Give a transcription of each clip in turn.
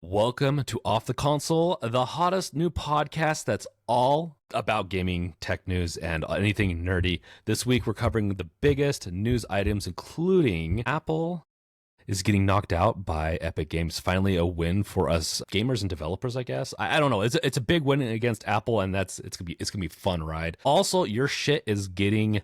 Welcome to Off the Console, the hottest new podcast that's all about gaming, tech news, and anything nerdy. This week, we're covering the biggest news items, including Apple is getting knocked out by Epic Games. Finally, a win for us gamers and developers, I guess. I don't know. It's a big win against Apple, and it's gonna be a fun ride. Also, your shit is getting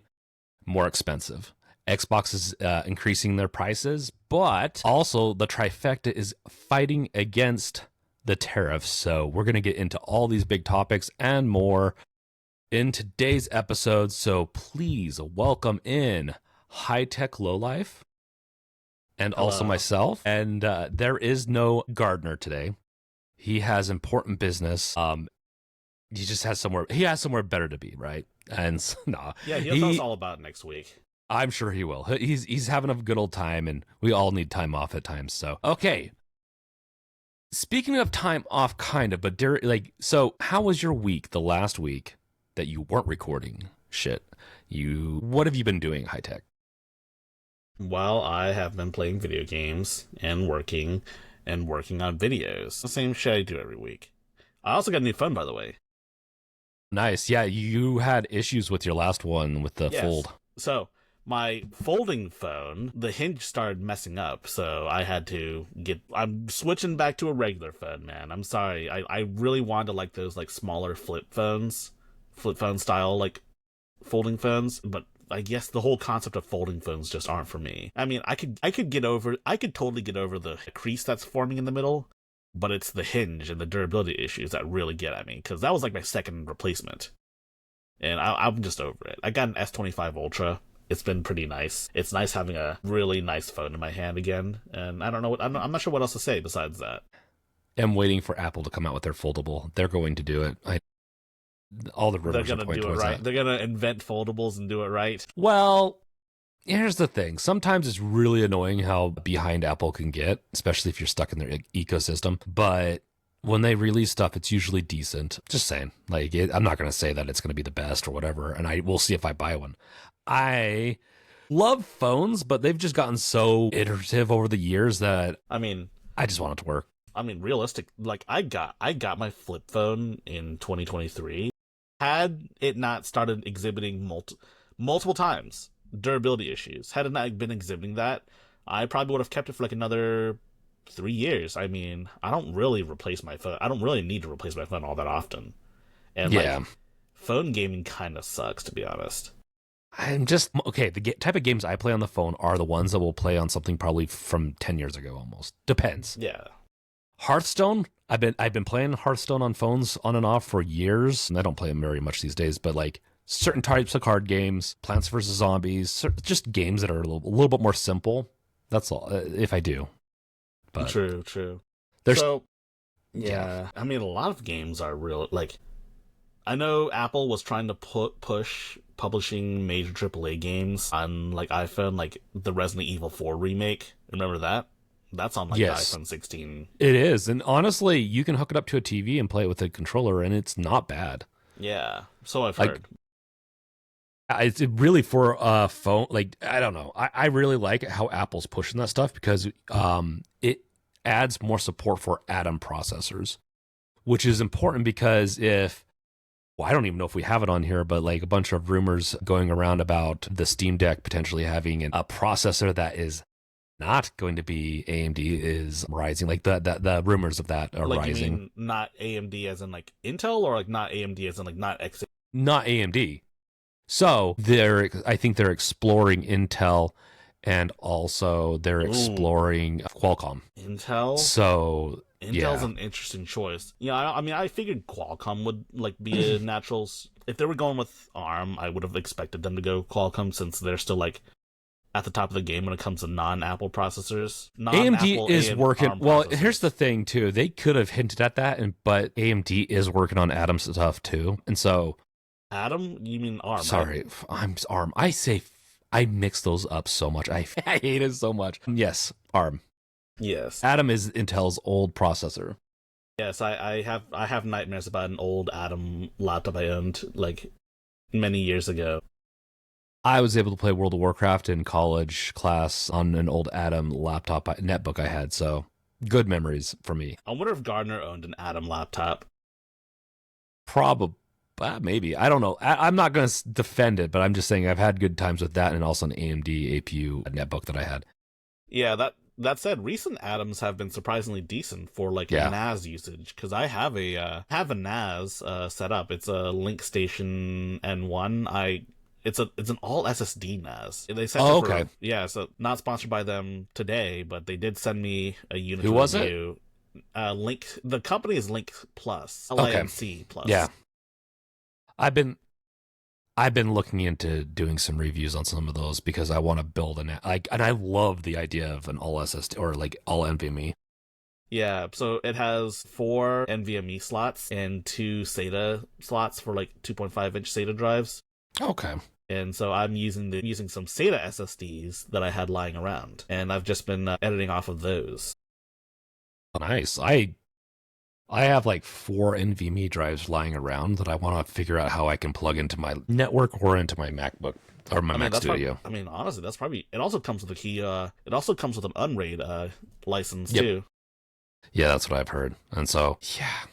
more expensive. Xbox is increasing their prices, but also the trifecta is fighting against the tariffs. So we're going to get into all these big topics and more in today's episode. So please welcome in High Tech Lowlife and also myself. And there is no Gardner today. He has important business. He just has somewhere better to be, right? And nah. Yeah, he'll tell us all about it next week. I'm sure he will. He's having a good old time, and we all need time off at times. So, okay. Speaking of time off, kind of, but so how was your week, the last week that you weren't recording shit? What have you been doing, High Tech? Well, I have been playing video games and working on videos. The same shit I do every week. I also got a new phone, by the way. Nice. Yeah, you had issues with your last one with the fold. So, my folding phone, the hinge started messing up, so I had to I'm switching back to a regular phone, man. I'm sorry. I really wanted like those like smaller flip phone style like folding phones, but I guess the whole concept of folding phones just aren't for me. I mean, I could totally get over the crease that's forming in the middle, but it's the hinge and the durability issues that really get at me, because that was like my second replacement. And I'm just over it. I got an S25 Ultra. It's been pretty nice. It's nice having a really nice phone in my hand again, and I'm not sure what else to say besides that. I'm waiting for Apple to come out with their foldable. They're going to do it. All the rumors are pointing towards that. They're gonna invent foldables and do it right. Well, here's the thing. Sometimes it's really annoying how behind Apple can get, especially if you're stuck in their ecosystem. But when they release stuff, it's usually decent. Just saying. I'm not going to say that it's going to be the best or whatever, and we'll see if I buy one. I love phones, but they've just gotten so iterative over the years that I just want it to work. I mean, realistic. Like I got my flip phone in 2023. Had it not started exhibiting multiple times durability issues, had it not been exhibiting that, I probably would have kept it for like another 3 years. I mean, I don't really replace my phone. I don't really need to replace my phone all that often. And phone gaming kind of sucks, to be honest. I'm just okay. The type of games I play on the phone are the ones that will play on something probably from 10 years ago. Almost depends. Yeah. Hearthstone. I've been playing Hearthstone on phones on and off for years, and I don't play them very much these days. But like certain types of card games, Plants vs Zombies, just games that are a little bit more simple. That's all. If I do. But true. Yeah. I mean, a lot of games are real. Like, I know Apple was trying to push publishing major AAA games on like iPhone, like the Resident Evil 4 remake. Remember that? That's on like the iPhone 16. It is, and honestly, you can hook it up to a TV and play it with a controller, and it's not bad. Yeah, so I've heard. It's really for a phone. Like, I don't know. I really like how Apple's pushing that stuff because it adds more support for Atom processors, which is important because I don't even know if we have it on here, but like a bunch of rumors going around about the Steam Deck potentially having a processor that is not going to be AMD is rising. Like the rumors of that are rising. You mean not AMD as in like Intel, or like not AMD as in like not X? Not AMD. So I think they're exploring Intel, and also they're exploring Qualcomm. Intel. So Intel's an interesting choice. Yeah, I mean, I figured Qualcomm would like be a natural. If they were going with ARM, I would have expected them to go Qualcomm, since they're still like at the top of the game when it comes to non-Apple processors. AMD is working. Well, here's the thing too. They could have hinted at that, but AMD is working on Atom stuff too, and so. Atom? You mean ARM? Sorry, right? I'm ARM. I mix those up so much. I hate it so much. Yes, ARM. Yes. Atom is Intel's old processor. Yes, I have nightmares about an old Atom laptop I owned like many years ago. I was able to play World of Warcraft in college class on an old Atom laptop netbook I had, so Good memories for me. I wonder if Gardner owned an Atom laptop. Probably, maybe. I don't know. I'm not going to defend it, but I'm just saying I've had good times with that and also an AMD APU netbook that I had. Yeah, that said, recent Atoms have been surprisingly decent for like NAS usage, because I have a NAS set up. It's a Link Station N1. It's an all SSD NAS. They sent it okay. So not sponsored by them today, but they did send me a unit. Who was it? Link. The company is Link Plus. LINC Plus. Yeah. I've been looking into doing some reviews on some of those because I want to build and I love the idea of an all SSD or like all NVMe. Yeah, so it has 4 NVMe slots and 2 SATA slots for like 2.5-inch SATA drives. Okay. And so I'm using some SATA SSDs that I had lying around, and I've just been editing off of those. Nice. I have like 4 NVMe drives lying around that I want to figure out how I can plug into my network or into my MacBook or my Mac Studio. Honestly, that's probably. It also comes with a key. It also comes with an Unraid license too. Yeah, that's what I've heard. And so, yeah,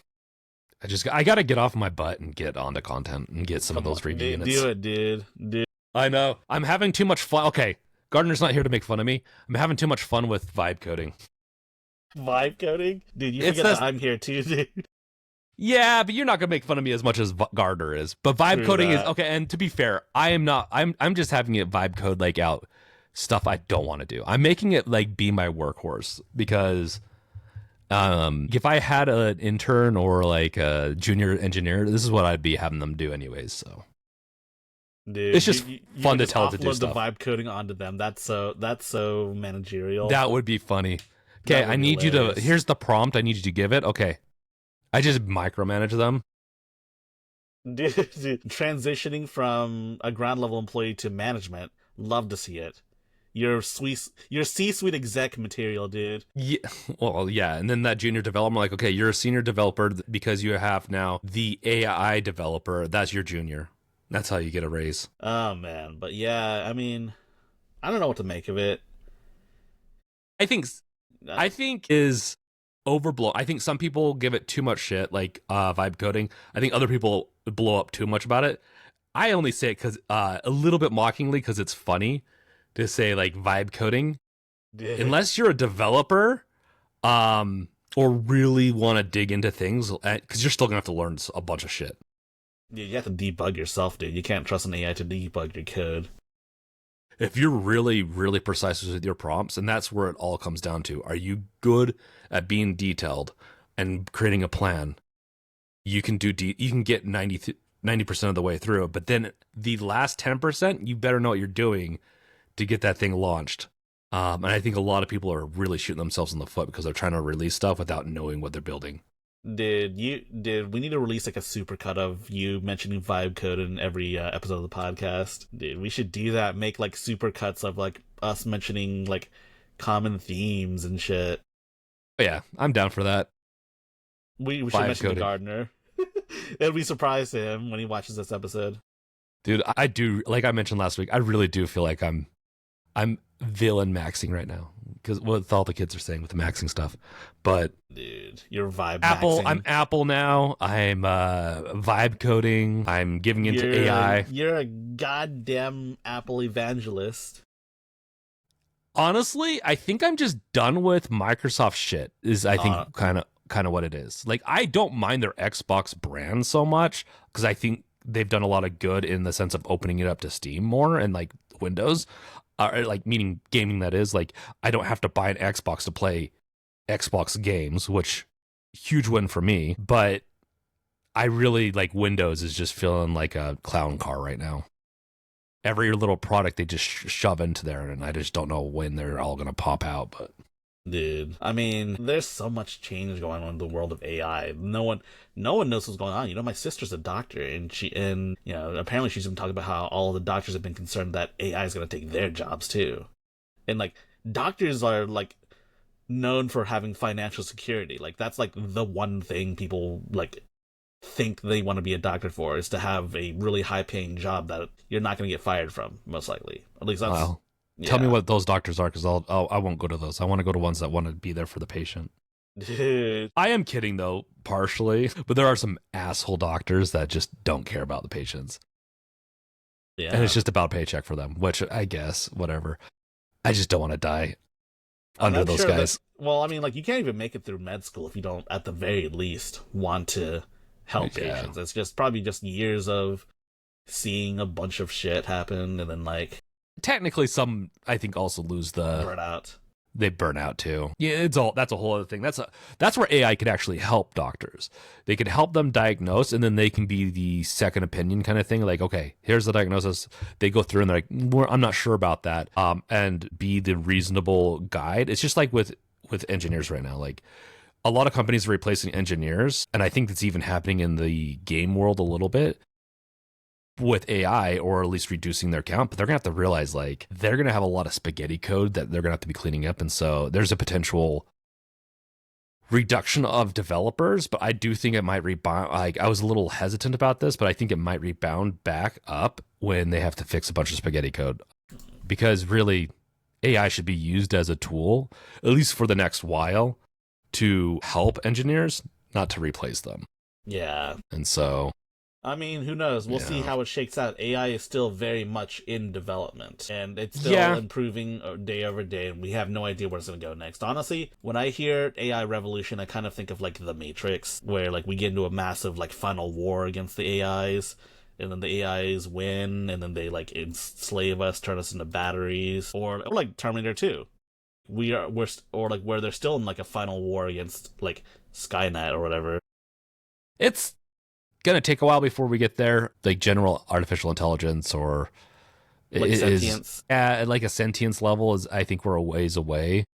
I got to get off my butt and get onto content and get some of those review units. Do it, dude. I know. I'm having too much fun. Okay, Gardner's not here to make fun of me. I'm having too much fun with vibe coding. Vibe coding? Dude, you forget that I'm here too, dude. Yeah, but you're not gonna make fun of me as much as Gardner is. But vibe coding is okay. And to be fair, I am not. I'm just having it vibe code like out stuff I don't want to do. I'm making it like be my workhorse because if I had an intern or like a junior engineer, this is what I'd be having them do anyways. So, dude, it's just fun to tell it to do stuff. The vibe coding onto them. That's so managerial. That would be funny. Okay, I need you to. Here's the prompt. I need you to give it. Okay, I just micromanage them. Dude, transitioning from a ground level employee to management. Love to see it. Your C-suite exec material, dude. Yeah, well, yeah, and then that junior developer, like, okay, you're a senior developer because you have now the AI developer. That's your junior. That's how you get a raise. Oh man, but yeah, I mean, I don't know what to make of it. I think is overblown. I think some people give it too much shit, like vibe coding. I think other people blow up too much about it. I only say it because a little bit mockingly because it's funny to say like vibe coding. Yeah. Unless you're a developer or really want to dig into things, because you're still gonna have to learn a bunch of shit. Yeah, you have to debug yourself, dude. You can't trust an AI to debug your code. If you're really, really precise with your prompts, and that's where it all comes down to, are you good at being detailed and creating a plan? You can you can get 90% of the way through, but then the last 10%, you better know what you're doing to get that thing launched. And I think a lot of people are really shooting themselves in the foot because they're trying to release stuff without knowing what they're building. We need to release like a supercut of you mentioning vibe code in every episode of the podcast. Dude, we should do that. Make like supercuts of like us mentioning like common themes and shit. Yeah, I'm down for that. We should mention the Gardner. And we surprise him when he watches this episode. Dude, I do, like I mentioned last week, I really do feel like I'm villain maxing right now because with all the kids are saying with the maxing stuff. But dude, you're vibe Apple. maxing. I'm Apple now. I'm vibe coding. I'm giving into AI. You're a goddamn Apple evangelist. Honestly, I think I'm just done with Microsoft shit. Is I think kind of what it is. Like I don't mind their Xbox brand so much because I think they've done a lot of good in the sense of opening it up to Steam more and like Windows. Like meaning gaming, that is. Like I don't have to buy an Xbox to play Xbox games, which huge win for me. But I really like Windows is just feeling like a clown car right now. Every little product they just shove into there, and I just don't know when they're all gonna pop out. But dude, I mean, there's so much change going on in the world of AI. No one knows what's going on. You know, my sister's a doctor, and apparently she's been talking about how all the doctors have been concerned that AI is going to take their jobs too. And like, doctors are like known for having financial security. Like, that's like the one thing people like think they want to be a doctor for, is to have a really high paying job that you're not going to get fired from, most likely. At least that's Tell me Yeah. what those doctors are, because I won't go to those. I want to go to ones that want to be there for the patient. Dude. I am kidding though, partially, but there are some asshole doctors that just don't care about the patients, and Yeah. it's just about paycheck for them. Which I guess, whatever. I just don't want to die And under I'm those sure guys. that, well, I mean, like, you can't even make it through med school if you don't, at the very least, want to help Yeah. patients. It's just probably just years of seeing a bunch of shit happen and then, like, Technically, some I think also lose the burnout. they burn out too. Yeah, that's a whole other thing. That's where AI could actually help doctors. They could help them diagnose, and then they can be the second opinion kind of thing. Like, okay, here's the diagnosis. They go through and they're like, I'm not sure about that. And be the reasonable guide. It's just like with engineers right now. Like, a lot of companies are replacing engineers, and I think that's even happening in the game world a little bit with AI, or at least reducing their count. But they're gonna have to realize, like, they're gonna have a lot of spaghetti code that they're gonna have to be cleaning up, and so there's a potential reduction of developers. But I do think it might rebound. Like, I was a little hesitant about this, but I think it might rebound back up when they have to fix a bunch of spaghetti code, because really AI should be used as a tool, at least for the next while, to help engineers, not to replace them. Yeah. And so I mean, who knows? We'll see how it shakes out. AI is still very much in development, and it's still improving day over day, and we have no idea where it's going to go next. Honestly, when I hear AI revolution, I kind of think of, like, The Matrix, where, like, we get into a massive, like, final war against the AIs, and then the AIs win, and then they, like, enslave us, turn us into batteries, or like Terminator 2. Or like where they're still in, like, a final war against, like, Skynet or whatever. it's gonna take a while before we get there. Like general artificial intelligence, or Like sentience. Like a sentience level is, I think we're a ways away.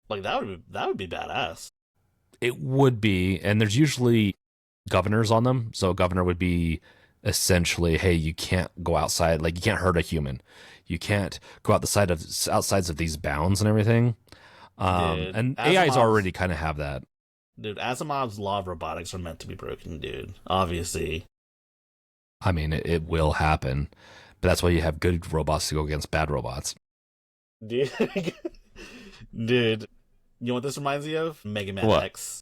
Like, that would be badass. It would be, and there's usually governors on them. So a governor would be essentially, hey, you can't go outside. Like, you can't hurt a human. You can't go outsides of these bounds and everything. And AIs already kind of have that. Dude, Asimov's law of robotics are meant to be broken, dude. Obviously. I mean, it will happen, but that's why you have good robots to go against bad robots. Dude, dude, you know what this reminds me of? Mega Man What? X.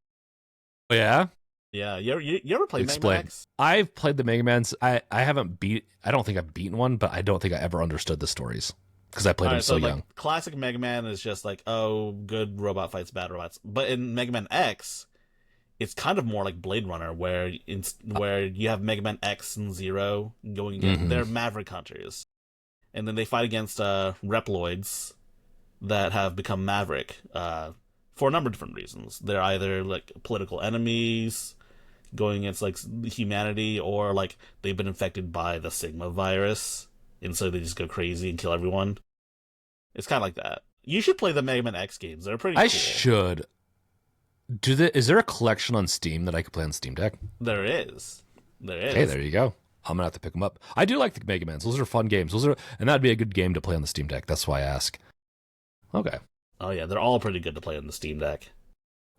Oh, yeah? Yeah, you ever played Mega Man X? I've played the Mega Mans. I don't think I've beaten one, but I don't think I ever understood the stories, because I played them so young. Like, classic Mega Man is just like, oh, good robot fights bad robots. But in Mega Man X, it's kind of more like Blade Runner, where you have Mega Man X and Zero going against they're Maverick hunters, and then they fight against Reploids that have become Maverick for a number of different reasons. They're either, like, political enemies going against, like, humanity, or, like, they've been infected by the Sigma virus, and so they just go crazy and kill everyone. It's kind of like that. You should play the Mega Man X games. They're pretty cool. I should. Is there a collection on Steam that I could play on Steam Deck? There is. Okay, there you go. I'm gonna have to pick them up. I do like the Mega Mans. Those are fun games. And that'd be a good game to play on the Steam Deck. That's why I ask. Okay. Oh yeah, they're all pretty good to play on the Steam Deck.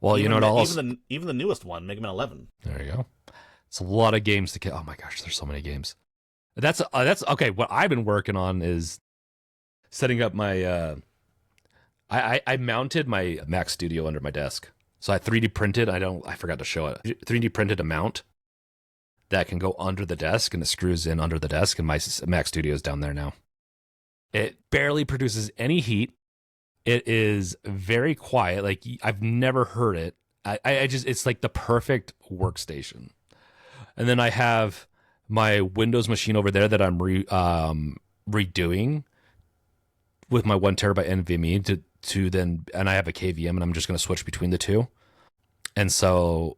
Well, you know what else? Even the newest one, Mega Man 11. There you go. It's a lot of games to get. Oh my gosh, there's so many games. That's okay. What I've been working on is setting up my. I mounted my Mac Studio under my desk, so I 3D printed. I forgot to show it. 3D printed a mount that can go under the desk, and it screws in under the desk, and my Mac Studio is down there now. It barely produces any heat. It is very quiet. Like, I've never heard it. It's like the perfect workstation. And then I have my Windows machine over there that I'm redoing with my 1 terabyte NVMe to then, and I have a KVM, and I'm just going to switch between the two. And so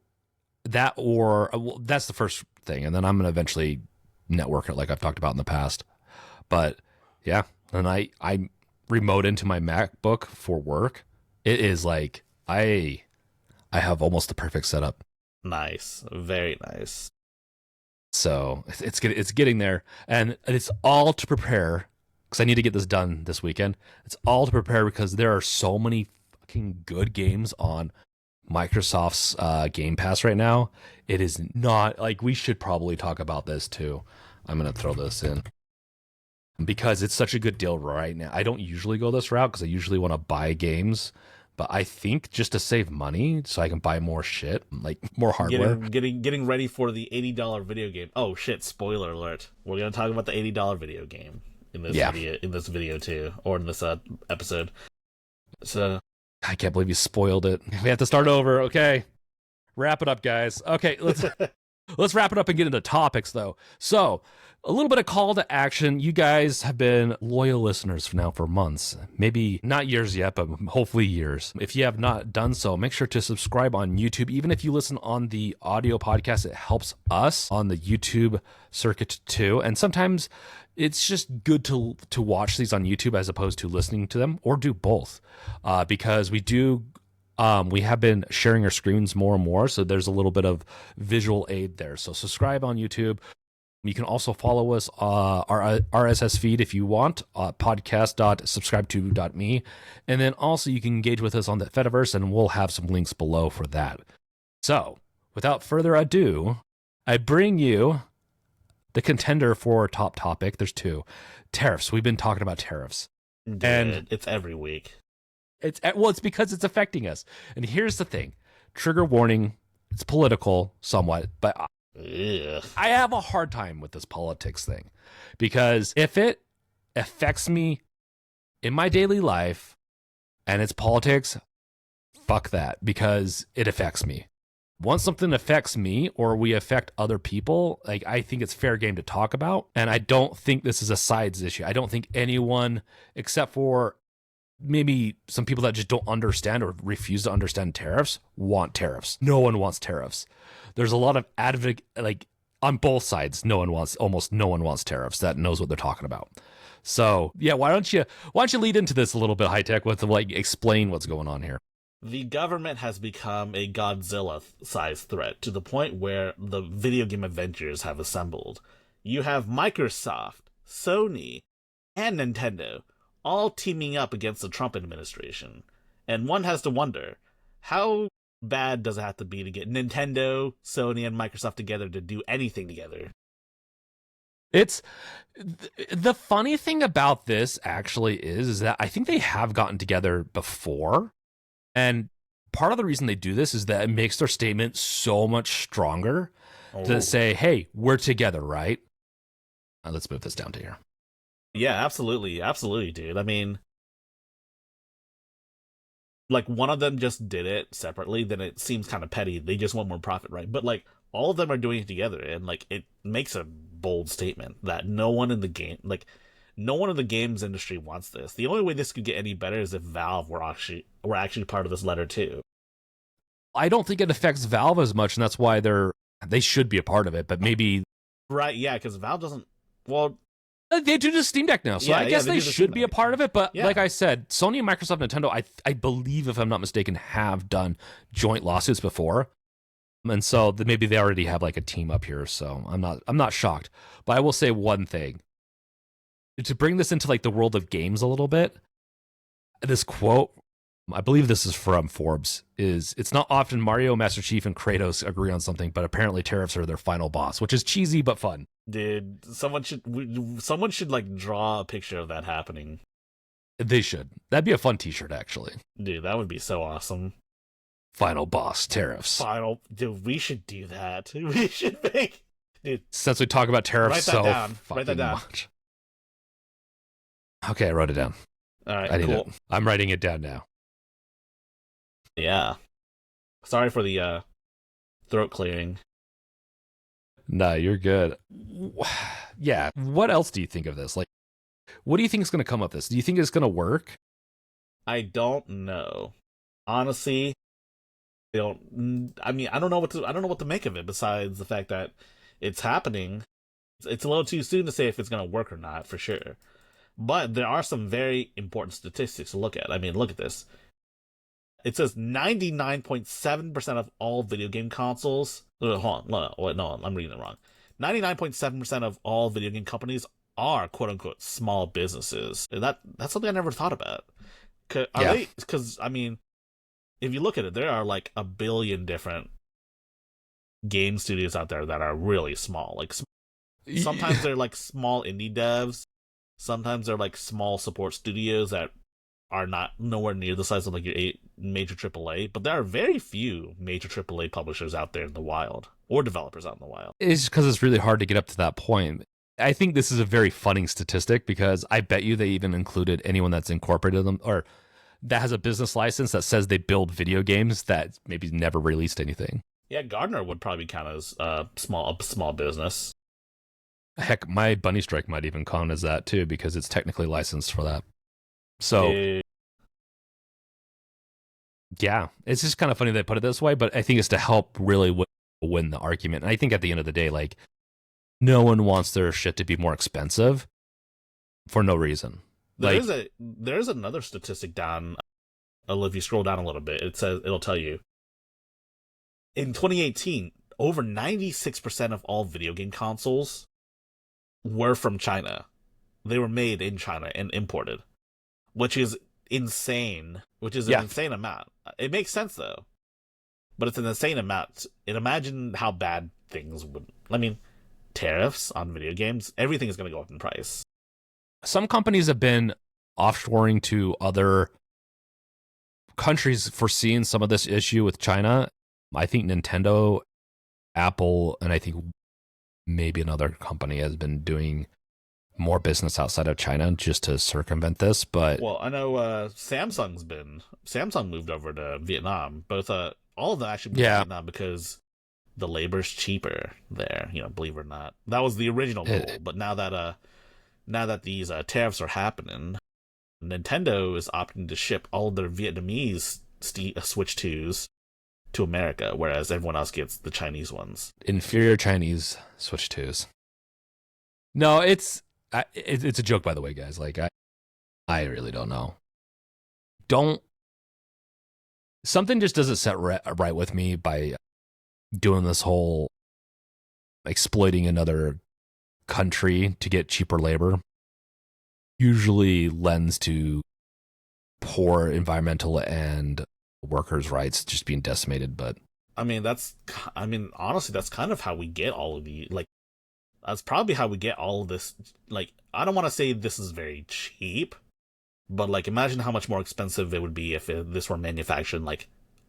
that's the first thing. And then I'm going to eventually network it, like I've talked about in the past. But yeah, and I remote into my MacBook for work. It is like I have almost the perfect setup. Nice, very nice. So it's getting there, and it's all to prepare, because I need to get this done this weekend. It's all to prepare because there are so many fucking good games on Microsoft's Game Pass right now. It is not like, we should probably talk about this too. I'm gonna throw this in. because it's such a good deal right now. I don't usually go this route because I usually want to buy games, but I think just to save money so I can buy more shit, like more hardware. Getting ready for the $80 video game. Oh shit, spoiler alert. We're going to talk about the $80 video game in this video too, or in this episode. So I can't believe you spoiled it. We have to start over. Okay. Wrap it up, guys. Okay, let's wrap it up and get into topics though. So, a little bit of call to action. You guys have been loyal listeners for months. Maybe not years yet, but hopefully years. If you have not done so, make sure to subscribe on YouTube. Even if you listen on the audio podcast, it helps us on the YouTube circuit too. And sometimes it's just good to watch these on YouTube as opposed to listening to them, or do both, because we have been sharing our screens more and more, so there's a little bit of visual aid there. So subscribe on YouTube. You can also follow us our RSS feed if you want, podcast.subscribe2.me. And then also you can engage with us on the Fediverse, and we'll have some links below for that. So without further ado, I bring you the contender for top topic. There's two. Tariffs. We've been talking about tariffs. Dude, and it's every week. It's because it's affecting us. And here's the thing. Trigger warning. It's political somewhat, but Ugh. I have a hard time with this politics thing, because if it affects me in my daily life and it's politics, fuck that, because it affects me. Once something affects me or we affect other people, like, I think it's fair game to talk about. And I don't think this is a sides issue. I don't think anyone, except for maybe some people that just don't understand or refuse to understand tariffs, want tariffs. No one wants tariffs. There's a lot of on both sides, almost no one wants tariffs that knows what they're talking about. So yeah, why don't you lead into this a little bit, High Tech, with explain what's going on here. The government has become a Godzilla-sized threat to the point where the video game Avengers have assembled. You have Microsoft, Sony, and Nintendo all teaming up against the Trump administration. And one has to wonder, how bad does it have to be to get Nintendo, Sony, and Microsoft together to do anything together? It's the funny thing about this actually is that I think they have gotten together before. And part of the reason they do this is that it makes their statement so much stronger to say, hey, we're together, right? Let's move this down to here. Yeah, absolutely. Absolutely, dude. I mean, like, one of them just did it separately, then it seems kind of petty. They just want more profit, right? But, like, all of them are doing it together, and, like, it makes a bold statement that no one in the games industry wants this. The only way this could get any better is if Valve were actually part of this letter too. I don't think it affects Valve as much, and that's why they should be a part of it. But maybe right, yeah, because Valve doesn't. Well, they do the Steam Deck now, so I guess they should be a part of it. But yeah. Like I said, Sony, Microsoft, Nintendo, I believe, if I'm not mistaken, have done joint lawsuits before, and so maybe they already have like a team up here. So I'm not shocked. But I will say one thing. To bring this into like the world of games a little bit, this quote, I believe this is from Forbes, is it's not often Mario, Master Chief, and Kratos agree on something, but apparently tariffs are their final boss, which is cheesy but fun. Dude, someone should like draw a picture of that happening. They should. That'd be a fun t-shirt, actually. Dude, that would be so awesome. Final boss, tariffs. Dude, we should do that. We should make, dude. Since we talk about tariffs so Write that down. much. Okay, I wrote it down. All right, cool. I'm writing it down now. Yeah. Sorry for the throat clearing. No, you're good. Yeah. What else do you think of this? Like, what do you think is going to come of this? Do you think it's going to work? I don't know. Honestly, I don't know what to make of it besides the fact that it's happening. It's a little too soon to say if it's going to work or not, for sure. But there are some very important statistics to look at. I mean, look at this. It says 99.7% of all video game consoles... Hold on. No, I'm reading it wrong. 99.7% of all video game companies are quote-unquote small businesses. That's something I never thought about. Because, I mean, if you look at it, there are like a billion different game studios out there that are really small. Like, sometimes they're like small indie devs. Sometimes they're like small support studios that are not nowhere near the size of like your major AAA, but there are very few major AAA publishers out there in the wild or developers out in the wild. It's just because it's really hard to get up to that point. I think this is a very funny statistic because I bet you they even included anyone that's incorporated them or that has a business license that says they build video games that maybe never released anything. Yeah, Gardner would probably count as a small business. Heck, my Bunny Strike might even count as that too because it's technically licensed for that. So, yeah, it's just kind of funny they put it this way, but I think it's to help really win the argument. And I think at the end of the day, like, no one wants their shit to be more expensive for no reason. There's another statistic down. If you scroll down a little bit, it'll tell you. In 2018, over 96% of all video game consoles were from China. They were made in China and imported, which is insane. Which is an insane amount. It makes sense though, but it's an insane amount. And imagine how bad things would. I mean, tariffs on video games. Everything is going to go up in price. Some companies have been offshoring to other countries foreseeing some of this issue with China. I think Nintendo, Apple, and I think maybe another company has been doing more business outside of China just to circumvent this. But well, I know Samsung moved over to Vietnam. Both all of them actually moved to Vietnam because the labor's cheaper there. You know, believe it or not, that was the original goal. But now that these tariffs are happening, Nintendo is opting to ship all of their Vietnamese Switch 2s to America, whereas everyone else gets the Chinese ones. Inferior Chinese Switch 2s. No, it's a joke, by the way, guys. Like, I really don't know. Something just doesn't set right with me by doing this whole exploiting another country to get cheaper labor. Usually lends to poor environmental and workers' rights just being decimated. But honestly, that's kind of how we get all of the, like, that's probably how we get all of this. Like, I don't want to say this is very cheap, but like, imagine how much more expensive it would be if this were manufactured in like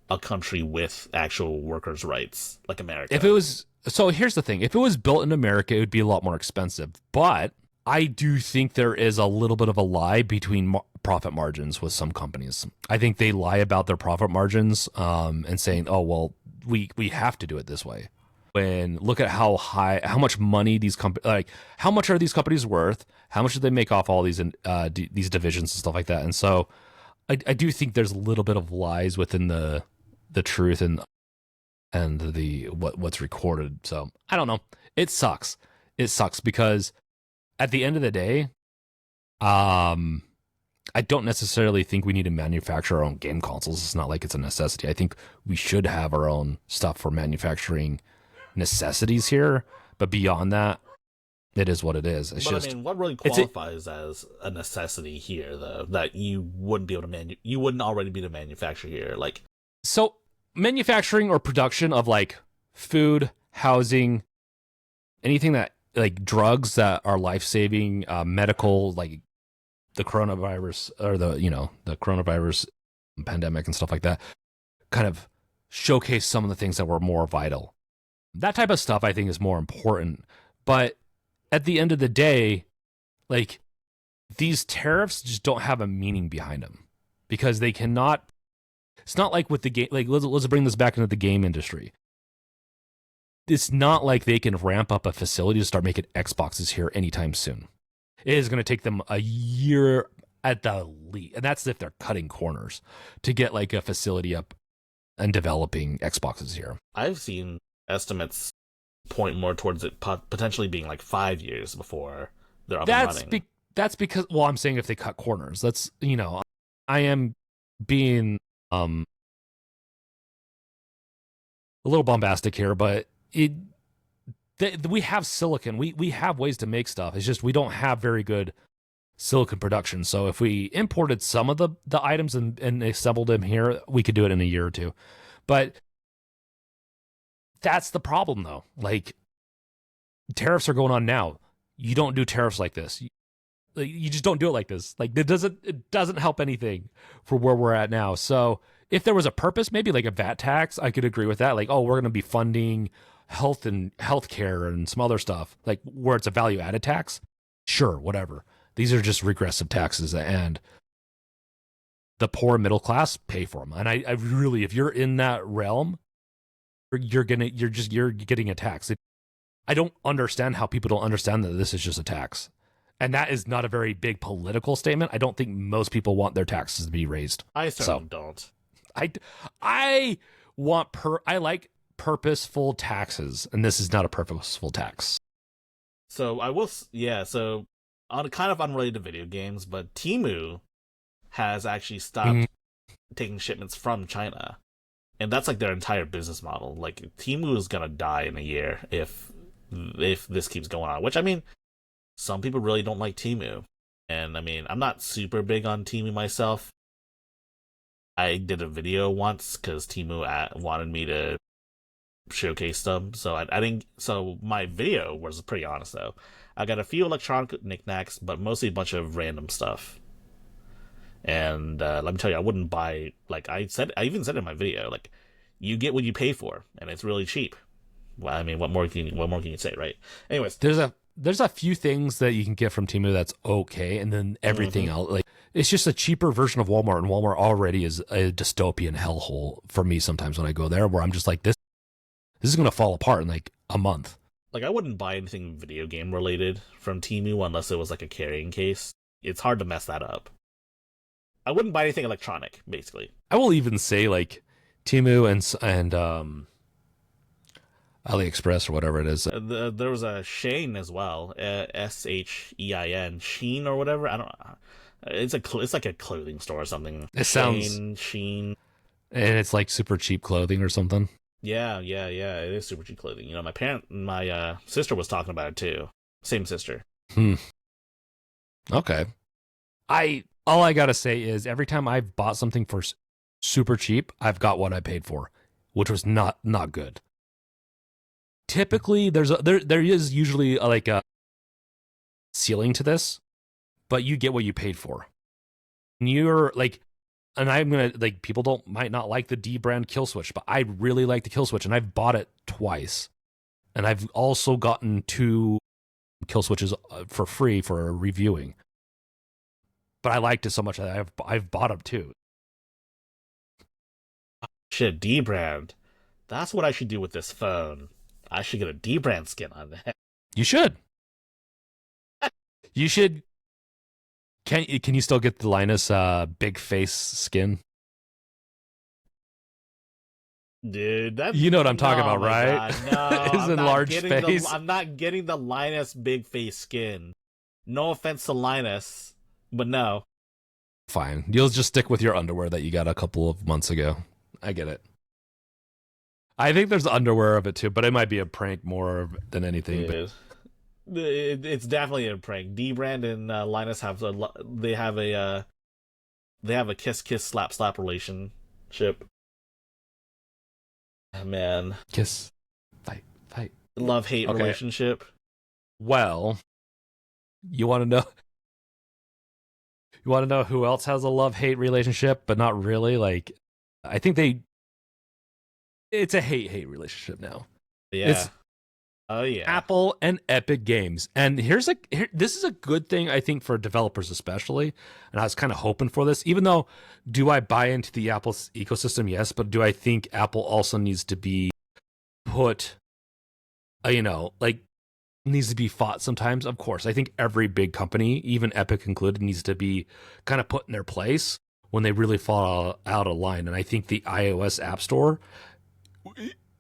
a country with actual workers' rights, like America. So here's the thing: if it was built in America, it would be a lot more expensive. But I do think there is a little bit of a lie between profit margins with some companies. I think they lie about their profit margins and saying, "Oh, well, we have to do it this way." When look at how much money these companies, like how much are these companies worth? How much do they make off all these divisions and stuff like that? And so, I do think there's a little bit of lies within the truth and the what's recorded. So I don't know. It sucks. It sucks because at the end of the day, I don't necessarily think we need to manufacture our own game consoles. It's not like it's a necessity. I think we should have our own stuff for manufacturing necessities here. But beyond that, it is what it is. What really qualifies as a necessity here, though, that you wouldn't be able to you wouldn't already be able to manufacture here? Like, so manufacturing or production of like food, housing, anything that like drugs that are life-saving, medical, like the coronavirus or the coronavirus pandemic and stuff like that, kind of showcase some of the things that were more vital. That type of stuff I think is more important. But at the end of the day, like, these tariffs just don't have a meaning behind them because they cannot. It's not like with the game. Like, let's bring this back into the game industry. It's not like they can ramp up a facility to start making Xboxes here anytime soon. It is going to take them a year at the least, and that's if they're cutting corners to get like a facility up and developing Xboxes here. I've seen estimates point more towards it potentially being like 5 years before they're up and running. That's because, well, I'm saying if they cut corners, that's, I am being a little bombastic here, but we have silicon. We have ways to make stuff. It's just we don't have very good silicon production. So if we imported some of the items and assembled them here, we could do it in a year or two. But that's the problem, though. Like, tariffs are going on now. You don't do tariffs like this. Like, you just don't do it like this. Like, it doesn't help anything for where we're at now. So if there was a purpose, maybe like a VAT tax, I could agree with that. Like, oh, we're going to be funding health and healthcare and some other stuff, like where it's a value added tax. Sure, whatever. These are just regressive taxes, and the poor middle class pay for them. And I really, if you're in that realm, you're getting a tax. I don't understand how people don't understand that this is just a tax. And that is not a very big political statement. I don't think most people want their taxes to be raised. I certainly don't. I like purposeful taxes, and this is not a purposeful tax. So I will, yeah. So on kind of unrelated to video games, but Temu has actually stopped taking shipments from China, and that's like their entire business model. Like Temu is gonna die in a year if this keeps going on. Which, I mean, some people really don't like Temu, and I mean, I'm not super big on Temu myself. I did a video once because Temu wanted me to showcase them, so I didn't. So my video was pretty honest though. I got a few electronic knickknacks, but mostly a bunch of random stuff. And let me tell you, I wouldn't buy. Like I even said in my video, like, you get what you pay for, and it's really cheap. Well, I mean, what more can you say, right? Anyways, there's a few things that you can get from Temu that's okay, and then everything else, like, it's just a cheaper version of Walmart, and Walmart already is a dystopian hellhole for me sometimes when I go there, where I'm just like, this is gonna fall apart in like a month. Like, I wouldn't buy anything video game related from Temu unless it was like a carrying case. It's hard to mess that up. I wouldn't buy anything electronic, basically. I will even say like Temu and AliExpress or whatever it is. There was a Shein as well, Shein, Sheen or whatever. I don't know. It's like a clothing store or something. It sounds Sheen, and it's like super cheap clothing or something. Yeah. It is super cheap clothing. You know, my sister was talking about it too. Same sister. Okay. All I gotta say is every time I've bought something for super cheap, I've got what I paid for, which was not good. Typically, there is usually like a ceiling to this, but you get what you paid for. And you're like, and I'm gonna, like, people might not like the D brand kill switch, but I really like the kill switch, and I've bought it twice, and I've also gotten 2 kill switches for free for reviewing. But I liked it so much that I've bought them too. Shit, D brand. That's what I should do with this phone. I should get a D brand skin on that. You should. You should. Can you still get the Linus big face skin? Dude, that, you know what I'm talking about, right? God, no, His enlarged face. I'm not getting the Linus big face skin. No offense to Linus, but no. Fine. You'll just stick with your underwear that you got a couple of months ago. I get it. I think there's underwear of it too, but it might be a prank more than anything. It's definitely a prank. D brand and Linus have a kiss slap slap relationship. Man, kiss, fight, love hate relationship. Well, you want to know? You want to know who else has a love hate relationship, but not really? Like, I think it's a hate relationship now. Yeah. Oh yeah. Apple and Epic Games. And this is a good thing, I think, for developers especially. And I was kind of hoping for this. Even though, do I buy into the Apple ecosystem? Yes. But do I think Apple also needs to be put, needs to be fought sometimes? Of course. I think every big company, even Epic included, needs to be kind of put in their place when they really fall out of line. And I think the iOS App Store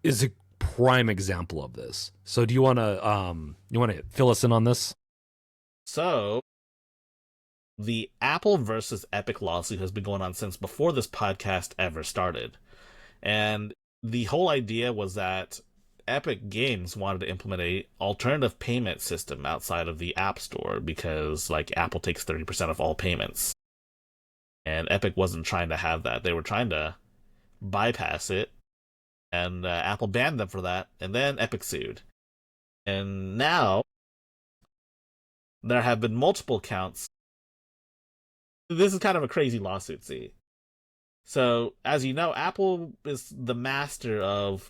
is a prime example of this. So do you want to fill us in on this? So the Apple versus Epic lawsuit has been going on since before this podcast ever started. And the whole idea was that Epic Games wanted to implement a alternative payment system outside of the App Store because, like, Apple takes 30% of all payments. And Epic wasn't trying to have that. They were trying to bypass it. And Apple banned them for that, and then Epic sued. And now, there have been multiple counts. This is kind of a crazy lawsuit, see. So, as you know, Apple is the master of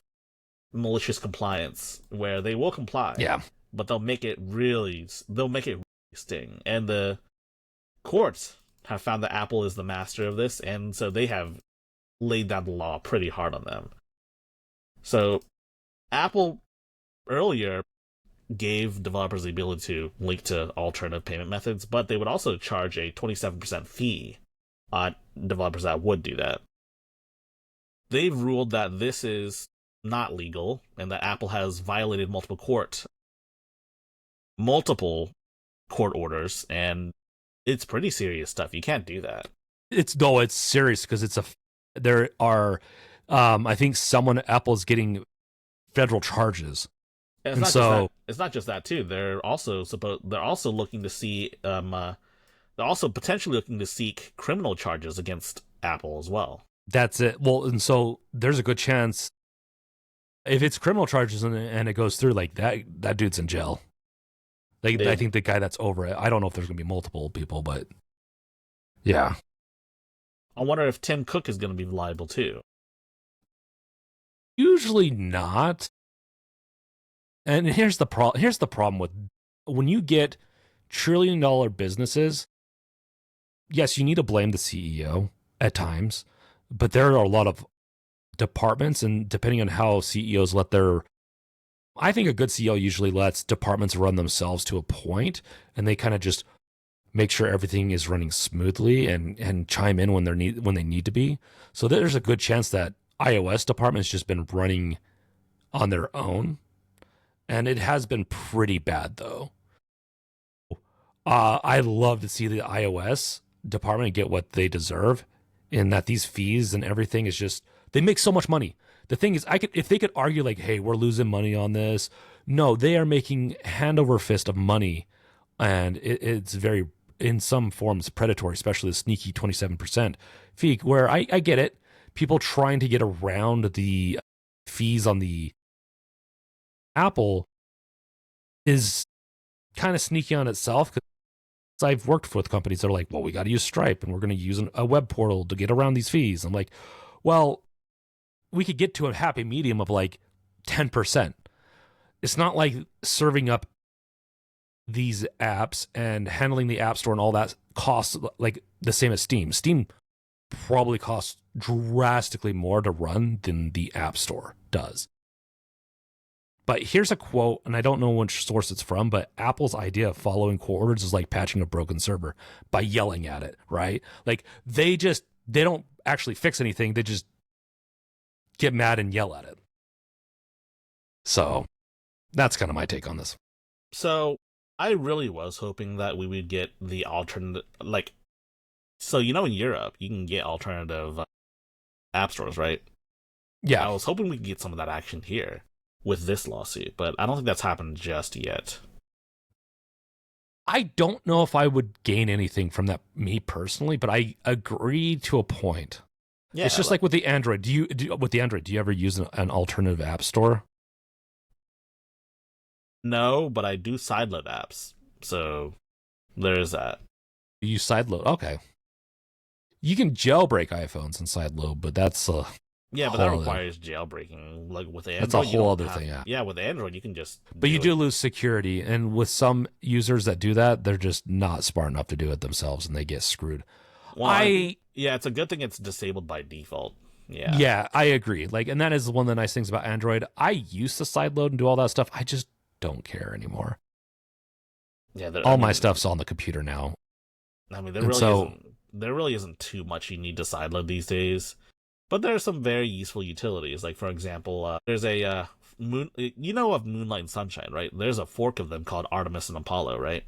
malicious compliance, where they will comply. Yeah. But they'll make it really sting. And the courts have found that Apple is the master of this, and so they have laid down the law pretty hard on them. So, Apple earlier gave developers the ability to link to alternative payment methods, but they would also charge a 27% fee on developers that would do that. They've ruled that this is not legal and that Apple has violated multiple court orders, and it's pretty serious stuff. You can't do that. It's serious because there are I think Apple's getting federal charges. And it's not just that too. They're also looking to see they're also potentially looking to seek criminal charges against Apple as well. That's it. Well, and so there's a good chance if it's criminal charges and it goes through, like that dude's in jail. Like, I think the guy that's over it. I don't know if there's gonna be multiple people, but yeah. I wonder if Tim Cook is gonna be liable too. Usually not. And here's the problem with when you get $1 trillion businesses. Yes, you need to blame the CEO at times, but there are a lot of departments, and depending on how CEOs I think a good CEO usually lets departments run themselves to a point, and they kind of just make sure everything is running smoothly and chime in when they need to be. So there's a good chance that iOS department's just been running on their own. And it has been pretty bad, though. I love to see the iOS department get what they deserve, in that these fees and everything is just, they make so much money. The thing is, if they could argue like, hey, we're losing money on this. No, they are making hand over fist of money, and it's very, in some forms, predatory, especially the sneaky 27% fee, where I get it. People trying to get around the fees on the Apple is kind of sneaky on itself, because I've worked with companies that are like, well, we got to use Stripe and we're going to use a web portal to get around these fees. I'm like, well, we could get to a happy medium of like 10%. It's not like serving up these apps and handling the App Store and all that costs like the same as Steam. Steam probably costs drastically more to run than the App Store does. But here's a quote, and I don't know which source it's from, but Apple's idea of following court orders is like patching a broken server by yelling at it, right? Like they don't actually fix anything. They just get mad and yell at it. So that's kind of my take on this. So I really was hoping that we would get the alternative, like, so in Europe, you can get alternative app stores, right? Yeah. I was hoping we could get some of that action here with this lawsuit, but I don't think that's happened just yet. I don't know if I would gain anything from that, me personally, but I agree to a point. Yeah, it's just like with the Android. Do you ever use an alternative app store? No, but I do sideload apps, so there is that. You sideload, okay. You can jailbreak iPhones and sideload, but that's yeah, but that requires jailbreaking. Like with Android, that's a whole other thing. Yeah, with Android, you can just. But you do lose security, and with some users that do that, they're just not smart enough to do it themselves, and they get screwed. Well, yeah, it's a good thing it's disabled by default. Yeah. Yeah, I agree. Like, and that is one of the nice things about Android. I used to sideload and do all that stuff. I just don't care anymore. Yeah, all my stuff's on the computer now. I mean, there really isn't too much you need to sideload these days. But there are some very useful utilities. Like, for example, there's a of Moonlight and Sunshine, right? There's a fork of them called Artemis and Apollo, right?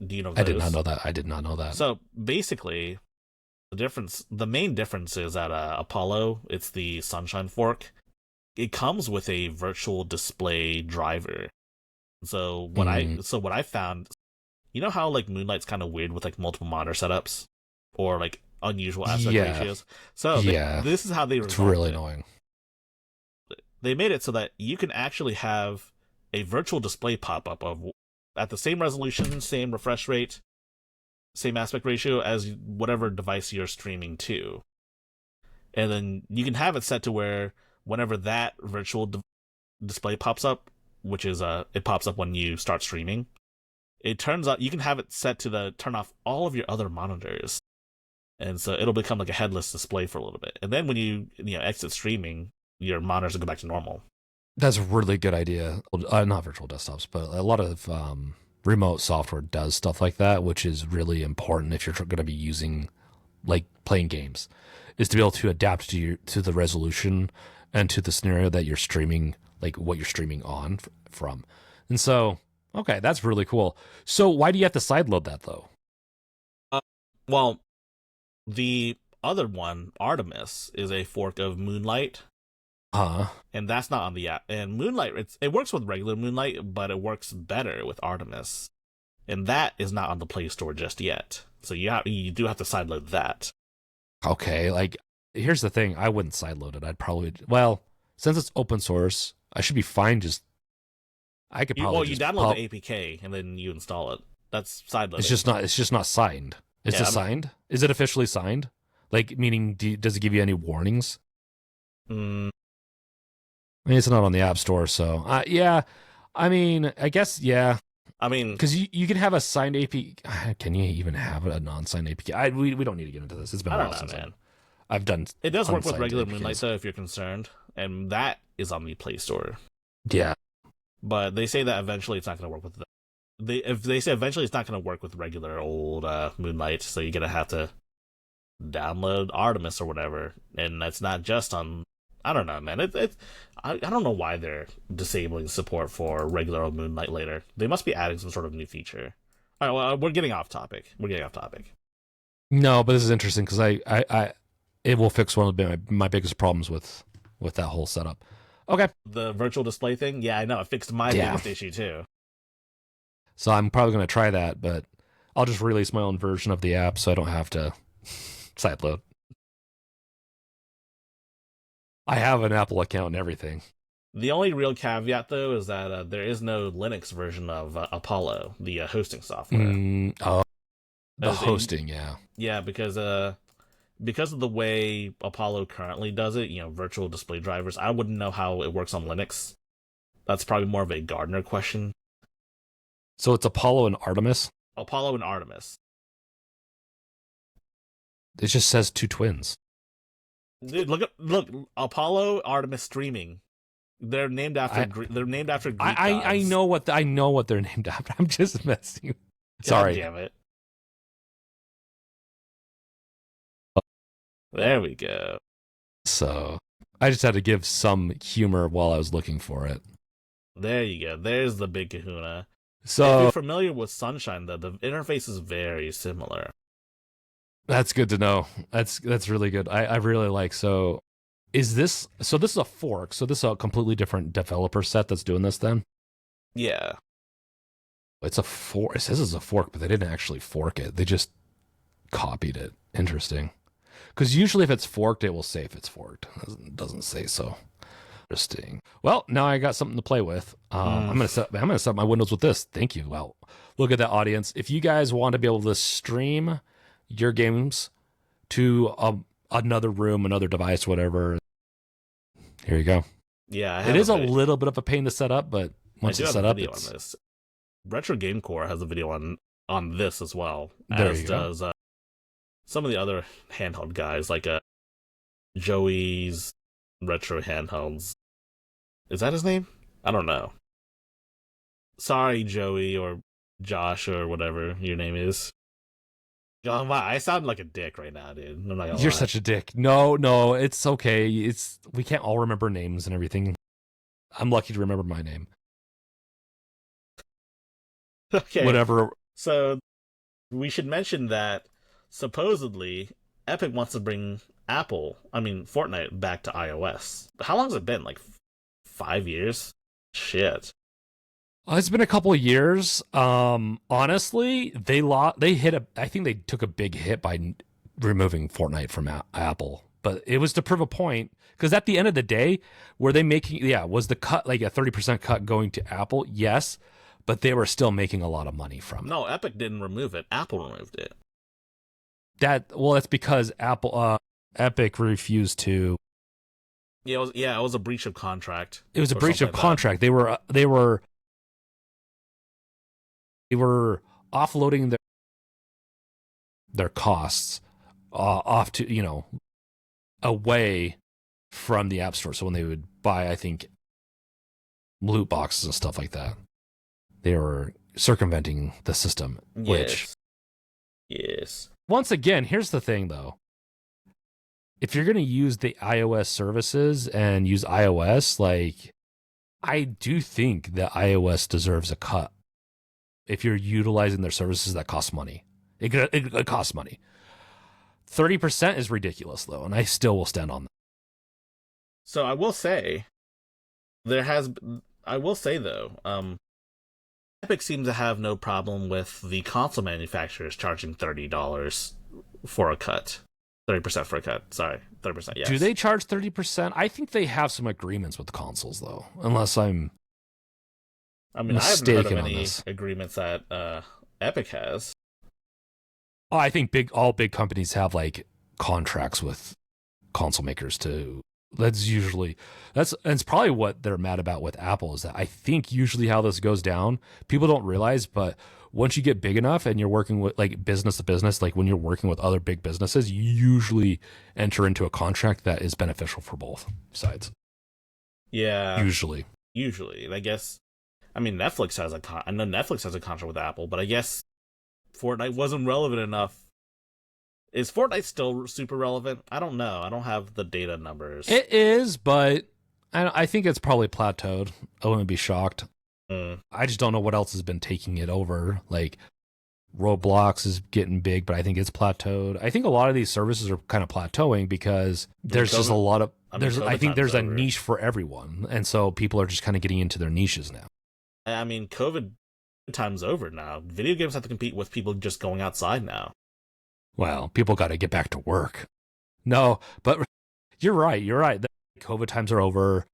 Do you know those? I did not know that. So basically, the main difference is that Apollo, it's the Sunshine fork. It comes with a virtual display driver. So what I found, you know how like Moonlight's kind of weird with like multiple monitor setups or like unusual aspect ratios. So this is how they resolved it. It's really annoying. They made it so that you can actually have a virtual display pop up of at the same resolution, same refresh rate, same aspect ratio as whatever device you're streaming to. And then you can have it set to where whenever that virtual display pops up, which is it pops up when you start streaming, it turns out you can have it set to turn off all of your other monitors. And so it'll become like a headless display for a little bit. And then when you exit streaming, your monitors will go back to normal. That's a really good idea. Not virtual desktops, but a lot of remote software does stuff like that, which is really important if you're going to be using, like, playing games, is to be able to adapt to the resolution and to the scenario that you're streaming, like what you're streaming on from. And so, okay, that's really cool. So why do you have to sideload that though? Well, the other one, Artemis, is a fork of Moonlight. And that's not on the app. And Moonlight, it works with regular Moonlight, but it works better with Artemis. And that is not on the Play Store just yet. So you do have to sideload that. Okay, like, here's the thing. I wouldn't sideload it. I'd probably, well, since it's open source, I should be fine just, I could probably you download the APK and then you install it. That's sideloading. It's just not signed. Is it signed? Is it officially signed? Like, meaning, does it give you any warnings? I mean, it's not on the App Store, so yeah. I mean, I guess, yeah. I mean, because you can have a signed APK. Can you even have a non-signed APK? We don't need to get into this. It's been a while since I've done. It does work with regular APKs. Moonlight, though, if you're concerned, and that is on the Play Store. Yeah, but they say that eventually it's not going to work with if they say eventually it's not going to work with regular old Moonlight, so you're going to have to download Artemis or whatever, and that's not just on. I don't know, man. I don't know why they're disabling support for regular old Moonlight later. They must be adding some sort of new feature. All right, well, we're getting off topic. No, but this is interesting because it will fix one of my biggest problems with that whole setup. Okay. The virtual display thing? Yeah, I know. It fixed my biggest issue too. So I'm probably going to try that, but I'll just release my own version of the app so I don't have to sideload. I have an Apple account and everything. The only real caveat, though, is that there is no Linux version of Apollo, the hosting software. The hosting, yeah. Yeah, because of the way Apollo currently does it, virtual display drivers, I wouldn't know how it works on Linux. That's probably more of a Gardner question. So it's Apollo and Artemis? Apollo and Artemis. It just says two twins. Dude, look, Apollo, Artemis streaming. They're named after Greek gods. I know what they're named after. I'm just messing. Sorry. God damn it. There we go. So I just had to give some humor while I was looking for it. There you go. There's the big kahuna. So if you're familiar with Sunshine, though, the interface is very similar. That's good to know. That's really good. I really like. So this is a fork. So this is a completely different developer set that's doing this then? Yeah. It's a fork. It says it's a fork, but they didn't actually fork it. They just copied it. Interesting. Because usually if it's forked, it will say if it's forked. It doesn't say so. Interesting. Well, now I got something to play with. I'm gonna set my windows with this. Thank you. Well, look at that, audience. If you guys want to be able to stream your games to another room, another device, whatever, here you go. Yeah, it is a little bit of a pain to set up, but once it's set up, on this. Retro Game Core has a video on this as well, as does some of the other handheld guys, like Joey's Retro Handhelds. Is that his name? I don't know. Sorry, Joey or Josh or whatever your name is. Wow, I sound like a dick right now, dude. I'm not gonna You're lie. such a dick. No, it's okay. We can't all remember names and everything. I'm lucky to remember my name. Okay. Whatever. So we should mention that supposedly Epic wants to bring Fortnite back to iOS. How long has it been? Like 5 years? Shit. It's been a couple of years. Honestly, I think they took a big hit by removing Fortnite from Apple, but it was to prove a point. Because at the end of the day, were they making? Yeah, was the cut like a 30% cut going to Apple? Yes, but they were still making a lot of money from it. No, Epic didn't remove it. Apple removed it. That's because Epic refused to. Yeah, it was a breach of contract. It was a breach of contract. They were offloading their costs off to away from the App Store. So when they would buy, I think, loot boxes and stuff like that, they were circumventing the system. Yes. Once again, here's the thing, though. If you're going to use the iOS services and use iOS, like, I do think that iOS deserves a cut. If you're utilizing their services, that costs money. It costs money. 30% is ridiculous, though, and I still will stand on that. So I will say, though, Epic seems to have no problem with the console manufacturers charging $30 for a cut. 30% for a cut. Sorry, 30%, yes. Do they charge 30%? I think they have some agreements with the consoles, though, unless I'm mistaken. I haven't heard of any agreements that Epic has. Oh, I think all big companies have like contracts with console makers to. That's probably what they're mad about with Apple, is that I think usually how this goes down, people don't realize, but once you get big enough and you're working with like business to business, like when you're working with other big businesses, you usually enter into a contract that is beneficial for both sides. Yeah. Usually. And I guess, I mean, I know Netflix has a contract with Apple, but I guess Fortnite wasn't relevant enough. Is Fortnite still super relevant? I don't know. I don't have the data numbers. It is, but I think it's probably plateaued. I wouldn't be shocked. I just don't know what else has been taking it over. Like Roblox is getting big, but I think it's plateaued. I think a lot of these services are kind of plateauing because there's just a lot of I think there's a niche for everyone, and so people are just kind of getting into their niches now. I mean, COVID time's over now. Video games have to compete with people just going outside now. Well, people got to get back to work. No, but you're right. The COVID times are over.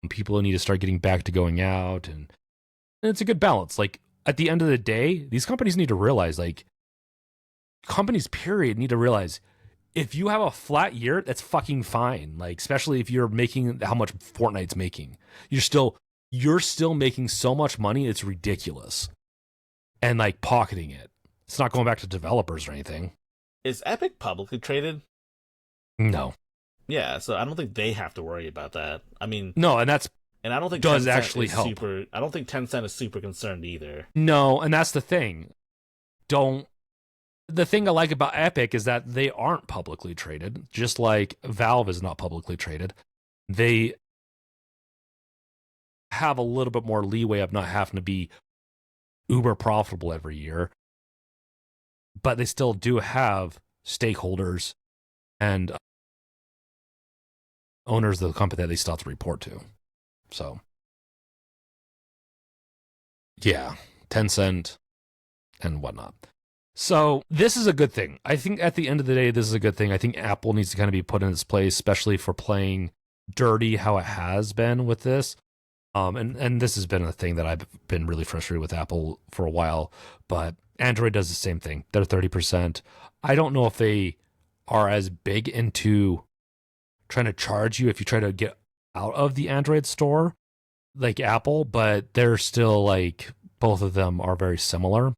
People need to start getting back to going out, and it's a good balance. Like at the end of the day, these companies need to realize, like companies period need to realize, if you have a flat year, that's fucking fine. Like, especially if you're making how much Fortnite's making, you're still making so much money, it's ridiculous. And like pocketing it. It's not going back to developers or anything. Is Epic publicly traded? No. Yeah, so I don't think they have to worry about that. I mean, no, and I don't think does actually help. I don't think Tencent is super concerned either. No, and that's the thing. The thing I like about Epic is that they aren't publicly traded, just like Valve is not publicly traded. They have a little bit more leeway of not having to be uber profitable every year, but they still do have stakeholders and owners of the company that they still have to report to. So, yeah, Tencent and whatnot. So this is a good thing. I think at the end of the day, this is a good thing. I think Apple needs to kind of be put in its place, especially for playing dirty how it has been with this. And this has been a thing that I've been really frustrated with Apple for a while, but Android does the same thing. They're 30%. I don't know if they are as big into trying to charge you if you try to get out of the Android store like Apple, but they're still like, both of them are very similar.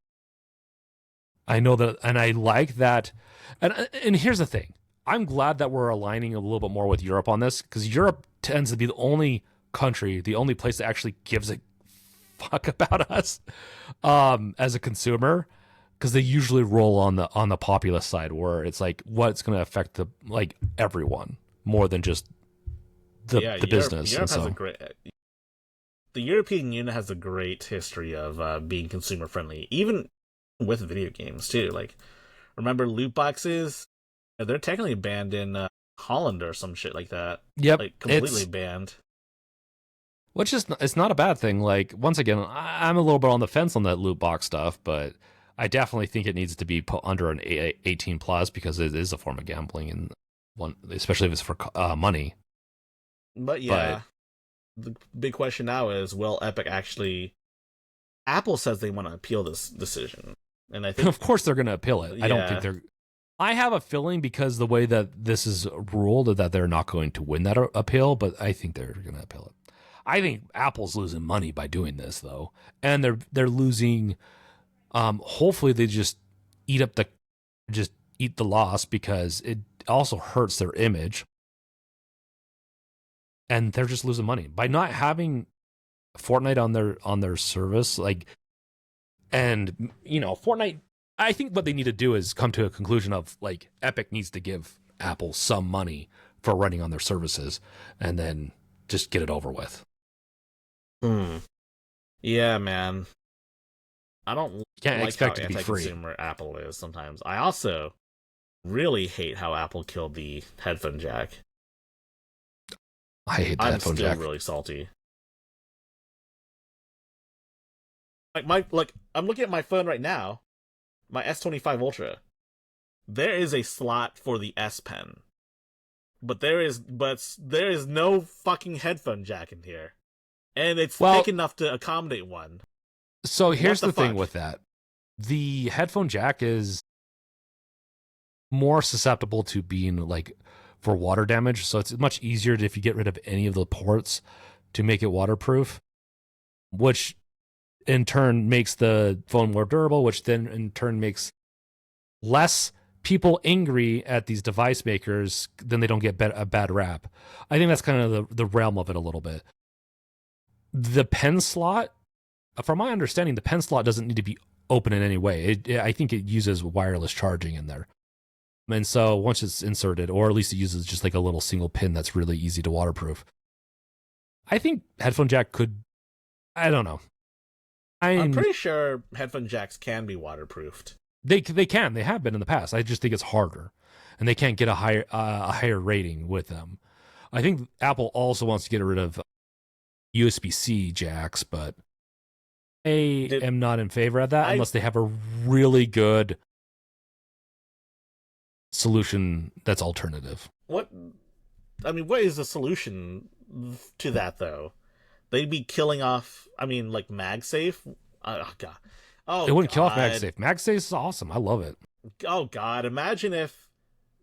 I know that, and I like that. And here's the thing. I'm glad that we're aligning a little bit more with Europe on this, because Europe tends to be the only country, the only place that actually gives a fuck about us as a consumer, because they usually roll on the populist side, where it's like what's going to affect the like everyone more than just the business. The European Union has a great history of being consumer friendly, even with video games too. Like, remember loot boxes? They're technically banned in Holland or some shit like that. Yep, like completely banned. Which is, it's not a bad thing. Like, once again, I'm a little bit on the fence on that loot box stuff, but I definitely think it needs to be put under an 18 plus, because it is a form of gambling, and one, especially if it's for money. But yeah, the big question now is, will Epic actually Apple says they want to appeal this decision, and I think Of course they're going to appeal it. I don't think they're. I have a feeling because the way that this is ruled that they're not going to win that appeal, but I think they're going to appeal it. I think Apple's losing money by doing this though, and they're losing. Hopefully they just eat the loss because it also hurts their image, and they're just losing money by not having Fortnite on their service. Like, and Fortnite. I think what they need to do is come to a conclusion of like Epic needs to give Apple some money for running on their services, and then just get it over with. Yeah, man. I don't can't like expect how it to be free. Anti-consumer Apple is sometimes. I also really hate how Apple killed the headphone jack. I hate the headphone jack. I'm still really salty. I'm looking at my phone right now, my S25 Ultra. There is a slot for the S Pen, but there is no fucking headphone jack in here, and it's thick enough to accommodate one. So here's the thing with that: the headphone jack is more susceptible to being like for water damage, so it's much easier if you get rid of any of the ports to make it waterproof, which in turn makes the phone more durable, which then in turn makes less people angry at these device makers, then they don't get a bad rap. I think that's kind of the realm of it a little bit. The pen slot, from my understanding, the pen slot doesn't need to be open in any way. I think it uses wireless charging in there. And so once it's inserted, or at least it uses just like a little single pin that's really easy to waterproof. I think headphone jack could, I don't know. I'm pretty sure headphone jacks can be waterproofed. They can. They have been in the past. I just think it's harder, and they can't get a higher rating with them. I think Apple also wants to get rid of USB-C jacks, but I am not in favor of that unless they have a really good solution that's alternative. What is the solution to that though? They'd be killing off, like MagSafe. Oh god. Oh, they wouldn't kill off MagSafe. MagSafe is awesome. I love it. Oh god, imagine if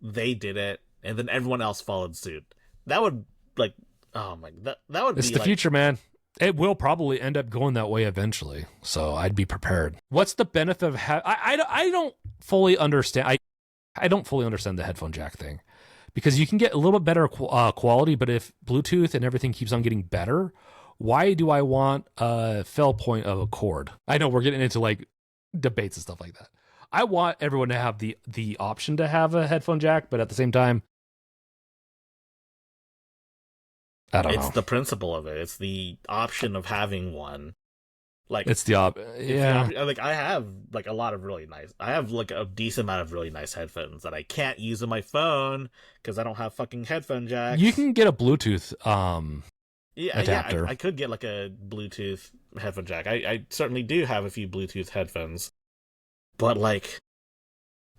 they did it and then everyone else followed suit. That would that would it's be the future, man. It will probably end up going that way eventually, so I'd be prepared. What's the benefit of I don't fully understand. I don't fully understand the headphone jack thing, because you can get a little bit better quality, but if Bluetooth and everything keeps on getting better, why do I want a fail point of a cord? I know we're getting into like debates and stuff like that. I want everyone to have the option to have a headphone jack, but at the same time, I don't know. It's the principle of it. It's the option of having one. Like it's the yeah. I have a lot of really nice. I have a decent amount of really nice headphones that I can't use on my phone because I don't have fucking headphone jacks. You can get a Bluetooth adapter. Yeah, I could get a Bluetooth headphone jack. I certainly do have a few Bluetooth headphones, but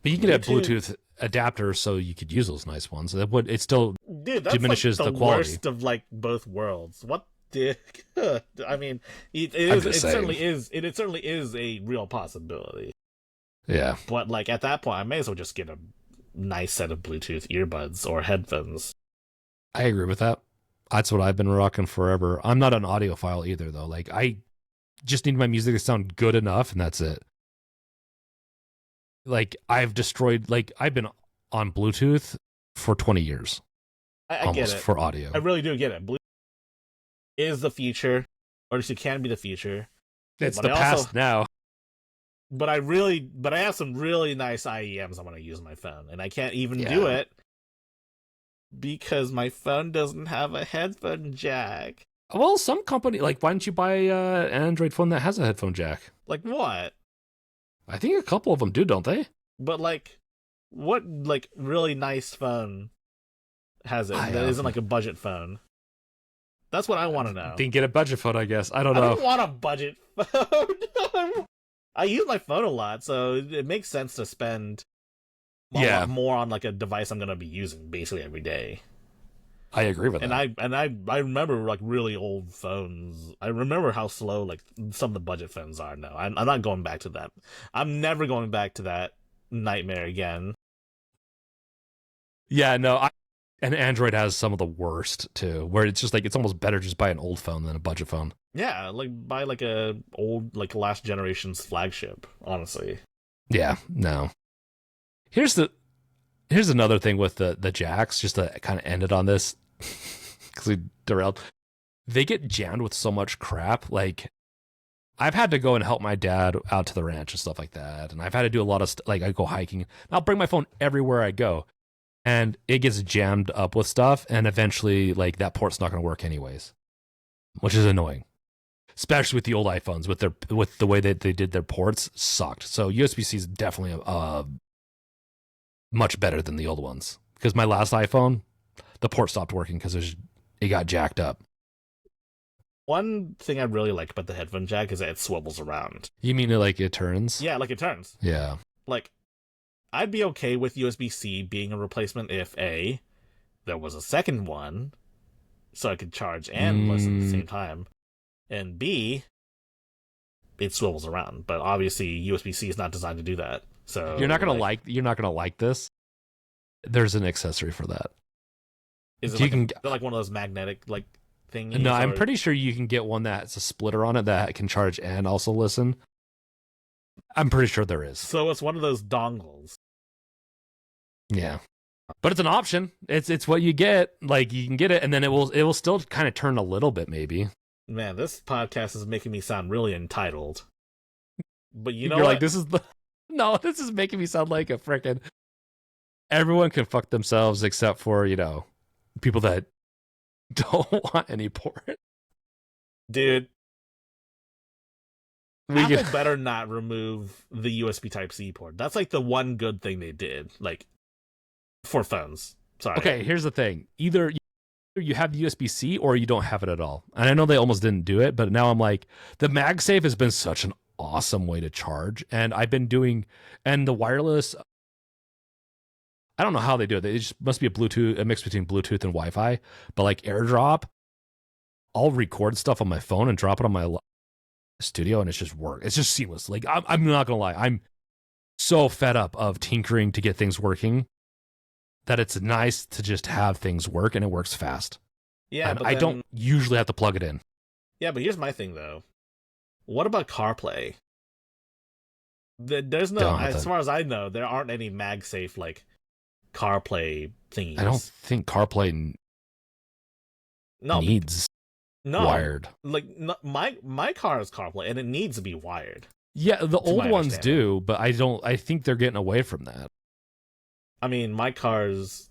you can get a Bluetooth adapter so you could use those nice ones. It still diminishes the quality. Worst of both worlds. What? I mean, it certainly is a real possibility. Yeah, but at that point, I may as well just get a nice set of Bluetooth earbuds or headphones. I agree with that. That's what I've been rocking forever. I'm not an audiophile either, though. I just need my music to sound good enough, and that's it. I've been on Bluetooth for 20 years. I get it. For audio. I really do get it. Bluetooth is the future, or at least it can be the future. It's the past now. But I have some really nice IEMs I want to use on my phone, and I can't even do it because my phone doesn't have a headphone jack. Well, some company, why don't you buy an Android phone that has a headphone jack? Like what? I think a couple of them do, don't they? But what really nice phone has it that isn't a budget phone? That's what I want to know. Then get a budget phone, I guess. I don't know. I don't want a budget phone. I use my phone a lot, so it makes sense to spend a lot more on a device I'm going to be using basically every day. I agree with And that. I remember like really old phones. I remember how slow like some of the budget phones are now. I'm not going back to that. I'm never going back to that nightmare again. Yeah, no, and Android has some of the worst too, where it's just like it's almost better just buy an old phone than a budget phone. Yeah, like buy like a old like last generation's flagship, honestly. Yeah, no. Here's another thing with the jacks, just to kind of end it on this, because we derailed. They get jammed with so much crap. Like, I've had to go and help my dad out to the ranch and stuff like that, and I've had to do a lot of like I go hiking. And I'll bring my phone everywhere I go, and it gets jammed up with stuff, and eventually, like that port's not going to work anyways, which is annoying. Especially with the old iPhones, with the way that they did their ports, sucked. So USB-C is definitely much better than the old ones. Because my last iPhone, the port stopped working because it got jacked up. One thing I really like about the headphone jack is that it swivels around. You mean it turns? Yeah, like it turns. Yeah. Like, I'd be okay with USB-C being a replacement if A, there was a second one, so I could charge and listen at the same time, and B, it swivels around. But obviously, USB-C is not designed to do that. So you're not gonna like this. There's an accessory for that. Is it like one of those magnetic like thingies? No, I'm pretty sure you can get one that's a splitter on it that can charge and also listen. I'm pretty sure there is. So it's one of those dongles. Yeah. But it's an option. It's what you get. Like you can get it and then it will still kind of turn a little bit maybe. Man, this podcast is making me sound really entitled. But you know You're what? like this is making me sound like a frickin' everyone can fuck themselves except for, people that don't want any port. Dude, Apple better not remove the USB Type-C port. That's like the one good thing they did, like, for phones. Sorry. Okay, here's the thing. Either you have the USB-C or you don't have it at all. And I know they almost didn't do it, but now I'm like, the MagSafe has been such an awesome way to charge. And I've been doing, and the wireless, I don't know how they do it. It just must be a mix between Bluetooth and Wi-Fi. But like AirDrop, I'll record stuff on my phone and drop it on my studio, and it's just work. It's just seamless. Like I'm not gonna lie, I'm so fed up of tinkering to get things working that it's nice to just have things work and it works fast. Yeah, and I don't usually have to plug it in. Yeah, but here's my thing though. What about CarPlay? There's no, as far as I know, there aren't any MagSafe like CarPlay thingies. I don't think CarPlay needs wired. Like my car is CarPlay and it needs to be wired. Yeah, the old ones do, but I think they're getting away from that. I mean, my car's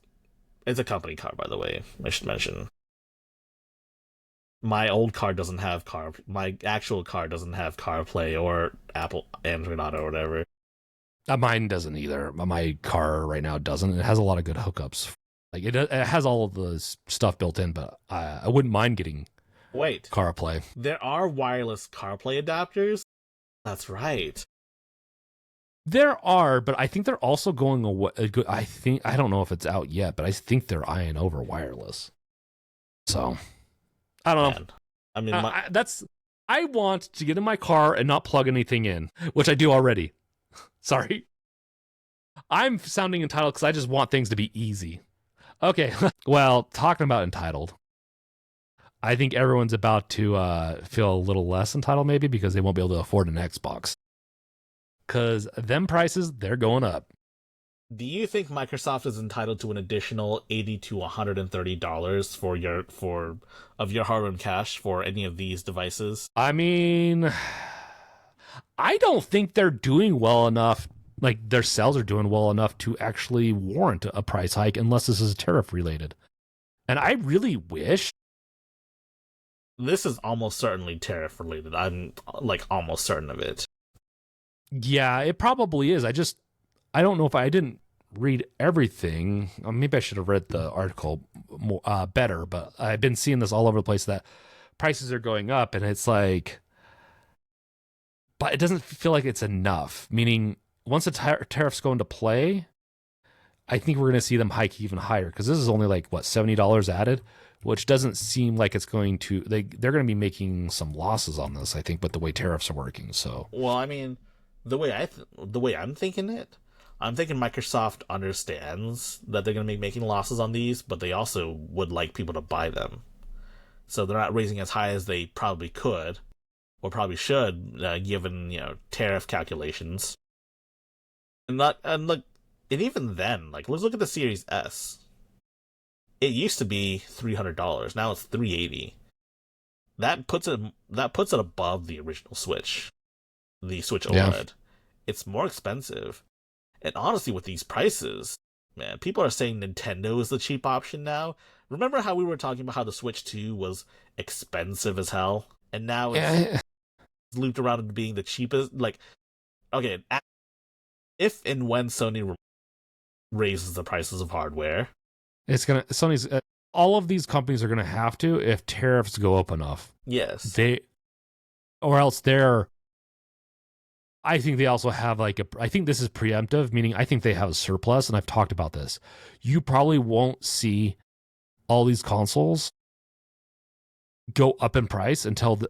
it's a company car, by the way, I should mention. My old car doesn't have my actual car doesn't have CarPlay or Apple Android Auto or whatever. Mine doesn't either. My car right now doesn't. It has a lot of good hookups. Like it has all of the stuff built in, but I wouldn't mind getting CarPlay. There are wireless CarPlay adapters. That's right. There are, but I think they're also going away. I don't know if it's out yet, but I think they're eyeing over wireless. So I don't know. I mean, I want to get in my car and not plug anything in, which I do already. Sorry. I'm sounding entitled because I just want things to be easy. Okay, well, talking about entitled, I think everyone's about to feel a little less entitled maybe because they won't be able to afford an Xbox. Because them prices, they're going up. Do you think Microsoft is entitled to an additional $80 to $130 for your hard-earned cash for any of these devices? I mean, I don't think they're doing well enough. Like their sales are doing well enough to actually warrant a price hike unless this is tariff related. And I really wish. This is almost certainly tariff related. I'm like almost certain of it. Yeah, it probably is. I don't know if I didn't read everything. Maybe I should have read the article more, better, but I've been seeing this all over the place that prices are going up and it's like, but it doesn't feel like it's enough. Meaning once the tariffs go into play, I think we're going to see them hike even higher because this is only like what $70 added, which doesn't seem like it's going to. They're going to be making some losses on this, I think, but the way tariffs are working. So Well, I mean, the way I'm thinking it, I'm thinking Microsoft understands that they're going to be making losses on these, but they also would like people to buy them. So they're not raising as high as they probably could or probably should, given tariff calculations. And even then, like, let's look at the Series S. It used to be $300. Now it's $380. That puts it above the original Switch, the Switch OLED. Yeah. It's more expensive, and honestly, with these prices, man, people are saying Nintendo is the cheap option now. Remember how we were talking about how the Switch 2 was expensive as hell, and now it's looped around into being the cheapest. Like, okay, if and when Sony raises the prices of hardware, Sony's all of these companies are gonna have to if tariffs go up enough. Yes, or else they're. I think they also have I think this is preemptive, meaning I think they have a surplus, and I've talked about this. You probably won't see all these consoles go up in price until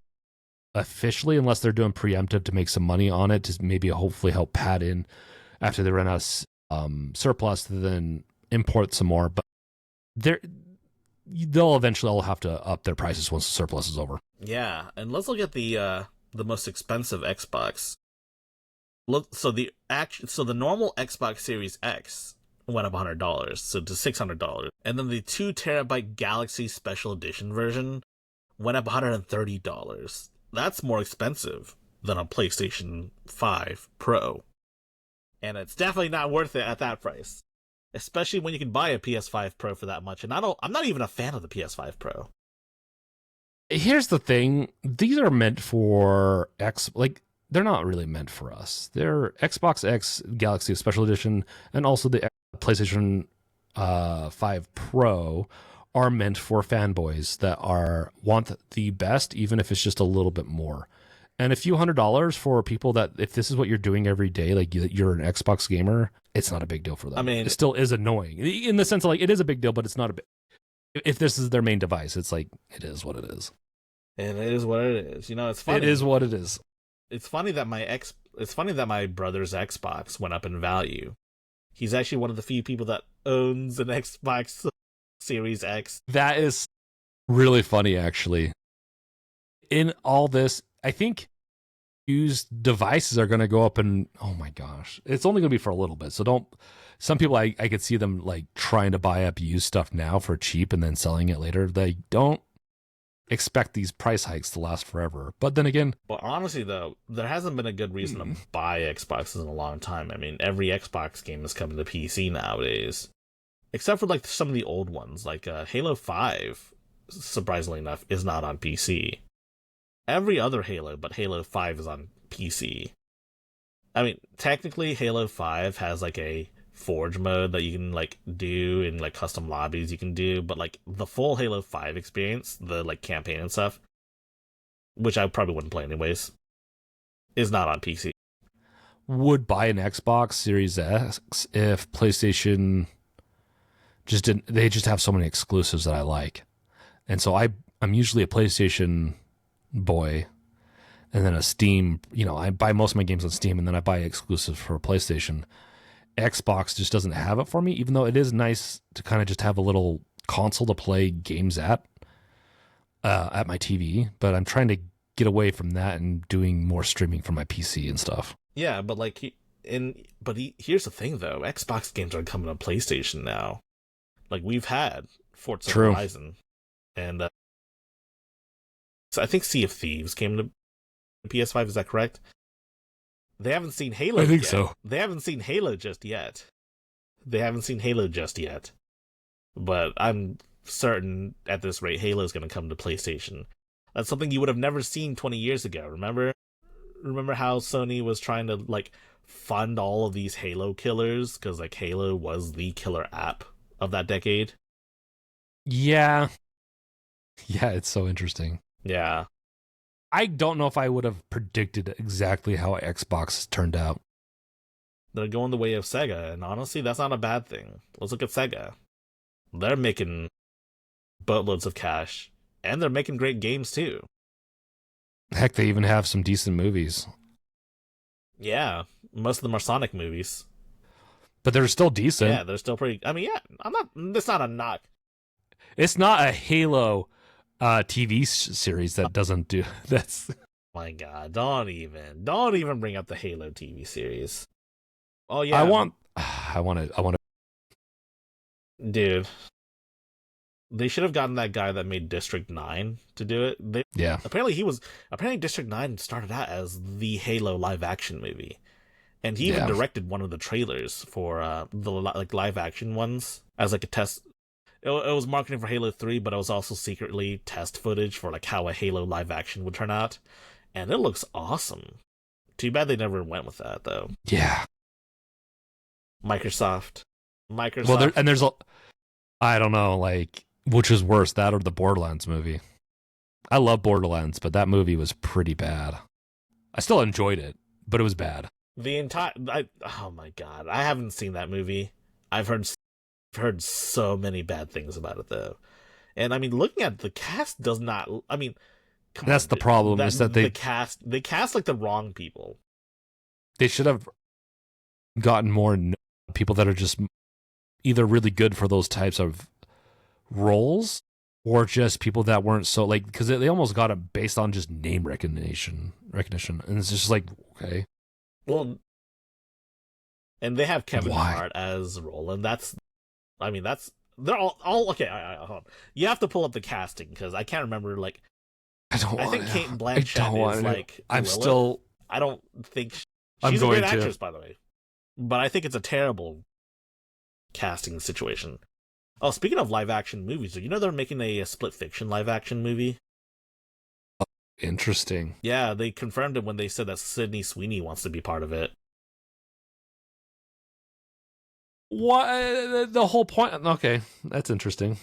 officially, unless they're doing preemptive to make some money on it, to maybe hopefully help pad in after they run out of surplus to then import some more. But they'll eventually all have to up their prices once the surplus is over. Yeah, and let's look at the most expensive Xbox. Look, so the normal Xbox Series X went up $100, so to $600, and then the 2 terabyte Galaxy Special Edition version went up $130. That's more expensive than a PlayStation 5 Pro, and it's definitely not worth it at that price, especially when you can buy a PS5 Pro for that much. And I'm not even a fan of the PS5 Pro. Here's the thing: these are meant for they're not really meant for us. They're Xbox X Galaxy Special Edition and also the PlayStation 5 Pro are meant for fanboys that want the best, even if it's just a little bit more. And a few $100 for people that, if this is what you're doing every day, like you're an Xbox gamer, it's not a big deal for them. I mean, it still is annoying in the sense of it is a big deal, but it's not a big. If this is their main device, it's it is what it is. And it is what it is. It's funny. It is what it is. It's funny that my brother's Xbox went up in value. He's actually one of the few people that owns an Xbox Series X. That is really funny, actually. In all this, I think used devices are going to go up, and oh my gosh, it's only going to be for a little bit. So some people, I could see them trying to buy up used stuff now for cheap and then selling it later. They don't expect these price hikes to last forever. But then again, well, honestly though, there hasn't been a good reason to buy Xboxes in a long time. I mean, every Xbox game is coming to PC nowadays, except for some of the old ones, like Halo 5, surprisingly enough, is not on PC. Every other Halo but Halo 5 is on PC. I mean, technically Halo 5 has a Forge mode that you can do in custom lobbies you can do, but the full Halo 5 experience, the campaign and stuff, which I probably wouldn't play anyways, is not on PC. Would buy an Xbox Series X if PlayStation they just have so many exclusives that I like. And so I'm usually a PlayStation boy, and then a Steam, I buy most of my games on Steam, and then I buy exclusives for PlayStation. Xbox just doesn't have it for me, even though it is nice to kind of just have a little console to play games at my TV. But I'm trying to get away from that and doing more streaming from my PC and stuff. Yeah, but here's the thing though: Xbox games are coming to PlayStation now. We've had Forza Horizon, and so I think Sea of Thieves came to PS5. Is that correct? They haven't seen Halo. I think yet. so. They haven't seen Halo just yet. But I'm certain at this rate, Halo's going to come to PlayStation. That's something you would have never seen 20 years ago. Remember how Sony was trying to fund all of these Halo killers because Halo was the killer app of that decade? Yeah, it's so interesting. Yeah. I don't know if I would have predicted exactly how Xbox turned out. They're going the way of Sega, and honestly, that's not a bad thing. Let's look at Sega. They're making boatloads of cash, and they're making great games too. Heck, they even have some decent movies. Yeah, most of them are Sonic movies. But they're still decent. Yeah, they're still pretty. I mean, yeah, that's not a knock. It's not a Halo TV series that doesn't do that's. My God, don't even bring up the Halo TV series. Oh yeah, I want to. Dude, they should have gotten that guy that made District 9 to do it. Yeah. Apparently District 9 started out as the Halo live action movie. And he even directed one of the trailers for the live action ones as like a test. It was marketing for Halo 3, but it was also secretly test footage for like how a Halo live action would turn out. And it looks awesome. Too bad they never went with that though. Yeah. Microsoft. Well, there's I don't know, like, which is worse, that or the Borderlands movie. I love Borderlands, but that movie was pretty bad. I still enjoyed it, but it was bad. Oh my God, I haven't seen that movie. I've heard so many bad things about it though, and I mean, looking at the cast does not. I mean, that's the problem. Is that they cast like the wrong people. They should have gotten more people that are just either really good for those types of roles, or just people that weren't so like, because they almost got it based on just name recognition, and it's just like, okay. Well, and they have Kevin Hart as Roland. They're all okay. Hold on. You have to pull up the casting because I can't remember. Like, I think Kate Blanchett is like. I don't think she's a great actress, by the way, but I think it's a terrible casting situation. Oh, speaking of live action movies, you know they're making a split fiction live action movie. Interesting. Yeah, they confirmed it when they said that Sydney Sweeney wants to be part of it. What the whole point? Okay, that's interesting.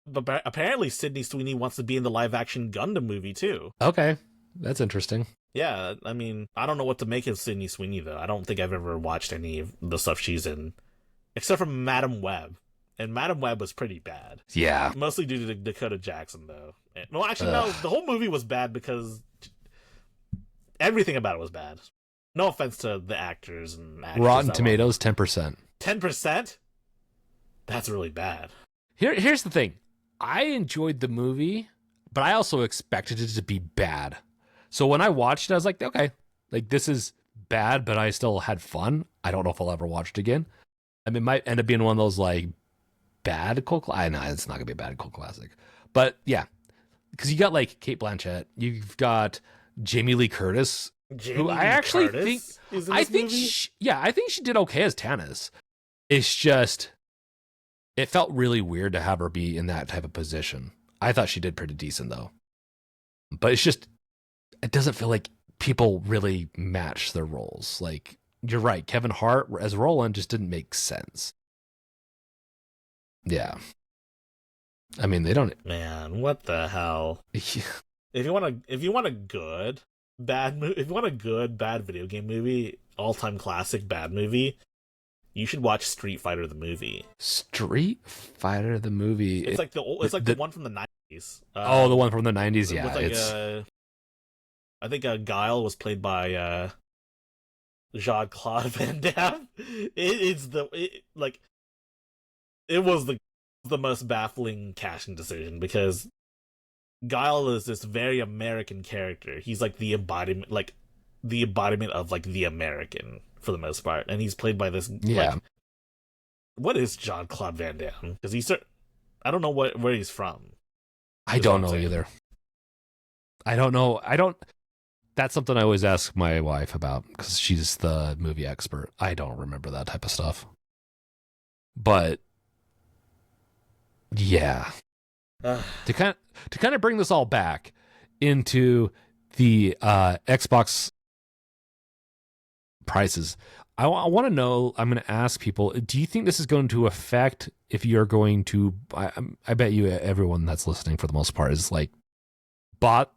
But apparently Sydney Sweeney wants to be in the live action Gundam movie too. Okay, that's interesting. Yeah, I mean, I don't know what to make of Sydney Sweeney though. I don't think I've ever watched any of the stuff she's in, except for Madam Web. And Madam Web was pretty bad. Yeah. Mostly due to Dakota Jackson, though. No, actually, no. The whole movie was bad because everything about it was bad. No offense to the actors and actors. Rotten Tomatoes, 10%. 10%? That's really bad. Here's the thing. I enjoyed the movie, but I also expected it to be bad. So when I watched it, I was like, okay, like this is bad, but I still had fun. I don't know if I'll ever watch it again. I mean, it might end up being one of those like bad cult. I know it's not gonna be a bad cult classic, but yeah, because you got like Kate Blanchett, you've got Jamie Lee Curtis, who I actually think, I think she did okay as Tannis. It's just, it felt really weird to have her be in that type of position. I thought she did pretty decent though, but it's just, it doesn't feel like people really match their roles. Like, you're right, Kevin Hart as Roland just didn't make sense. Yeah. I mean, they don't. Man, what the hell? If you want a good bad video game movie, all-time classic bad movie, you should watch Street Fighter the movie. Street Fighter the movie. It's like the one from the 90s. The one from the 90s. Yeah, like, I think Guile was played by Jean-Claude Van Damme. It was the most baffling casting decision because Guile is this very American character. He's like the embodiment of like the American for the most part, and he's played by this. Yeah. Like, what is Jean-Claude Van Damme? Because I don't know where he's from. I don't know either. I don't know. That's something I always ask my wife about because she's the movie expert. I don't remember that type of stuff. But yeah, to kind of bring this all back into the Xbox prices, I want to know. I'm going to ask people: do you think this is going to affect if you're going to? I bet you everyone that's listening for the most part is like bought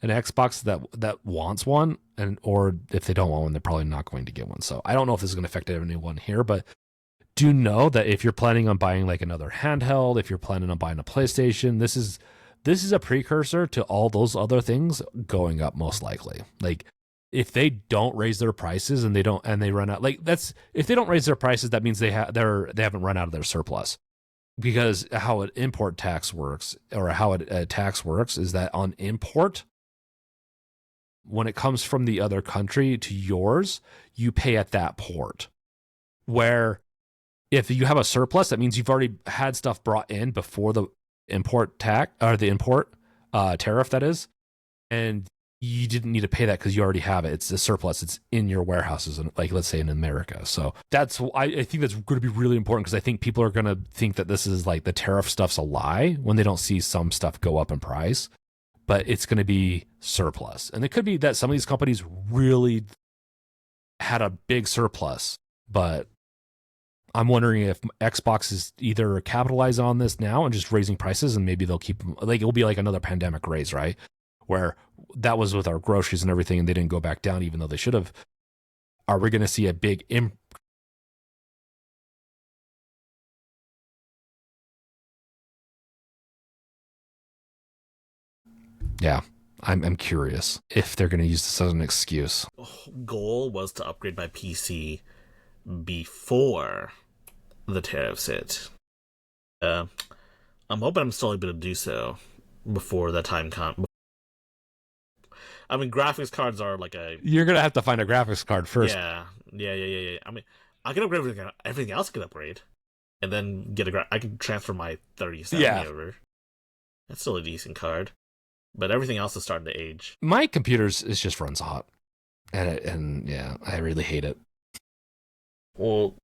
an Xbox that wants one, or if they don't want one, they're probably not going to get one. So I don't know if this is going to affect anyone here, but do know that if you're planning on buying like another handheld, if you're planning on buying a PlayStation, this is a precursor to all those other things going up most likely. Like if they don't raise their prices and they run out, like that's if they don't raise their prices, that means they haven't run out of their surplus. Because how an import tax works, or how a tax works, is that on import, when it comes from the other country to yours, you pay at that port. Where if you have a surplus, that means you've already had stuff brought in before the import tax, or the import tariff, that is, and you didn't need to pay that because you already have it. It's a surplus. It's in your warehouses, and like let's say in America. So I think that's going to be really important, because I think people are going to think that this is like the tariff stuff's a lie when they don't see some stuff go up in price, but it's going to be surplus. And it could be that some of these companies really had a big surplus, but I'm wondering if Xbox is either capitalize on this now and just raising prices, and maybe they'll keep them, like it'll be like another pandemic raise, right? Where that was with our groceries and everything, and they didn't go back down, even though they should have. Are we going to see a big Yeah, I'm curious if they're going to use this as an excuse. Goal was to upgrade my PC before the tariffs hit. I'm hoping I'm still able to do so before that time comes. I mean, graphics cards are like You're going to have to find a graphics card first. Yeah. I mean, I can upgrade everything else I can upgrade. And then I can transfer my 3070 over. That's still a decent card. But everything else is starting to age. My computer's is just runs hot. And yeah, I really hate it. Well,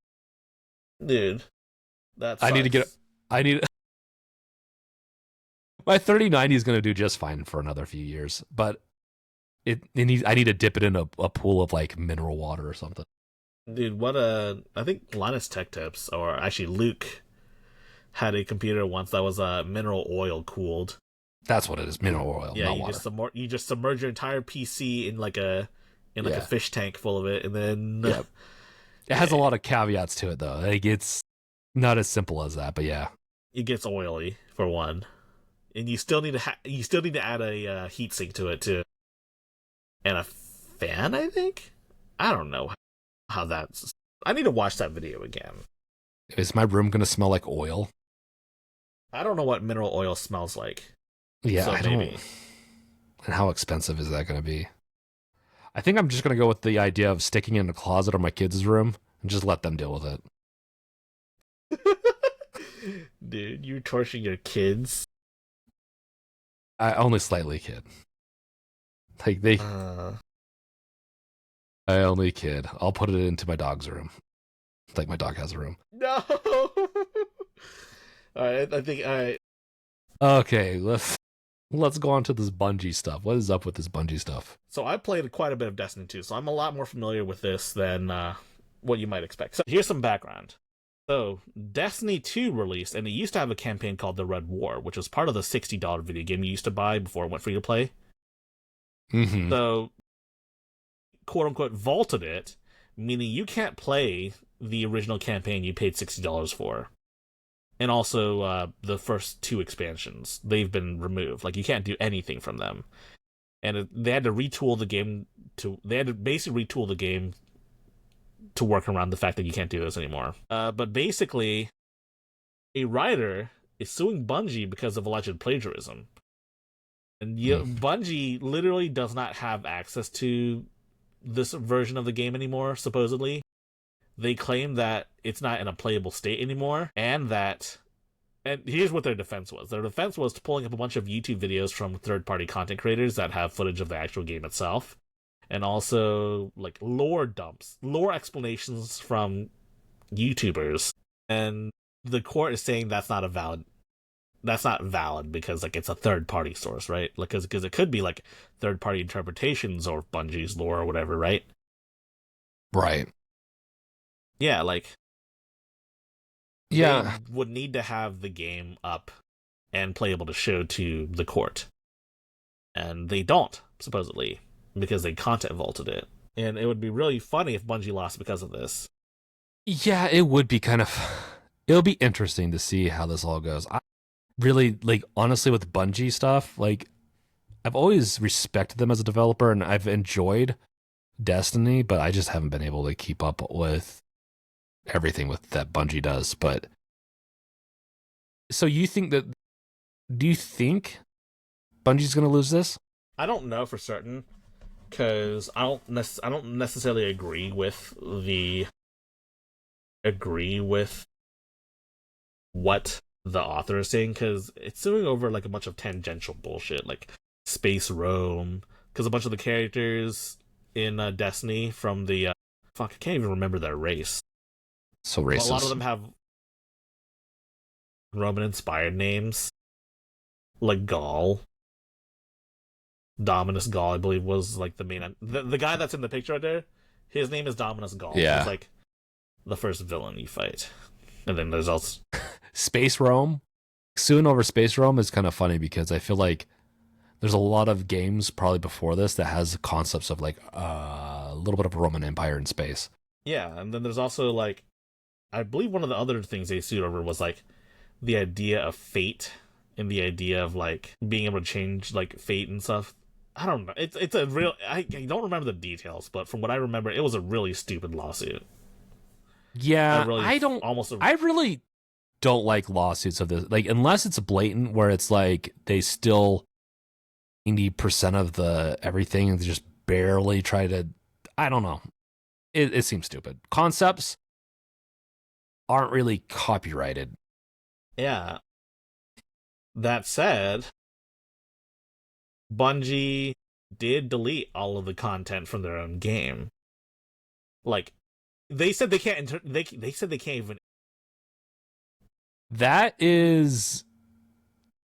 dude, that sucks. I need my 3090 is going to do just fine for another few years, but I need to dip it in a pool of like mineral water or something. Dude, I think Linus Tech Tips, or actually Luke, had a computer once that was mineral oil cooled. That's what it is, mineral oil. Yeah, not water. You just submerge your entire PC in like a fish tank full of it, and then it has a lot of caveats to it though. Like it's not as simple as that, but yeah, it gets oily for one, and you still need to add a heatsink to it too, and a fan. I think I don't know how that's. I need to watch that video again. Is my room gonna smell like oil? I don't know what mineral oil smells like. Yeah, so I don't. And how expensive is that going to be? I think I'm just going to go with the idea of sticking it in a closet or my kids' room and just let them deal with it. Dude, you're torturing your kids. I only slightly kid. Like they. I only kid. I'll put it into my dog's room. Like my dog has a room. No. All right, I think I. Okay, let's go on to this Bungie stuff. What is up with this Bungie stuff? So I played quite a bit of Destiny 2, so I'm a lot more familiar with this than what you might expect. So here's some background. So Destiny 2 released, and it used to have a campaign called The Red War, which was part of the $60 video game you used to buy before it went free to play. Mm-hmm. So, quote-unquote, vaulted it, meaning you can't play the original campaign you paid $60 for. And also, the first 2 expansions, they've been removed. Like, you can't do anything from them. And they had to retool the game they had to basically retool the game to work around the fact that you can't do this anymore. But basically, a writer is suing Bungie because of alleged plagiarism. And Bungie literally does not have access to this version of the game anymore, supposedly. They claim that it's not in a playable state anymore, and here's what their defense was. Their defense was pulling up a bunch of YouTube videos from third-party content creators that have footage of the actual game itself, and also like lore explanations from YouTubers. And the court is saying that's not valid because like it's a third-party source, right? Like because it could be like third-party interpretations of Bungie's lore or whatever, right? Right. Yeah, like they would need to have the game up and playable to show to the court. and they don't, supposedly, because they content vaulted it. And it would be really funny if Bungie lost because of this. Yeah, it would be it'll be interesting to see how this all goes. I really, like, honestly, with Bungie stuff, like, I've always respected them as a developer, and I've enjoyed Destiny, but I just haven't been able to keep up with everything that Bungie does. But so do you think Bungie's going to lose this? I don't know for certain, because I don't necessarily agree with what the author is saying, because it's doing over like a bunch of tangential bullshit, like space Rome, because a bunch of the characters in Destiny from the I can't even remember their race. So racist. A lot of them have Roman inspired names, like Gaul. Dominus Gaul, I believe, was like the main. The guy that's in the picture right there, his name is Dominus Gaul. Yeah. He's like the first villain you fight. And then there's also Space Rome. Soon over Space Rome is kind of funny because I feel like there's a lot of games probably before this that has concepts of like a little bit of a Roman Empire in space. Yeah, and then there's also like, I believe one of the other things they sued over was like the idea of fate and the idea of like being able to change like fate and stuff. I don't know. It's a real. I don't remember the details, but from what I remember, it was a really stupid lawsuit. Yeah, I really don't like lawsuits of this. Like, unless it's blatant, where it's like they still 90% of the everything and they just barely try to. I don't know. It seems stupid. Concepts aren't really copyrighted. Yeah. That said, Bungie did delete all of the content from their own game. Like, they said they can't. They said they can't even. That is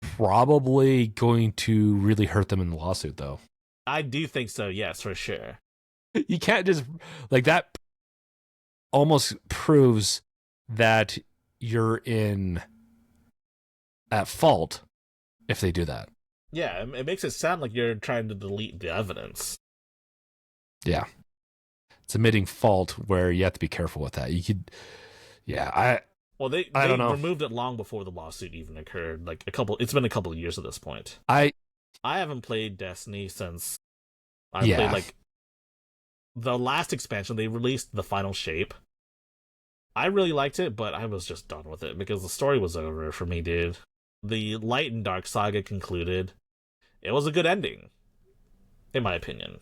probably going to really hurt them in the lawsuit, though. I do think so. Yes, for sure. You can't just like that. Almost proves that you're at fault if they do that. Yeah, it makes it sound like you're trying to delete the evidence. Yeah. It's admitting fault where you have to be careful with that. You could, yeah, they don't know. Removed it long before the lawsuit even occurred. Like it's been a couple of years at this point. I haven't played Destiny since I played like the last expansion. They released the final shape. I really liked it, but I was just done with it because the story was over for me, dude. The Light and Dark saga concluded. It was a good ending, in my opinion.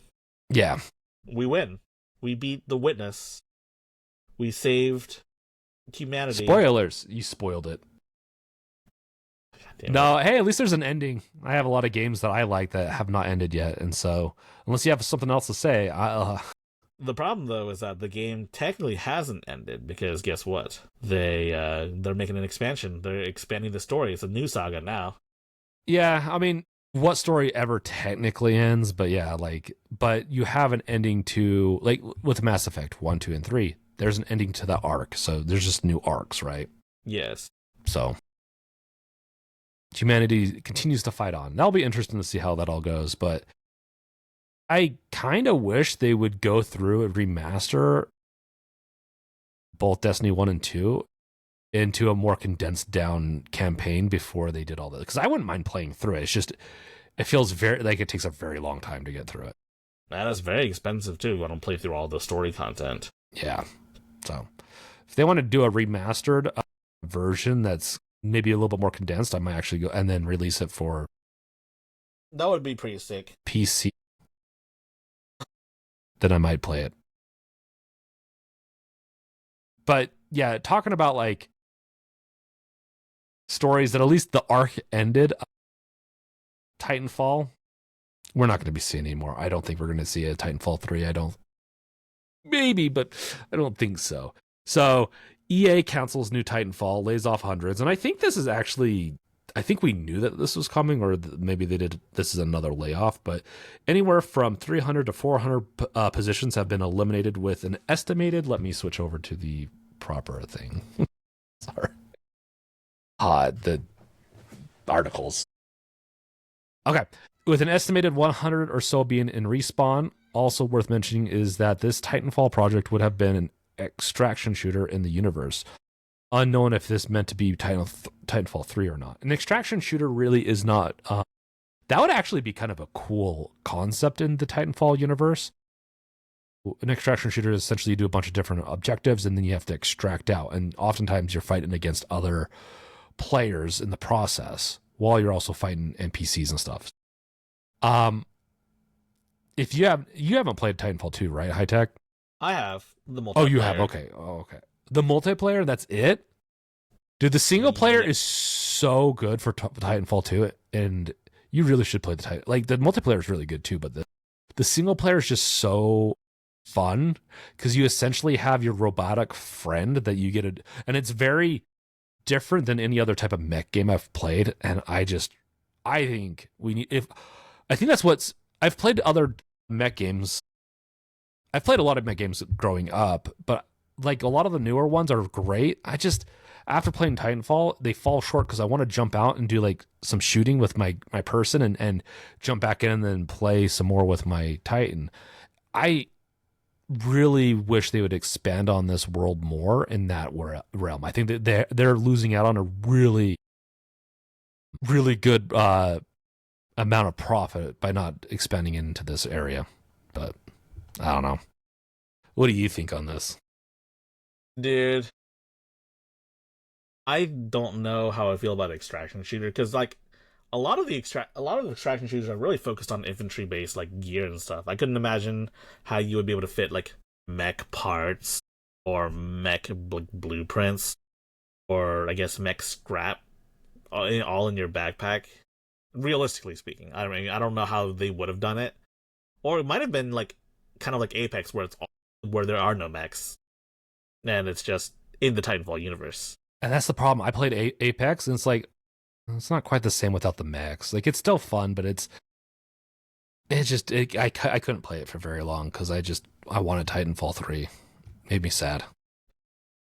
Yeah. We win. We beat the Witness. We saved humanity. Spoilers. You spoiled it. No, hey, at least there's an ending. I have a lot of games that I like that have not ended yet, and so unless you have something else to say, The problem, though, is that the game technically hasn't ended because guess what? They're making an expansion. They're expanding the story. It's a new saga now. Yeah, I mean, what story ever technically ends? But yeah, but you have an ending to, like, with Mass Effect 1, 2, and 3. There's an ending to that arc, so there's just new arcs, right? Yes. So humanity continues to fight on. That'll be interesting to see how that all goes, but I kind of wish they would go through and remaster both Destiny 1 and 2 into a more condensed down campaign before they did all that. Because I wouldn't mind playing through it. It's just, it feels very, like it takes a very long time to get through it. That is very expensive too. I don't play through all the story content. Yeah. So if they want to do a remastered version that's maybe a little bit more condensed, I might actually go and then release it for. That would be pretty sick. PC. Then I might play it. But yeah, talking about like stories that at least the arc ended, Titanfall, we're not going to be seeing anymore. I don't think we're going to see a Titanfall 3. Maybe, but I don't think so. So EA cancels new Titanfall, lays off hundreds, and I think this is actually, I think we knew that this was coming, or maybe they did. This is another layoff, but anywhere from 300 to 400 positions have been eliminated with an estimated. Let me switch over to the proper thing. Sorry. The articles. Okay. With an estimated 100 or so being in respawn, also worth mentioning is that this Titanfall project would have been an extraction shooter in the universe. Unknown if this meant to be Titanfall 3 or not. An extraction shooter really is not. That would actually be kind of a cool concept in the Titanfall universe. An extraction shooter is essentially you do a bunch of different objectives and then you have to extract out. And oftentimes you're fighting against other players in the process while you're also fighting NPCs and stuff. If you haven't played Titanfall 2, right? High Tech? I have the multiplayer. Oh, you have. Okay. Oh, okay. The multiplayer, that's it? Dude, the single player is so good for Titanfall 2, and you really should play the Titan. Like, the multiplayer is really good too, but the single player is just so fun because you essentially have your robotic friend that you get and it's very different than any other type of mech game I've played. And I think that's what's, I've played other mech games. I've played a lot of mech games growing up, but like a lot of the newer ones are great. After playing Titanfall, they fall short because I want to jump out and do like some shooting with my person and jump back in and then play some more with my Titan. I really wish they would expand on this world more in that realm. I think that they're losing out on a really, really good amount of profit by not expanding into this area. But I don't know. What do you think on this? Dude, I don't know how I feel about extraction shooter because like a lot of the extraction shooters are really focused on infantry based like gear and stuff. I couldn't imagine how you would be able to fit like mech parts or mech blueprints or I guess mech scrap all in your backpack. Realistically speaking, I mean I don't know how they would have done it, or it might have been like kind of like Apex where there are no mechs and it's just in the Titanfall universe. And that's the problem. I played Apex, and it's like it's not quite the same without the mechs. Like it's still fun, but I couldn't play it for very long because I wanted Titanfall 3. Made me sad.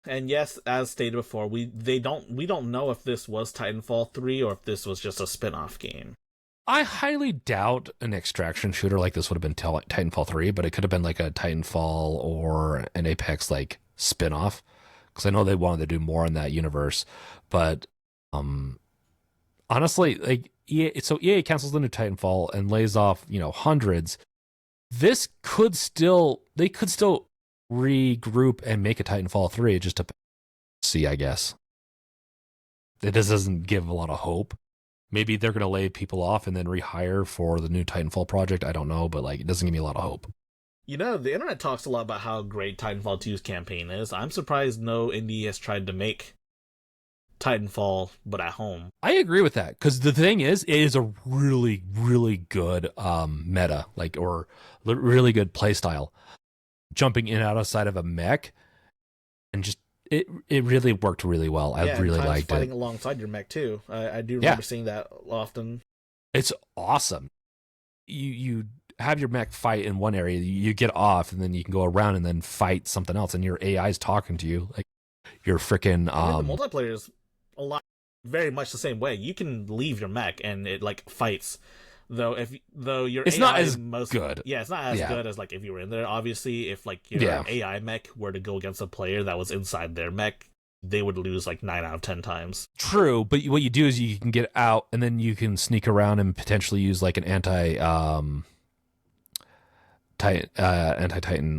And yes, as stated before, we don't know if this was Titanfall 3 or if this was just a spin-off game. I highly doubt an extraction shooter like this would have been Titanfall 3, but it could have been like a Titanfall or an Apex like spin-off. Because I know they wanted to do more in that universe, but honestly, like EA cancels the new Titanfall and lays off hundreds. They could still regroup and make a Titanfall 3 just to see. I guess it just doesn't give a lot of hope. Maybe they're gonna lay people off and then rehire for the new Titanfall project. I don't know, but like it doesn't give me a lot of hope. The internet talks a lot about how great Titanfall 2's campaign is. I'm surprised no indie has tried to make Titanfall, but at home. I agree with that, because the thing is, it is a really, really good meta, like, or really good play style. Jumping in and out outside of a mech, and just, it really worked really well. I really liked it. Fighting alongside your mech, too. I do remember seeing that often. It's awesome. You have your mech fight in one area, you get off, and then you can go around and then fight something else, and your AI's talking to you like you're freaking. The multiplayer is very much the same way. You can leave your mech and it like fights, though your it's AI not as good. Yeah, it's not as good as like if you were in there. Obviously, if like your AI mech were to go against a player that was inside their mech, they would lose like 9 out of 10 times. True, but what you do is you can get out and then you can sneak around and potentially use like an anti-Titan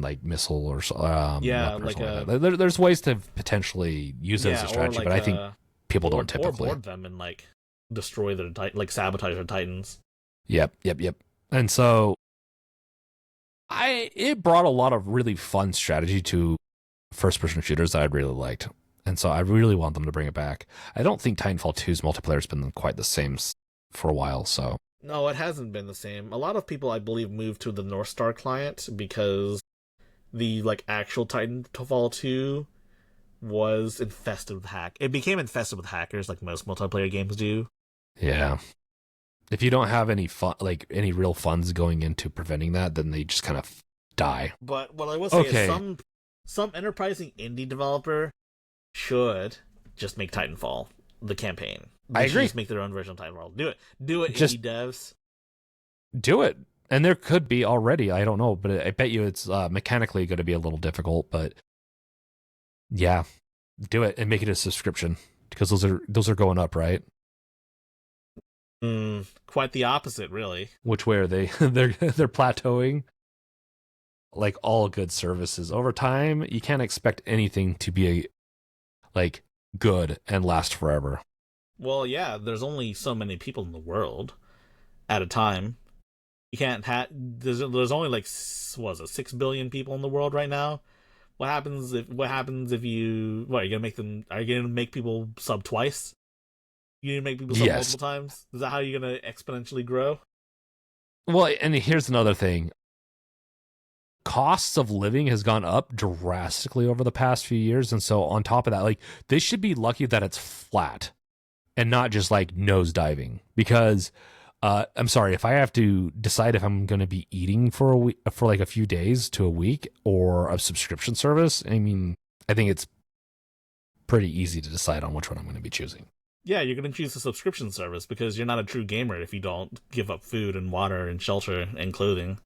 like missile or like there's ways to potentially use it as a strategy, but I think people don't typically board them and like destroy their sabotage their Titans. Yep. And so it brought a lot of really fun strategy to first-person shooters that I really liked, and so I really want them to bring it back. I don't think Titanfall 2's multiplayer has been quite the same for a while, so. No, it hasn't been the same. A lot of people, I believe, moved to the North Star client because the like actual Titanfall 2 was infested with It became infested with hackers, like most multiplayer games do. Yeah. If you don't have any fun, like any real funds going into preventing that, then they just kind of die. But what I will say is some enterprising indie developer should just make Titanfall the campaign. I agree. Just make their own version of Titanfall. Do it, just, indie devs. Do it. And there could be already, I don't know, but I bet you it's mechanically going to be a little difficult, but yeah, do it and make it a subscription because those are going up, right? Quite the opposite, really. Which way are they? They're plateauing. Like all good services over time, you can't expect anything to be like good and last forever. Well, yeah, there's only so many people in the world at a time. You can't have there's only like what is it, 6 billion people in the world right now. What happens if you what are you gonna make them? Are you gonna make people sub twice? You gonna make people sub Yes. multiple times? Is that how you're gonna exponentially grow? Well, and here's another thing. Costs of living has gone up drastically over the past few years, and so on top of that, like they should be lucky that it's flat and not just like nosediving because I'm sorry if I have to decide if I'm going to be eating for a week, for like a few days to a week, or a subscription service. I mean, I think it's pretty easy to decide on which one I'm going to be choosing. Yeah, you're gonna choose a subscription service because you're not a true gamer if you don't give up food and water and shelter and clothing.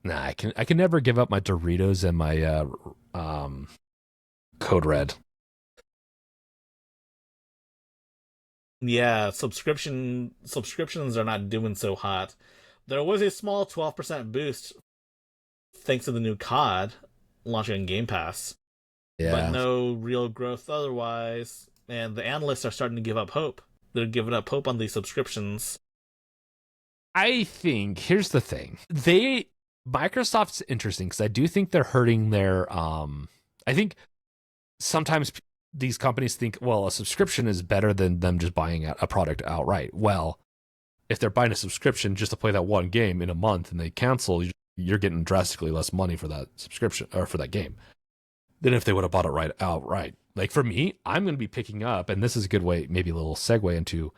Nah, I can never give up my Doritos and my Code Red. Yeah, subscriptions are not doing so hot. There was a small 12% boost thanks to the new COD launching in Game Pass, but Yeah, no real growth otherwise. And the analysts are starting to give up hope. They're giving up hope on these subscriptions. I think here's the thing. Microsoft's interesting because I do think they're hurting their I think sometimes these companies think, well, a subscription is better than them just buying a product outright. Well, if they're buying a subscription just to play that one game in a month and they cancel, you're getting drastically less money for that subscription or for that game than if they would have bought it right outright. Like for me, I'm going to be picking up, and this is a good way, maybe a little segue into,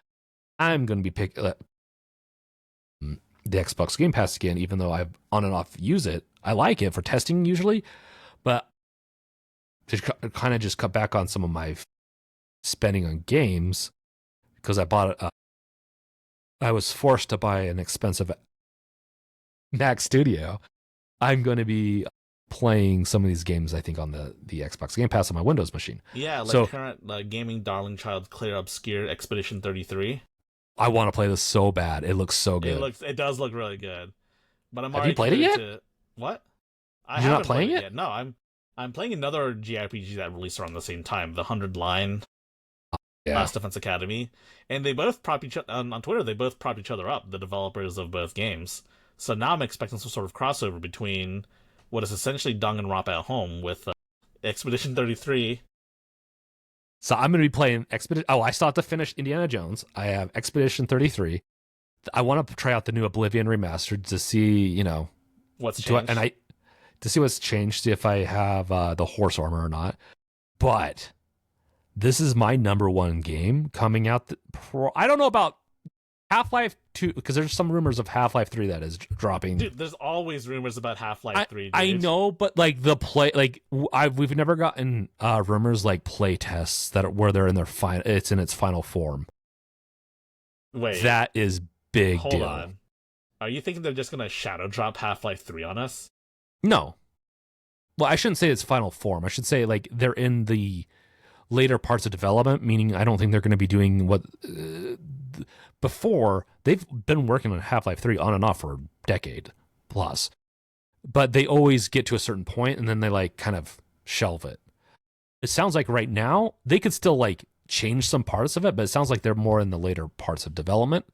I'm going to be picking the Xbox Game Pass again, even though I've on and off use it. I like it for testing usually, but to kind of just cut back on some of my spending on games because I bought it. I was forced to buy an expensive Mac Studio. I'm going to be playing some of these games, I think, on the Xbox Game Pass on my Windows machine. Yeah, like So current gaming darling child Clear Obscure Expedition 33. I want to play this so bad. It looks so good. It does look really good. But I'm Have you already played it committed yet? to what? I You're not haven't played playing it? yet. No, I'm playing another JRPG that released around the same time, the 100 Line Yeah. Last Defense Academy, and they both prop each other on Twitter. They both prop each other up, the developers of both games. So now I'm expecting some sort of crossover between what is essentially Danganronpa at home with Expedition 33. So I'm going to be playing Expedition. Oh, I still have to finish Indiana Jones. I have Expedition 33. I want to try out the new Oblivion remastered to see, What's changed? To see what's changed, see if I have the horse armor or not. But this is my number one game coming out. I don't know about Half-Life 2 because there's some rumors of Half-Life 3 that is dropping. Dude, there's always rumors about Half-Life 3. Dude. I know, but like the play, like we've never gotten rumors like play tests where they're in their final. It's in its final form. Wait, That is big hold deal. on. Are you thinking they're just gonna shadow drop Half-Life 3 on us? No. Well, I shouldn't say it's final form. I should say like they're in the later parts of development, meaning I don't think they're going to be doing what before. They've been working on Half-Life 3 on and off for a decade plus, but they always get to a certain point and then they like kind of shelve it. It sounds like right now they could still like change some parts of it, but it sounds like they're more in the later parts of development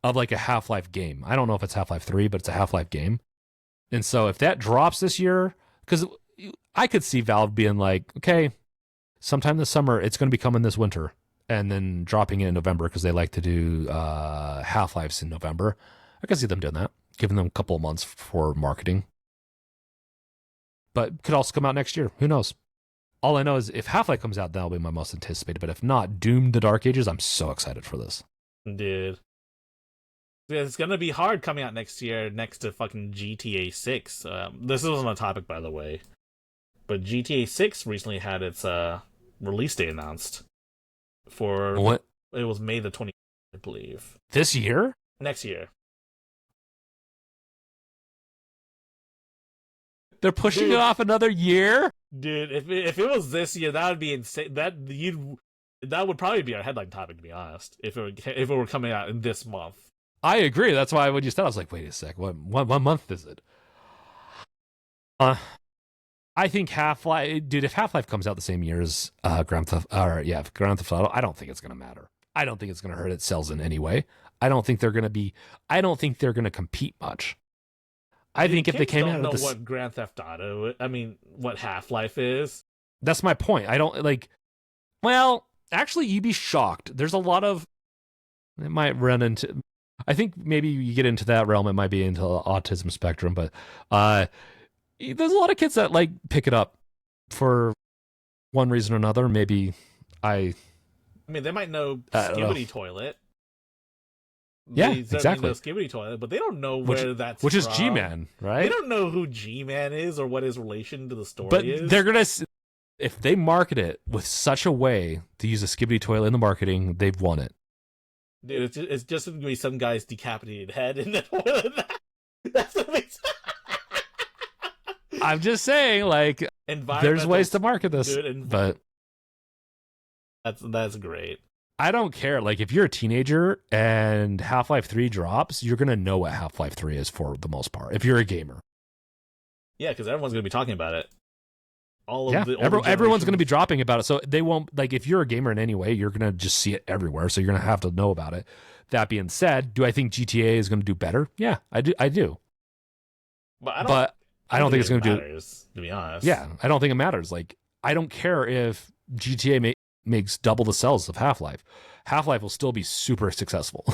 of like a Half-Life game. I don't know if it's Half-Life 3, but it's a Half-Life game. And so if that drops this year, because I could see Valve being like, okay, sometime this summer, it's going to be coming this winter, and then dropping it in November because they like to do Half-Lives in November. I can see them doing that, giving them a couple of months for marketing. But could also come out next year. Who knows? All I know is if Half-Life comes out, that'll be my most anticipated. But if not, Doom: The Dark Ages, I'm so excited for this. Dude. It's gonna be hard coming out next year next to fucking GTA 6. This wasn't a topic, by the way. But GTA 6 recently had its release date announced. For What? It was May the 20th, I believe. This year? Next year. They're pushing it off another year? Dude, if it was this year, that would be insane. That would probably be our headline topic, to be honest, if it were coming out in this month. I agree. That's why when you said, I was like, wait a sec, what month is it? I think Half-Life, dude, if Half-Life comes out the same year as Grand Theft Auto, I don't think it's going to matter. I don't think it's going to hurt its sales in any way. I don't think they're going to compete much. I think if they came out of what Grand Theft Auto, what Half-Life is. That's my point. I don't like, well, actually, you'd be shocked. There's a lot of, it might run into, I think maybe you get into that realm, it might be into autism spectrum, but there's a lot of kids that like pick it up for one reason or another. Maybe they might know Skibidi Toilet. Yeah, exactly. Know Skibidi Toilet, but they don't know where that's which from. Is G-Man, right? They don't know who G-Man is or what his relation to the story is. But they're gonna, if they market it with such a way to use a Skibidi Toilet in the marketing, they've won it. Dude, it's just gonna be some guy's decapitated head in the toilet. That's what makes. I'm just saying, like, there's ways to market this, but that's great. I don't care. Like, if you're a teenager and Half-Life 3 drops, you're gonna know what Half-Life 3 is for the most part. If you're a gamer, yeah, because everyone's gonna be talking about it. Everyone's gonna be dropping about it, so they won't. Like, if you're a gamer in any way, you're gonna just see it everywhere. So you're gonna have to know about it. That being said, do I think GTA is gonna do better? Yeah, I do. But I don't think it's going to do. To be honest, yeah, I don't think it matters. Like, I don't care if GTA makes double the sales of Half-Life. Half-Life will still be super successful.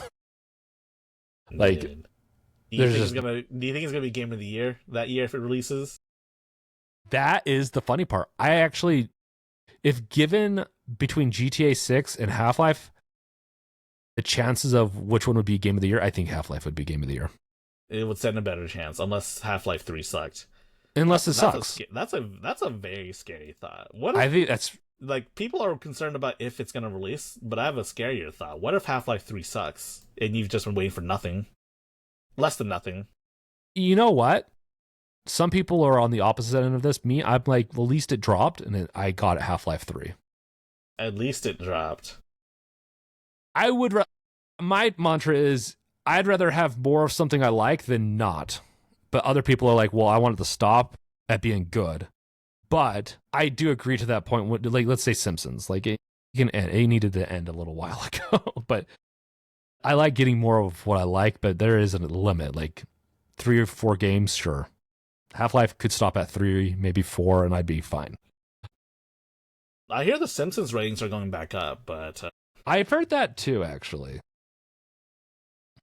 Like, do you think it's gonna be Game of the Year that year if it releases? That is the funny part. I actually, if given between GTA 6 and Half-Life, the chances of which one would be Game of the Year, I think Half-Life would be Game of the Year. It would stand a better chance, unless Half-Life 3 sucked. Unless it sucks. That's a very scary thought. I think that's like, people are concerned about if it's gonna release, but I have a scarier thought. What if Half-Life 3 sucks and you've just been waiting for nothing, less than nothing? You know what? Some people are on the opposite end of this. Me, I'm like, at least it dropped, and I got it Half-Life 3. At least it dropped. My mantra is, I'd rather have more of something I like than not. But other people are like, well, I want it to stop at being good. But I do agree to that point. Like, let's say Simpsons. Like, it needed to end a little while ago. But I like getting more of what I like, but there is a limit. Like, 3 or 4 games, sure. Half-Life could stop at 3, maybe 4, and I'd be fine. I hear the Simpsons ratings are going back up, but... I've heard that too, actually.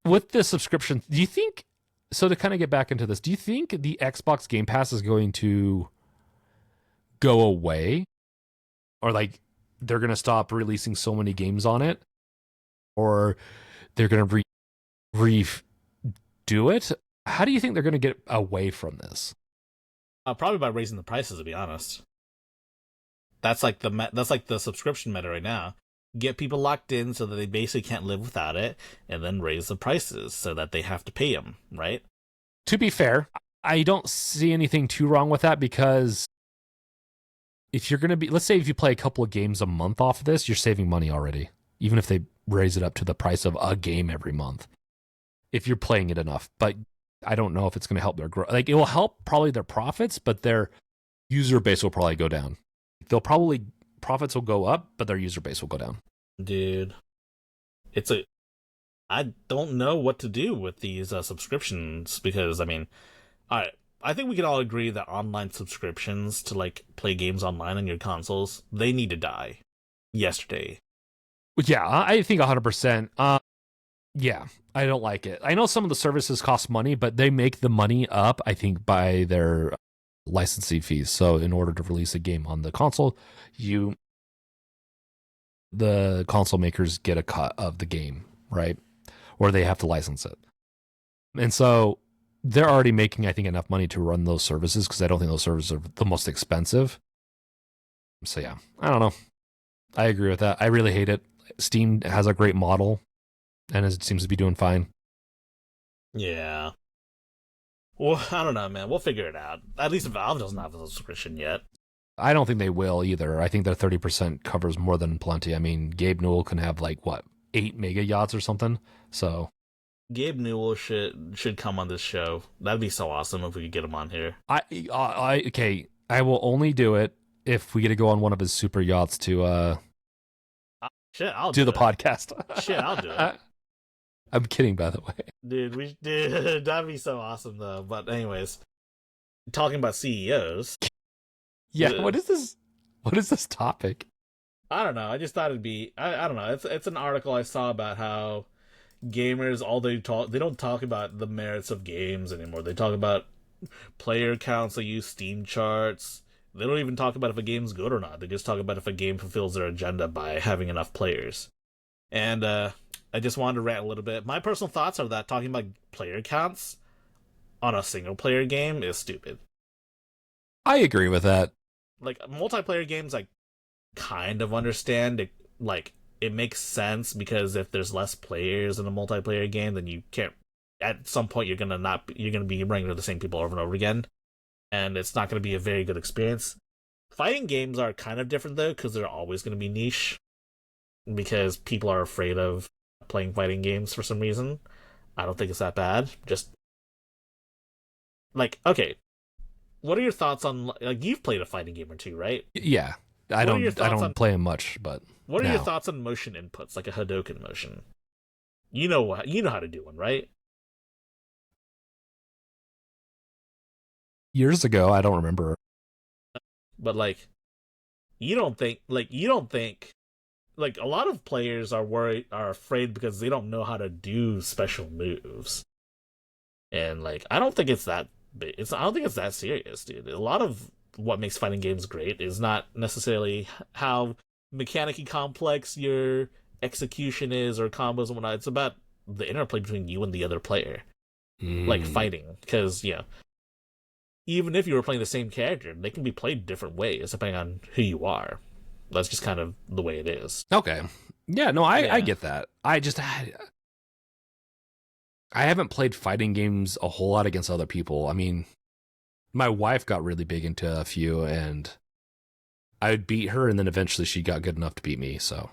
With the subscription, do you think... So to kind of get back into this, do you think the Xbox Game Pass is going to go away? Or, like, they're going to stop releasing so many games on it? Or they're going to redo it? How do you think they're going to get away from this? Probably by raising the prices, to be honest. That's like the subscription meta right now. Get people locked in so that they basically can't live without it, and then raise the prices so that they have to pay them, right? To be fair, I don't see anything too wrong with that, because if you're going to be, let's say if you play a couple of games a month off of this, you're saving money already, even if they raise it up to the price of a game every month, if you're playing it enough. But I don't know if it's going to help their growth. Like, it will help probably their profits, but their user base will probably go down. Profits will go up, but their user base will go down. Dude, I don't know what to do with these subscriptions, because, I mean, I think we can all agree that online subscriptions to, like, play games online on your consoles, they need to die yesterday. Yeah, I think 100%. Yeah, I don't like it. I know some of the services cost money, but they make the money up, I think, by their licensing fees. So in order to release a game on the console, the console makers get a cut of the game, right? Or they have to license it. And so they're already making, I think, enough money to run those services, because I don't think those services are the most expensive. So yeah, I don't know. I agree with that. I really hate it. Steam has a great model, and it seems to be doing fine. Yeah. Well, I don't know, man. We'll figure it out. At least Valve doesn't have a subscription yet. I don't think they will either. I think their 30% covers more than plenty. I mean, Gabe Newell can have like what, 8 mega yachts or something. So Gabe Newell should come on this show. That'd be so awesome if we could get him on here. Okay, I will only do it if we get to go on one of his super yachts to I'll do the podcast. Shit, I'll do it. I'm kidding, by the way. Dude, that'd be so awesome though. But anyways, talking about CEOs. Yeah, what is this? What is this topic? I don't know. I just thought it'd be. I don't know. It's an article I saw about how gamers they don't talk about the merits of games anymore. They talk about player counts. They use Steam charts. They don't even talk about if a game's good or not. They just talk about if a game fulfills their agenda by having enough players. And I just wanted to rant a little bit. My personal thoughts are that talking about player counts on a single player game is stupid. I agree with that. Like multiplayer games, I kind of understand it. Like it makes sense because if there's less players in a multiplayer game, then you can't. At some point, you're gonna be running into the same people over and over again, and it's not gonna be a very good experience. Fighting games are kind of different though, because they're always gonna be niche, because people are afraid of playing fighting games for some reason. I don't think it's that bad. Just like okay. What are your thoughts on like you've played a fighting game or two, right? Yeah, I don't play them much, but what are your thoughts on motion inputs like a Hadouken motion? You know how to do one, right? Years ago, I don't remember. But like, you don't think like a lot of players are afraid because they don't know how to do special moves, and like I don't think it's that. I don't think it's that serious, dude. A lot of what makes fighting games great is not necessarily how mechanically complex your execution is or combos and whatnot. It's about the interplay between you and the other player, like fighting. Because even if you were playing the same character, they can be played different ways depending on who you are. That's just kind of the way it is. Okay. Yeah. No, I get that. I haven't played fighting games a whole lot against other people. I mean, my wife got really big into a few, and I would beat her, and then eventually she got good enough to beat me, so.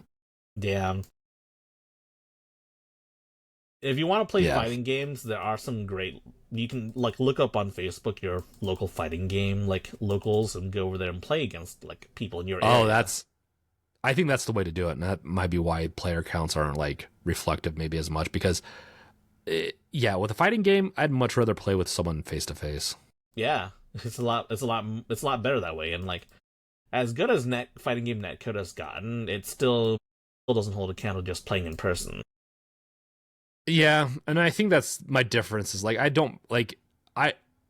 Damn. If you want to play fighting games, there are some great... You can, like, look up on Facebook your local fighting game, like, locals, and go over there and play against, like, people in your area. I think that's the way to do it, and that might be why player counts aren't, like, reflective maybe as much, because... with a fighting game, I'd much rather play with someone face to face. Yeah, it's a lot better that way. And like, as good as fighting game netcode has gotten, it still doesn't hold a candle just playing in person. Yeah, and I think that's my difference. Is like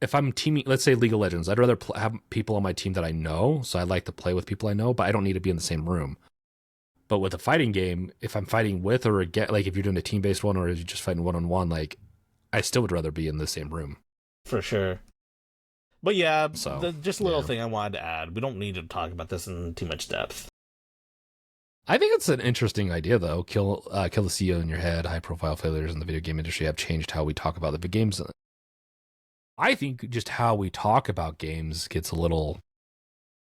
if I'm teaming, let's say League of Legends, I'd rather have people on my team that I know. So I like to play with people I know, but I don't need to be in the same room. But with a fighting game, if I'm fighting with or against, like if you're doing a team-based one or if you're just fighting one-on-one, like I still would rather be in the same room. For sure. But yeah, just a little thing I wanted to add. We don't need to talk about this in too much depth. I think it's an interesting idea, though. Kill the CEO in your head. High-profile failures in the video game industry have changed how we talk about the big games. I think just how we talk about games gets a little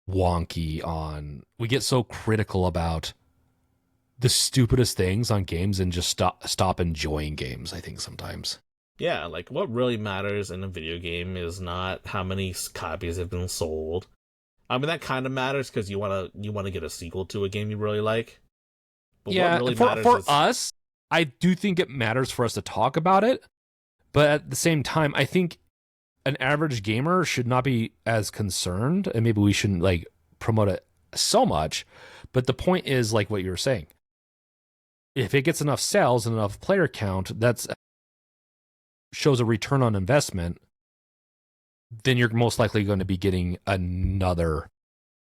wonky we get so critical about the stupidest things on games and just stop enjoying games, I think, sometimes. Yeah, like, what really matters in a video game is not how many copies have been sold. I mean, that kind of matters because you want to get a sequel to a game you really like. But yeah, what really for us, I do think it matters for us to talk about it. But at the same time, I think an average gamer should not be as concerned, and maybe we shouldn't, like, promote it so much. But the point is, like what you were saying, if it gets enough sales and enough player count, that's shows a return on investment, then you're most likely going to be getting another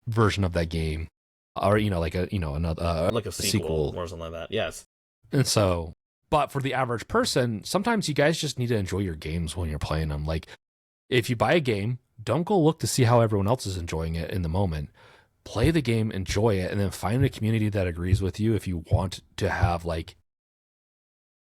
version of that game, or another like a sequel or something like that. Yes. And so, but for the average person, sometimes you guys just need to enjoy your games when you're playing them. Like, if you buy a game, don't go look to see how everyone else is enjoying it in the moment. Play the game, enjoy it, and then find a community that agrees with you if you want to have, like,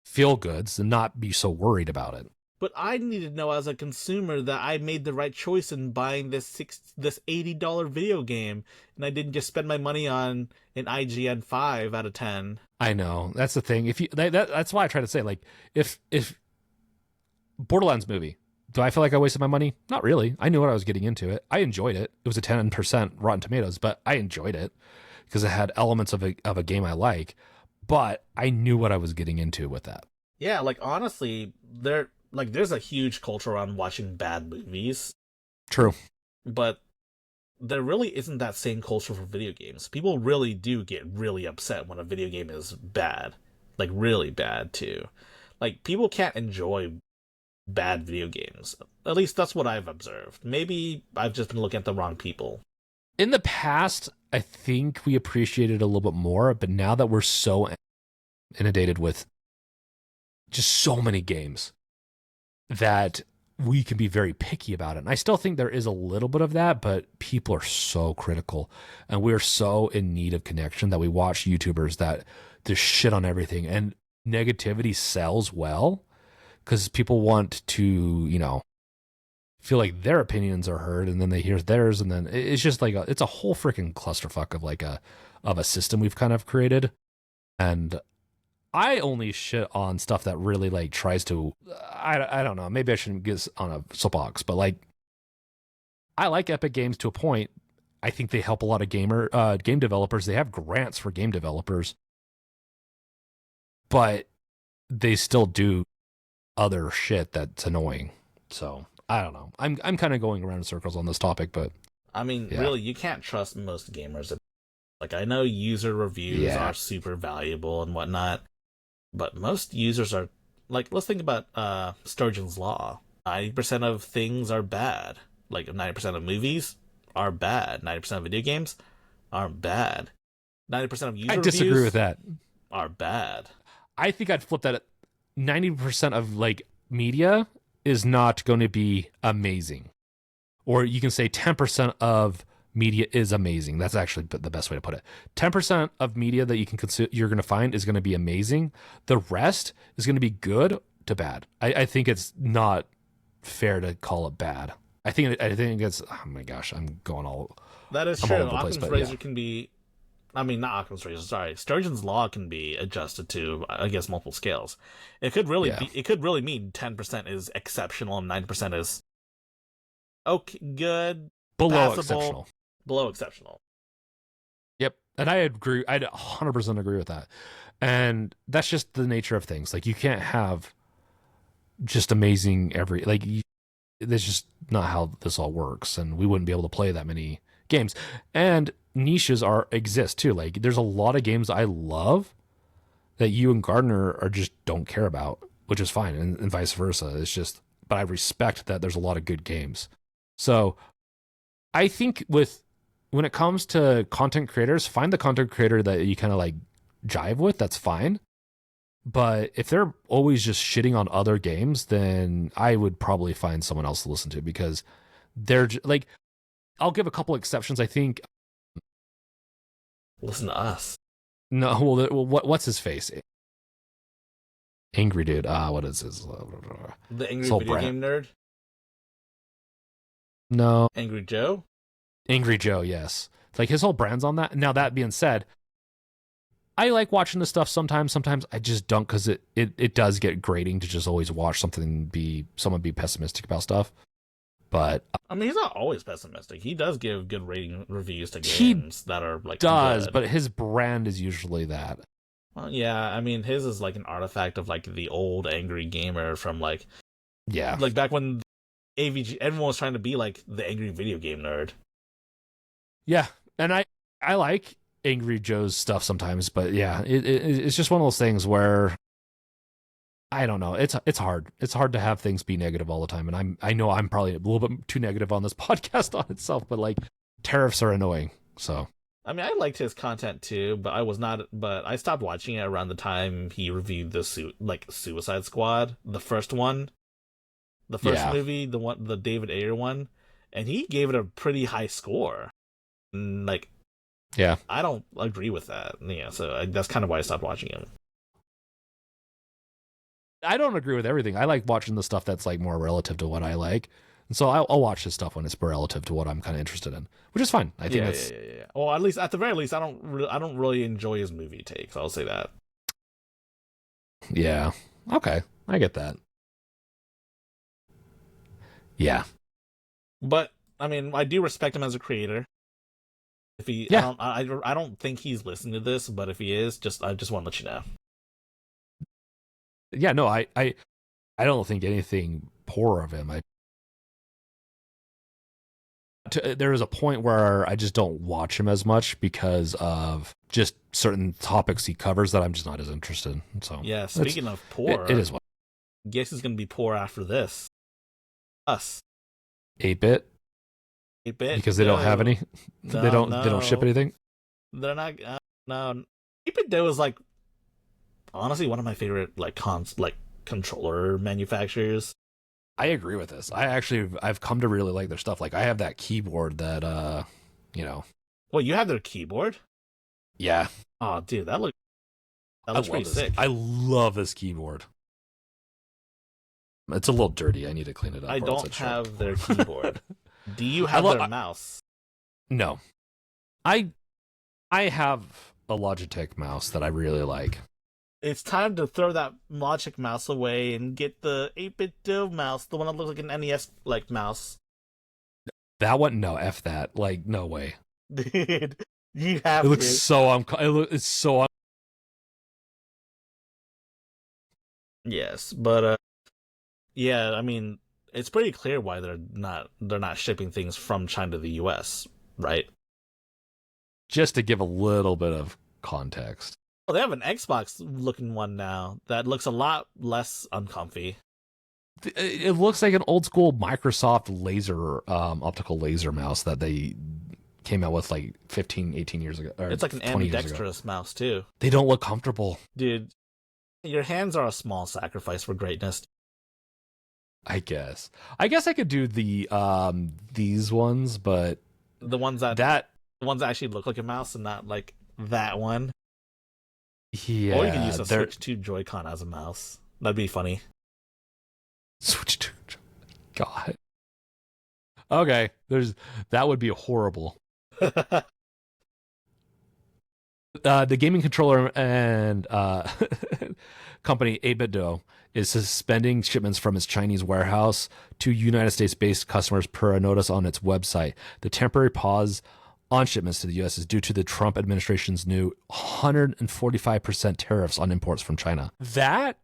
feel goods and not be so worried about it. But I need to know as a consumer that I made the right choice in buying this $80 video game, and I didn't just spend my money on an IGN 5 out of 10. I know, that's the thing. If you that's why I try to say, like, if Borderlands movie, do I feel like I wasted my money? Not really. I knew what I was getting into. It. I enjoyed it. It was a 10% Rotten Tomatoes, but I enjoyed it because it had elements of a game I like. But I knew what I was getting into with that. Yeah, like honestly, there's a huge culture around watching bad movies. True. But there really isn't that same culture for video games. People really do get really upset when a video game is bad. Like really bad too. Like people can't enjoy bad video games. At least that's what I've observed. Maybe I've just been looking at the wrong people. In the past, I think we appreciated it a little bit more, but now that we're so inundated with just so many games that we can be very picky about it. And I still think there is a little bit of that, but people are so critical and we're so in need of connection that we watch YouTubers that just shit on everything, and negativity sells well because people want to, you know, feel like their opinions are heard, and then they hear theirs, and then it's just like it's a whole freaking clusterfuck of a system we've kind of created. And I only shit on stuff that really like tries to, I don't know, maybe I shouldn't get on a soapbox, but like I like Epic Games to a point. I think they help a lot of game developers. They have grants for game developers, but they still do other shit that's annoying. So I don't know. I'm kind of going around in circles on this topic, but I mean, yeah. really, you can't trust most gamers. Like, I know user reviews are super valuable and whatnot, but most users are like, let's think about Sturgeon's Law. 90% of things are bad. Like 90% of movies are bad. 90% of video games are bad. 90% of user I disagree reviews with that. Are bad. I think I'd flip that. 90% of like media is not going to be amazing. Or you can say 10% of media is amazing. That's actually the best way to put it. 10% of media that you can you're going to find is going to be amazing. The rest is going to be good to bad. I think it's not fair to call it bad. I think it's, oh my gosh, I'm going all. That is true. Occam's razor can be, I mean, not Occam's razor, sorry. Sturgeon's Law can be adjusted to, I guess, multiple scales. It could really be, it could really mean 10% is exceptional and 9% is okay, good, below passable, exceptional. Below exceptional. Yep. And I agree. I'd 100% agree with that. And that's just the nature of things. Like, you can't have just amazing that's just not how this all works. And we wouldn't be able to play that many games. And niches exist too. Like, there's a lot of games I love that you and Gardner just don't care about, which is fine. And vice versa. It's just, but I respect that there's a lot of good games. So I think when it comes to content creators, find the content creator that you kind of like jive with. That's fine. But if they're always just shitting on other games, then I would probably find someone else to listen to, because they're like, I'll give a couple exceptions. I think. Listen to us. No, well, what's his face? Angry dude. What is his? The angry video game nerd. No. Angry Joe. Angry Joe. Yes. Like, his whole brand's on that. Now, that being said, I like watching this stuff sometimes. Sometimes I just don't, because it does get grating to just always watch someone be pessimistic about stuff. But I mean, he's not always pessimistic. He does give good rating reviews to games that are like good. But his brand is usually that. Well, yeah, I mean, his is like an artifact of like the old angry gamer from like back when AVG, everyone was trying to be like the angry video game nerd. Yeah, and I like Angry Joe's stuff sometimes, but yeah, it's just one of those things where I don't know. It's hard. It's hard to have things be negative all the time, and I know I'm probably a little bit too negative on this podcast on itself, but like, tariffs are annoying. So I mean, I liked his content too, but I stopped watching it around the time he reviewed the Suicide Squad, the first one, the first movie, the David Ayer one, and he gave it a pretty high score. And like, yeah, I don't agree with that. Yeah, so that's kind of why I stopped watching him. I don't agree with everything. I like watching the stuff that's like more relative to what I like. And so I'll watch this stuff when it's relative to what I'm kind of interested in, which is fine. I think that's yeah. Well, at the very least, I don't really enjoy his movie takes. I'll say that. yeah. Okay, I get that. Yeah, But I mean, I do respect him as a creator. If he, yeah, I don't think he's listening to this, but if he is, I just want to let you know. yeah. No, I don't think anything poor of him. There is a point where I just don't watch him as much because of just certain topics he covers that I'm just not as interested in. So Yeah, speaking of poor, it is what guess who's gonna be poor after this? Us. 8-bit 8-bit because they don't have any. No, they don't ship anything. They're not. No, 8-bit is like honestly one of my favorite controller manufacturers. I agree with this. I've come to really like their stuff. Like I have that keyboard that you know. Well, you have their keyboard? Yeah. Oh, dude, that looks pretty sick. I love this keyboard. It's a little dirty. I need to clean it up. I don't have their keyboard. Do you have their mouse? No. I have a Logitech mouse that I really like. It's time to throw that Logitech mouse away and get the 8-bit Dove mouse, the one that looks like an NES like mouse. That one, no, F that. Like, no way. Dude, you have it looks so it's so Yes, but yeah, I mean, it's pretty clear why they're not shipping things from China to the US, right? Just to give a little bit of context. Well, they have an Xbox looking one now that looks a lot less uncomfy. It looks like an old school Microsoft laser optical laser mouse that they came out with like 15, 18 years ago. It's like an ambidextrous mouse too. They don't look comfortable. Dude, your hands are a small sacrifice for greatness. I guess I could do the these ones, but the ones that actually look like a mouse and not like that one. Yeah. Or you can use a Switch 2 Joy-Con as a mouse. That'd be funny. Switch 2. God. Okay, that would be horrible. The gaming controller and company 8BitDo is suspending shipments from its Chinese warehouse to United States-based customers per a notice on its website. The temporary pause on shipments to the U.S. is due to the Trump administration's new 145% tariffs on imports from China. That,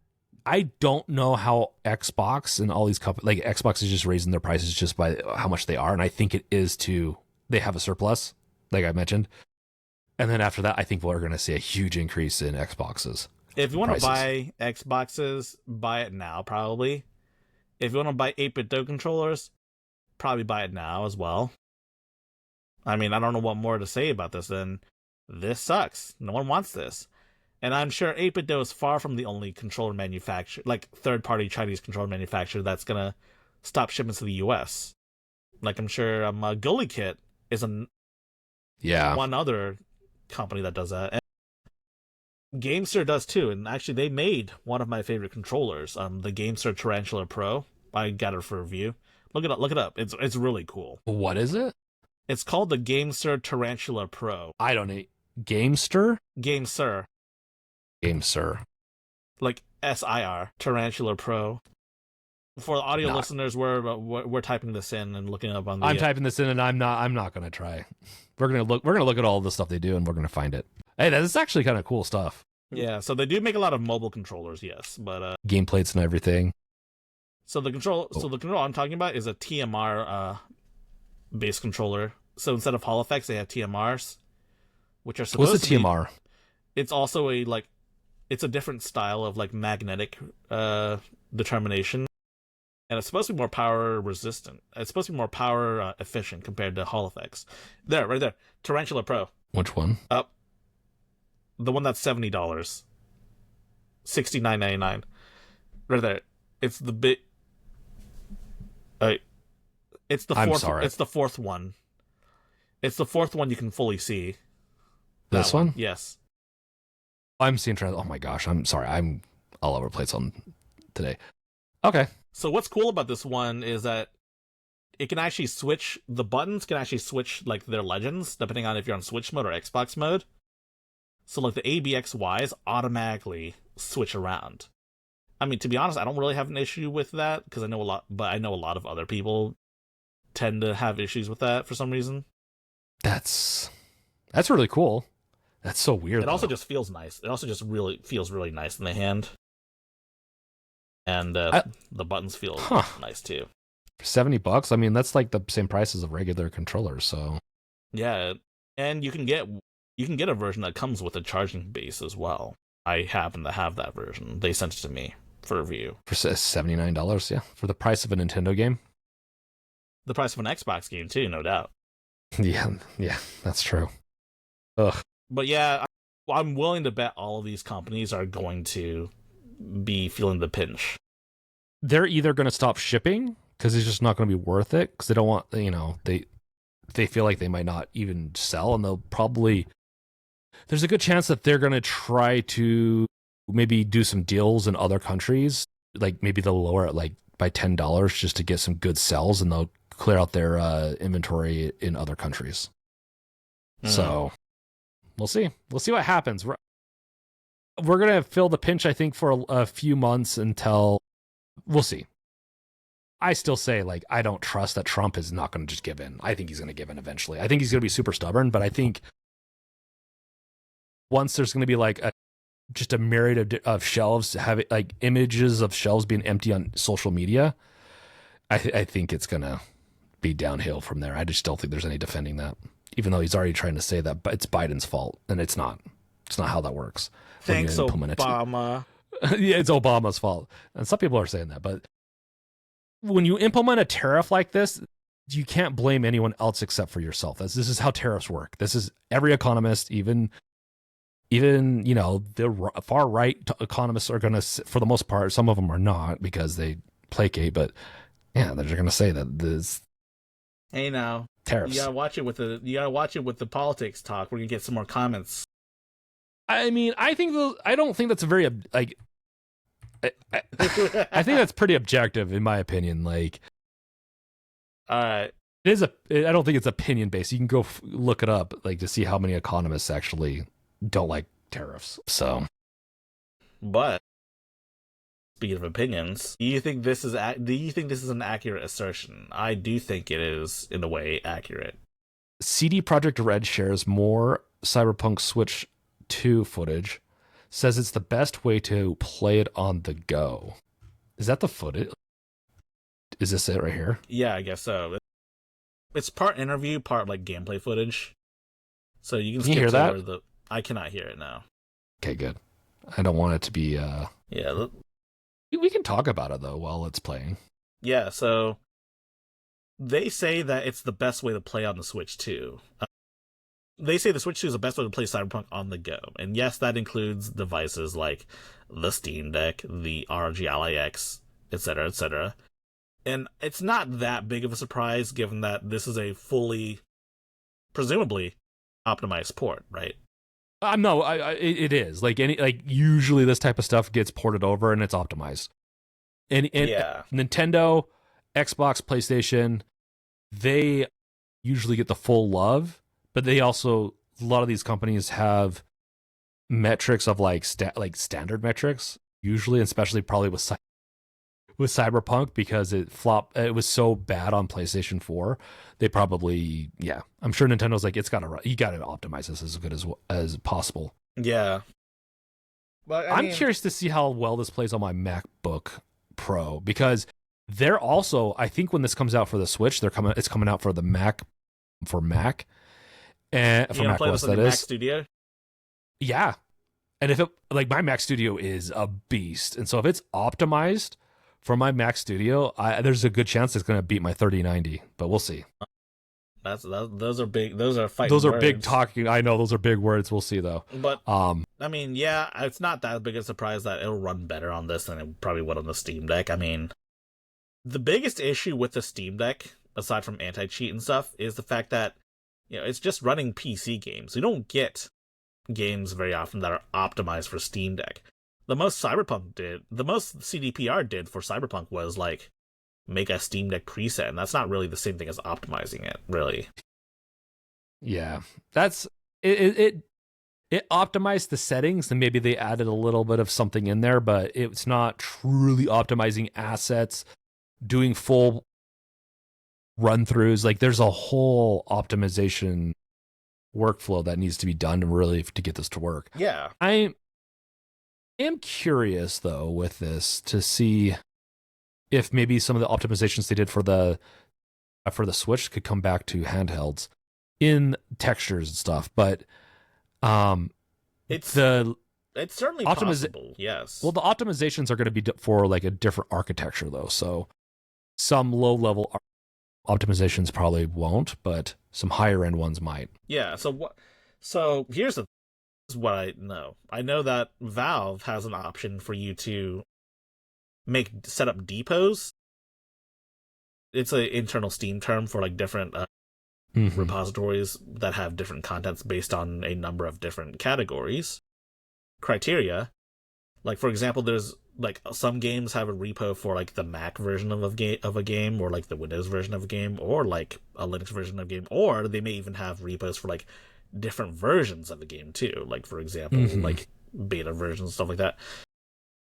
I don't know how Xbox and all these companies, like Xbox is just raising their prices just by how much they are. And I think it is they have a surplus, like I mentioned. And then after that, I think we're going to see a huge increase in Xboxes. If you want to buy Xboxes, buy it now, probably. If you want to buy 8BitDo controllers, probably buy it now as well. I mean, I don't know what more to say about this than this sucks. No one wants this. And I'm sure 8BitDo is far from the only controller manufacturer, like third-party Chinese controller manufacturer that's going to stop shipments to the US. Like, I'm sure Gully Kit is one other company that does that. And Gamester does too. And actually, they made one of my favorite controllers, the Gamester Tarantula Pro. I got it for review. Look it up. It's really cool. What is it? It's called the Gamester Tarantula Pro. I don't know. Gamester? Gamester. Like SIR. Tarantula Pro. For the audio listeners, we're typing this in and looking up on the. I'm typing this in, and I'm not gonna try. We're gonna look at all the stuff they do, and we're gonna find it. Hey, that's actually kind of cool stuff. Yeah, so they do make a lot of mobile controllers, yes, but game plates and everything. So the control I'm talking about is a TMR base controller. So instead of Hall effects, they have TMRs, which are supposed to be... What's a TMR? It's also it's a different style of like magnetic determination, and it's supposed to be more power resistant. It's supposed to be more power efficient compared to Hall effects. Right there, Tarantula Pro. Which one? Up. The one that's $70, $69.99. Right there. It's the bit. It's the fourth. I'm sorry. It's the fourth one. It's the fourth one you can fully see. This one? Yes. I'm seeing. Oh my gosh! I'm sorry. I'm all over the place on today. Okay. So what's cool about this one is that it can actually switch, the buttons can actually switch like their legends depending on if you're on Switch mode or Xbox mode. So like the ABXYs automatically switch around. I mean, to be honest, I don't really have an issue with that because I know a lot of other people tend to have issues with that for some reason. That's really cool. That's so weird. It also just feels nice. It also just really feels really nice in the hand. And the buttons feel nice too. $70. I mean, that's like the same price as a regular controller. So yeah, and you can get a version that comes with a charging base as well. I happen to have that version. They sent it to me for review for $79. Yeah, for the price of a Nintendo game. The price of an Xbox game too, no doubt. Yeah, that's true. Ugh. But yeah, I'm willing to bet all of these companies are going to be feeling the pinch. They're either going to stop shipping because it's just not going to be worth it because they don't want, they feel like they might not even sell, and they'll probably, there's a good chance that they're going to try to maybe do some deals in other countries, like maybe they'll lower it like by $10 just to get some good sells, and they'll clear out their inventory in other countries. So we'll see what happens. We're going to feel the pinch, I think, for a few months until we'll see. I still say, like, I don't trust that Trump is not going to just give in. I think he's going to give in eventually. I think he's going to be super stubborn, but I think once there's going to be like just a myriad of shelves, having like images of shelves being empty on social media, I think it's going to be downhill from there. I just don't think there's any defending that, even though he's already trying to say that, but it's Biden's fault, and it's not. It's not how that works. Thanks, Obama. Yeah, it's Obama's fault. And some people are saying that, but when you implement a tariff like this, you can't blame anyone else except for yourself. This is how tariffs work. This is every economist, even the far right economists are going to, for the most part, some of them are not because they placate, but yeah, they're going to say that this. Hey, now tariffs. You gotta watch it with the politics talk. We're gonna get some more comments. I mean, I don't think that's a very like. I think that's pretty objective in my opinion. Like, all right, I don't think it's opinion based. You can go look it up, like, to see how many economists actually don't like tariffs. So, but speaking of opinions, do you think this is an accurate assertion? I do think it is, in a way, accurate. CD Projekt Red shares more Cyberpunk Switch 2 footage. Says it's the best way to play it on the go. Is that the footage? Is this it right here? Yeah, I guess so. It's part interview, part like gameplay footage. So you can hear that? I cannot hear it now. Okay, good. I don't want it to be. Yeah. We can talk about it though while it's playing. Yeah. So they say that it's the best way to play on the Switch 2. They say the Switch 2 is the best way to play Cyberpunk on the go. And yes, that includes devices like the Steam Deck, the ROG Ally X, etc., etc. And it's not that big of a surprise given that this is a fully, presumably, optimized port, right? No, it is. Like usually this type of stuff gets ported over and it's optimized. And yeah. Nintendo, Xbox, PlayStation, they usually get the full love. But they also, a lot of these companies have metrics of like standard metrics, usually, especially probably with Cyberpunk, because it was so bad on PlayStation 4. They probably, yeah, I'm sure Nintendo's like, you got to optimize this as good as possible. Yeah. But I'm curious to see how well this plays on my MacBook Pro, because they're also, I think when this comes out for the Switch, it's coming out for the Mac, and for Mac OS, that is. Mac Studio? Yeah. And if it, like, my Mac Studio is a beast. And so if it's optimized for my Mac Studio, there's a good chance it's going to beat my 3090, but we'll see. Those are big. Those are fighting. Those are words. big talking. I know those are big words. We'll see though. But I mean, yeah, it's not that big a surprise that it'll run better on this than it probably would on the Steam Deck. I mean, the biggest issue with the Steam Deck, aside from anti-cheat and stuff, is the fact that, you know, it's just running PC games. You don't get games very often that are optimized for Steam Deck. The most CDPR did for Cyberpunk was like make a Steam Deck preset, and that's not really the same thing as optimizing it, really. Yeah, that's it. It optimized the settings, and maybe they added a little bit of something in there, but it's not truly optimizing assets, doing full run throughs. Like there's a whole optimization workflow that needs to be done really to get this to work. Yeah. I am curious though with this to see if maybe some of the optimizations they did for the Switch could come back to handhelds in textures and stuff. But it's certainly possible. Yes. Well, the optimizations are going to be for like a different architecture though. So some low level optimizations probably won't, but some higher end ones might. Yeah. So here's what I know. I know that Valve has an option for you to set up depots. It's an internal Steam term for like different repositories that have different contents based on a number of different categories, criteria. Like for example, there's like some games have a repo for like the Mac version of a game, or like the Windows version of a game, or like a Linux version of a game, or they may even have repos for like different versions of a game too. Like for example, like beta versions, stuff like that.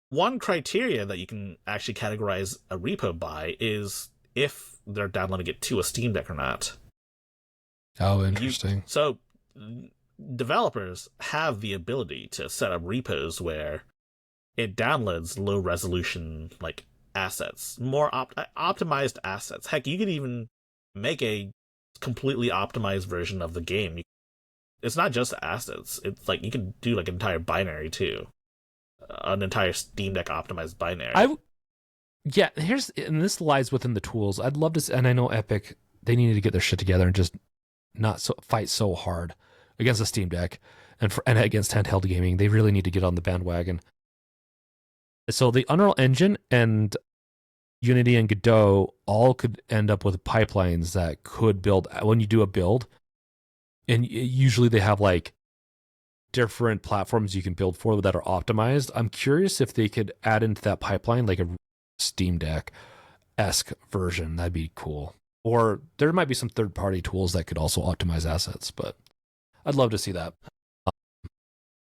One criteria that you can actually categorize a repo by is if they're downloading it to a Steam Deck or not. Oh, interesting. So developers have the ability to set up repos where it downloads low resolution like assets, more optimized assets. Heck, you could even make a completely optimized version of the game. It's not just assets. It's like you can do like an entire binary too, an entire Steam Deck optimized binary. Yeah, and this lies within the tools. I'd love to, and I know Epic, they needed to get their shit together and just not fight so hard against the Steam Deck and against handheld gaming. They really need to get on the bandwagon. So the Unreal Engine and Unity and Godot all could end up with pipelines that could build when you do a build. And usually they have like different platforms you can build for that are optimized. I'm curious if they could add into that pipeline like a Steam Deck-esque version. That'd be cool. Or there might be some third-party tools that could also optimize assets, but I'd love to see that.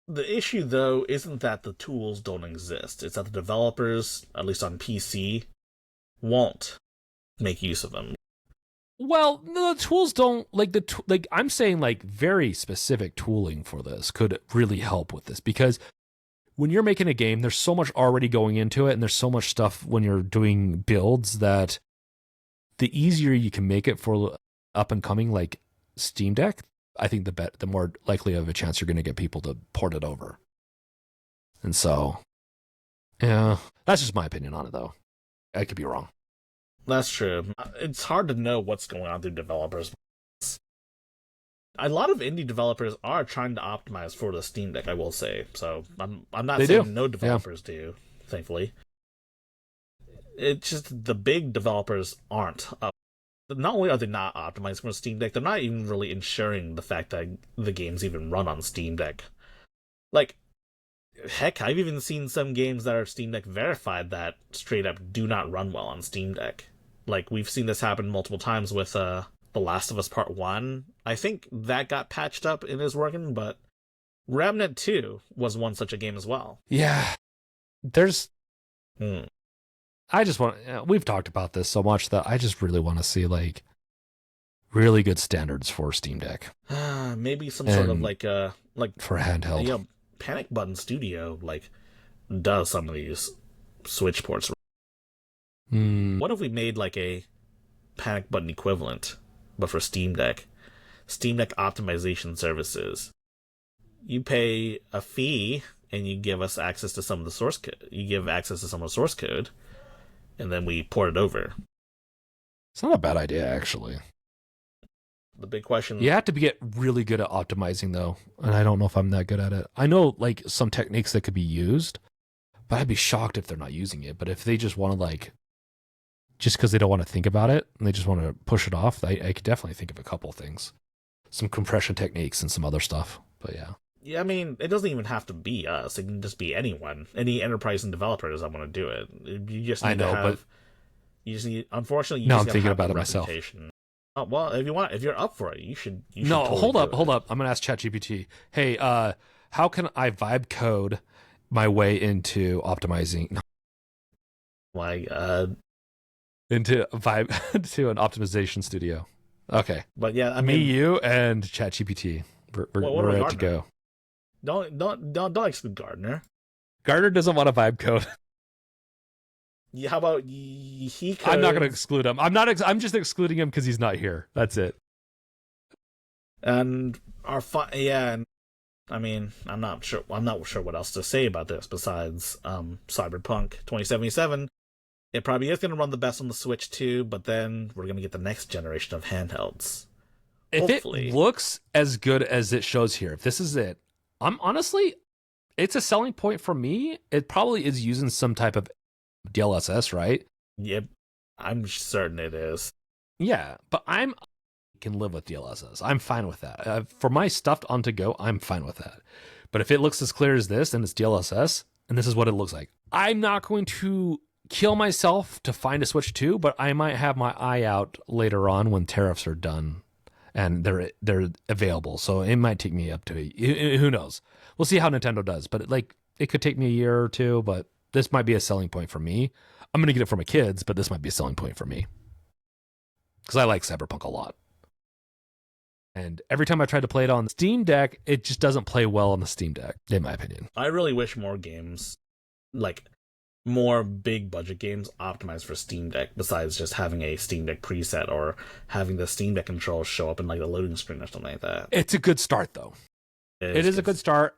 The issue, though, isn't that the tools don't exist. It's that the developers, at least on PC, won't make use of them. Well, the tools don't like I'm saying like very specific tooling for this could really help with this, because when you're making a game, there's so much already going into it, and there's so much stuff when you're doing builds that the easier you can make it for up and coming like Steam Deck, I think the more likely of a chance you're going to get people to port it over. And so, yeah, that's just my opinion on it, though. I could be wrong. That's true. It's hard to know what's going on through developers. A lot of indie developers are trying to optimize for the Steam Deck, I will say. So I'm not saying no developers do, thankfully. It's just the big developers aren't. Not only are they not optimizing for Steam Deck, they're not even really ensuring the fact that the games even run on Steam Deck. Like, heck, I've even seen some games that are Steam Deck verified that straight up do not run well on Steam Deck. Like, we've seen this happen multiple times with The Last of Us Part 1. I think that got patched up and is working, but Remnant 2 was one such a game as well. Yeah. There's... I just want... We've talked about this so much that I just really want to see, like, really good standards for Steam Deck. Maybe some sort of, like for handheld. You know, Panic Button Studio, like, does some of these Switch ports. What if we made, like, a Panic Button equivalent, but for Steam Deck? Steam Deck optimization services. You pay a fee, and you give us access to some of the source code. You give access to some of the source code, and then we port it over. It's not a bad idea, actually. The big question... You have to get really good at optimizing, though, and I don't know if I'm that good at it. I know, like, some techniques that could be used, but I'd be shocked if they're not using it. But if they just want to, like, just because they don't want to think about it, and they just want to push it off, I could definitely think of a couple of things. Some compression techniques and some other stuff, but yeah. Yeah, I mean, it doesn't even have to be us. It can just be anyone, any enterprise and developers that want to do it. You just I need to know, but have. You just need. Unfortunately, you now just I'm gotta thinking have about the it myself. reputation. Oh well, if you're up for it, you should. You should No, totally hold do up, hold it. up. I'm gonna ask ChatGPT. Hey, how can I vibe code my way into optimizing Like, into vibe to an optimization studio? Okay, but yeah, I me, mean, you, and ChatGPT. what We're about ready to Gardner? go. Don't exclude Gardner. Gardner doesn't want to vibe code. Yeah, how about he could? I'm not gonna exclude him. I'm not. I'm just excluding him because he's not here. That's it. And yeah, and I mean, I'm not sure. I'm not sure what else to say about this besides Cyberpunk 2077. It probably is going to run the best on the Switch too, but then we're going to get the next generation of handhelds. If Hopefully. it looks as good as it shows here, if this is it, I'm honestly, it's a selling point for me. It probably is using some type of DLSS, right? Yep, I'm certain it is. Yeah, but I'm can live with DLSS. I'm fine with that. For my stuff on to go, I'm fine with that. But if it looks as clear as this and it's DLSS, and this is what it looks like, I'm not going to kill myself to find a Switch 2, but I might have my eye out later on when tariffs are done and they're available. So it might take me up to who knows. We'll see how Nintendo does, but it could take me a year or two, but this might be a selling point for me. I'm going to get it for my kids, but this might be a selling point for me because I like Cyberpunk a lot. And every time I try to play it on the Steam Deck, it just doesn't play well on the Steam Deck, in my opinion. I really wish more games, like more big budget games, optimized for Steam Deck, besides just having a Steam Deck preset or having the Steam Deck controls show up in like the loading screen or something like that. It's a good start, though. It is a good start.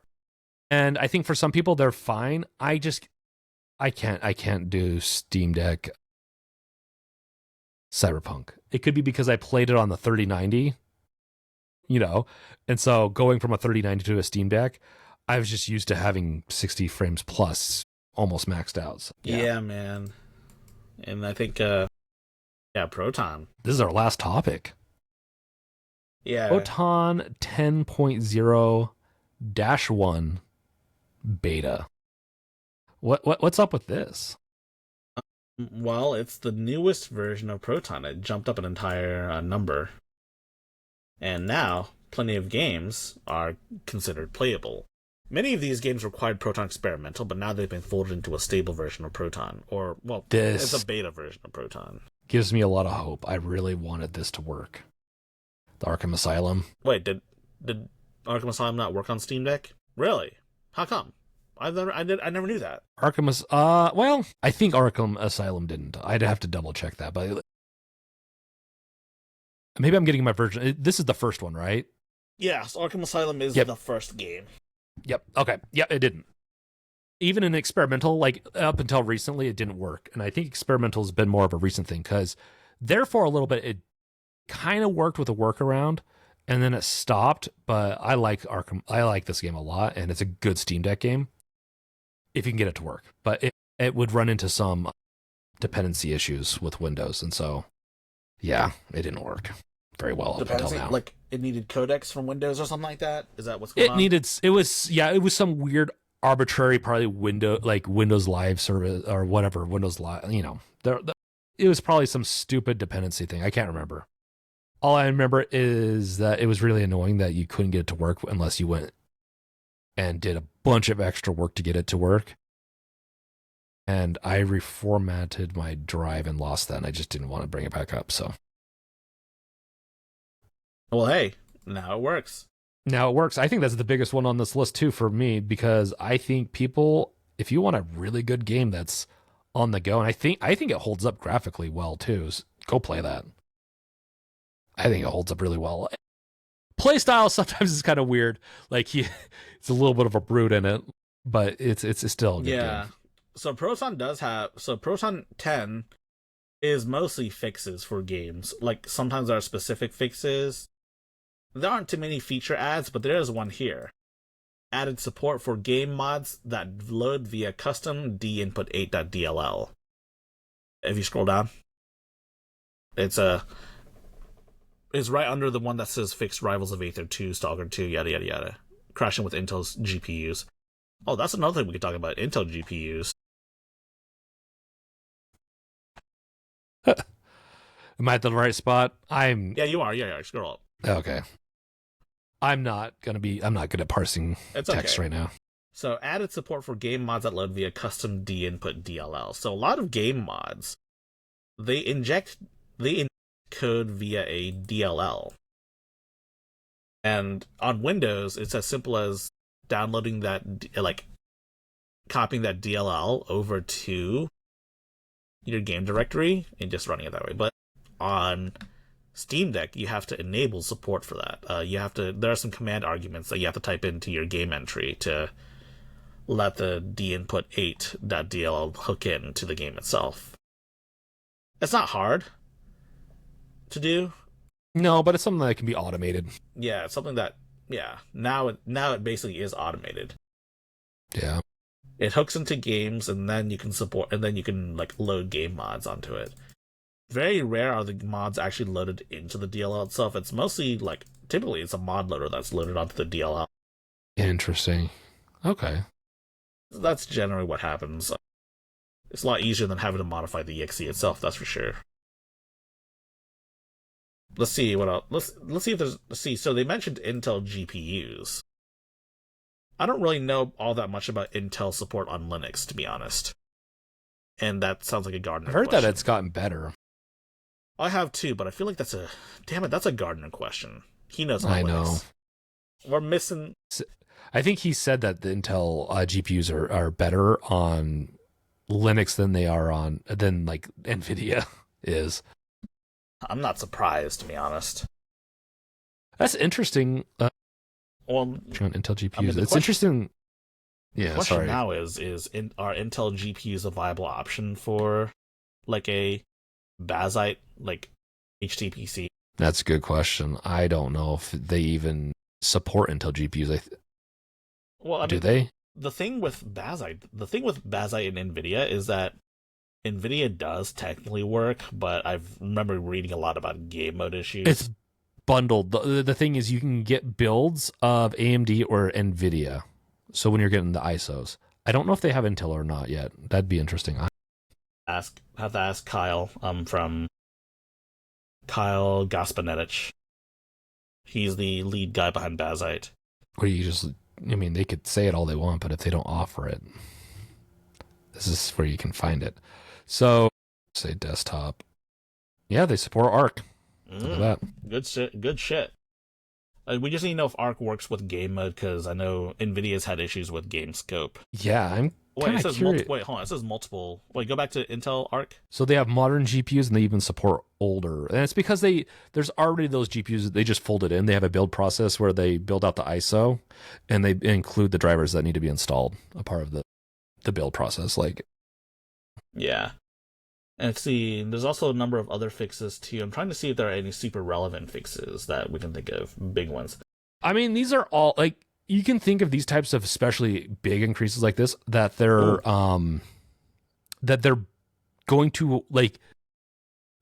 And I think for some people, they're fine. I can't do Steam Deck Cyberpunk. It could be because I played it on the 3090. And so going from a 3090 to a Steam Deck, I was just used to having 60 frames plus almost maxed out. So, yeah, man. And I think, Proton. This is our last topic. Yeah. Proton 10.0-1 beta. What's up with this? Well, it's the newest version of Proton. It jumped up an entire number. And now, plenty of games are considered playable. Many of these games required Proton Experimental, but now they've been folded into a stable version of Proton. Or, well, it's a beta version of Proton. Gives me a lot of hope. I really wanted this to work. The Arkham Asylum. Wait, did Arkham Asylum not work on Steam Deck? Really? How come? I never knew that. Well, I think Arkham Asylum didn't. I'd have to double check that, but maybe I'm getting my version. This is the first one, right? Yeah, so Arkham Asylum is the first game. Yep. Okay. Yep, it didn't. Even in experimental, like up until recently, it didn't work. And I think experimental has been more of a recent thing because therefore a little bit, it kind of worked with a workaround and then it stopped. But I like Arkham. I like this game a lot and it's a good Steam Deck game if you can get it to work. But it would run into some dependency issues with Windows. And so, yeah, it didn't work very well up until now. Like it needed codecs from Windows or something like that? Is that what's going on? It was some weird arbitrary probably Windows Live service or whatever, Windows Live, it was probably some stupid dependency thing. I can't remember. All I remember is that it was really annoying that you couldn't get it to work unless you went and did a bunch of extra work to get it to work. And I reformatted my drive and lost that, and I just didn't want to bring it back up. So, well, hey, now it works. Now it works. I think that's the biggest one on this list too for me because I think people, if you want a really good game that's on the go, and I think it holds up graphically well too. So go play that. I think it holds up really well. Playstyle sometimes is kind of weird. Like it's a little bit of a brute in it, but it's still a good game. So Proton 10 is mostly fixes for games. Like sometimes there are specific fixes. There aren't too many feature adds, but there is one here. Added support for game mods that load via custom dinput 8.dll. If you scroll down, it's right under the one that says fixed Rivals of Aether 2, Stalker 2, yada yada yada. crashing with Intel's GPUs. Oh, that's another thing we could talk about, Intel GPUs. Am I at the right spot? Yeah, you are. Yeah, scroll up. Okay. I'm not good at parsing text right now. So added support for game mods that load via custom D-input DLL. So a lot of game mods, they inject code via a DLL. And on Windows, it's as simple as downloading that, copying that DLL over to your game directory and just running it that way. But on Steam Deck, you have to enable support for that. There are some command arguments that you have to type into your game entry to let the dinput 8.dll hook into the game itself. It's not hard to do. No, but it's something that can be automated. Yeah, it's something that, now it basically is automated. Yeah. It hooks into games, and then you can load game mods onto it. Very rare are the mods actually loaded into the DLL itself. It's mostly, typically it's a mod loader that's loaded onto the DLL. Interesting. Okay. That's generally what happens. It's a lot easier than having to modify the exe itself, that's for sure. Let's see what else. Let's see if there's. So they mentioned Intel GPUs. I don't really know all that much about Intel support on Linux, to be honest. And that sounds like a Gardner I've heard question. that it's gotten better. I have too, but I feel like that's a Gardner question. He knows. I Linux. know. We're missing. I think he said that the Intel GPUs are better on Linux than NVIDIA is. I'm not surprised, to be honest. That's interesting. Well, on Intel GPUs, it's interesting. Yeah, the question sorry. now are Intel GPUs a viable option for a Bazite HTPC? That's a good question. I don't know if they even support Intel GPUs. Do they? The thing with Bazite and NVIDIA is that NVIDIA does technically work, but I remember reading a lot about game mode issues. It's bundled. The thing is, you can get builds of AMD or NVIDIA. So when you're getting the ISOs, I don't know if they have Intel or not yet. That'd be interesting. Have to ask Kyle. From Kyle Gaspanetic. He's the lead guy behind Bazite. Or they could say it all they want, but if they don't offer it, this is where you can find it. So, say desktop. Yeah, they support Arc. Look at that. Good shit. We just need to know if Arc works with game mode, because I know NVIDIA's had issues with game scope. Yeah, I'm kind of curious. Hold on. It says multiple. Wait, go back to Intel Arc. So they have modern GPUs, and they even support older. And it's because there's already those GPUs that they just folded in. They have a build process where they build out the ISO, and they include the drivers that need to be installed, a part of the build process. Yeah. And there's also a number of other fixes too. I'm trying to see if there are any super relevant fixes that we can think of, big ones. I mean, these are all you can think of these types of especially big increases like this that they're going to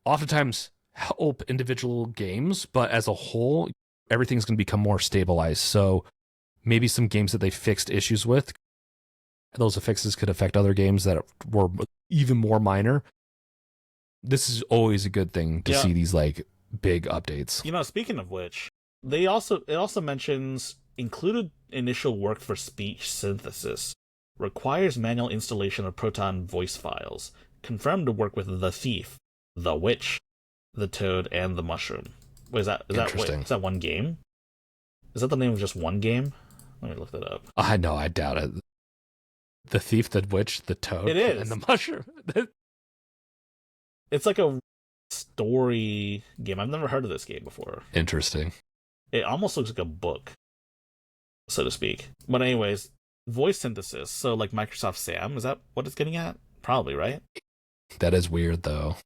oftentimes help individual games, but as a whole, everything's going to become more stabilized. So maybe some games that they fixed issues with, those fixes could affect other games that were even more minor. This is always a good thing to see these big updates. Speaking of which, it also mentions included initial work for speech synthesis, requires manual installation of Proton voice files, confirmed to work with the Thief, the Witch, the Toad, and the Mushroom. Is that one game? Is that the name of just one game? Let me look that up. I know, I doubt it. The Thief, the Witch, the Toad, it is. And the Mushroom. It's like a story game. I've never heard of this game before. Interesting. It almost looks like a book, so to speak. But anyways, voice synthesis. So Microsoft Sam, is that what it's getting at? Probably, right? That is weird, though.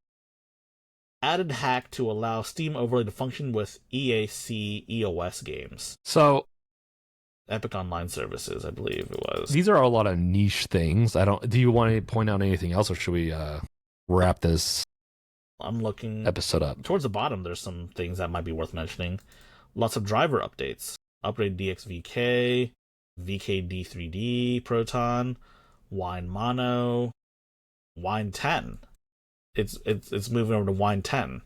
Added hack to allow Steam Overlay to function with EAC EOS games. So, Epic Online Services, I believe it was. These are a lot of niche things. Do you want to point out anything else, or should we wrap this I'm looking episode up? Towards the bottom, there's some things that might be worth mentioning. Lots of driver updates. Upgrade DXVK, VKD3D, Proton, Wine Mono, Wine 10. It's moving over to Wine 10.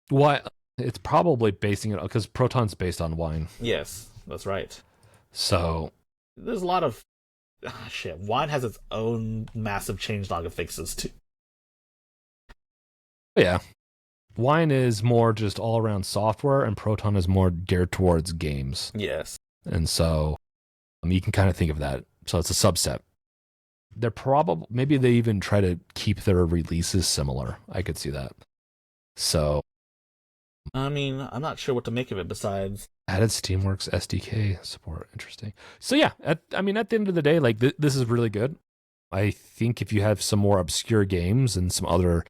Why? It's probably basing it because Proton's based on Wine. Yes, that's right. So There's a lot of shit. Wine has its own massive changelog of fixes too. yeah, Wine is more just all around software, and Proton is more geared towards games. Yes. And so you can kind of think of that. So it's a subset. They're probably, maybe they even try to keep their releases similar. I could see that. So I mean, I'm not sure what to make of it besides added Steamworks SDK support. Interesting. So yeah, at the end of the day, like this is really good. I think if you have some more obscure games and some other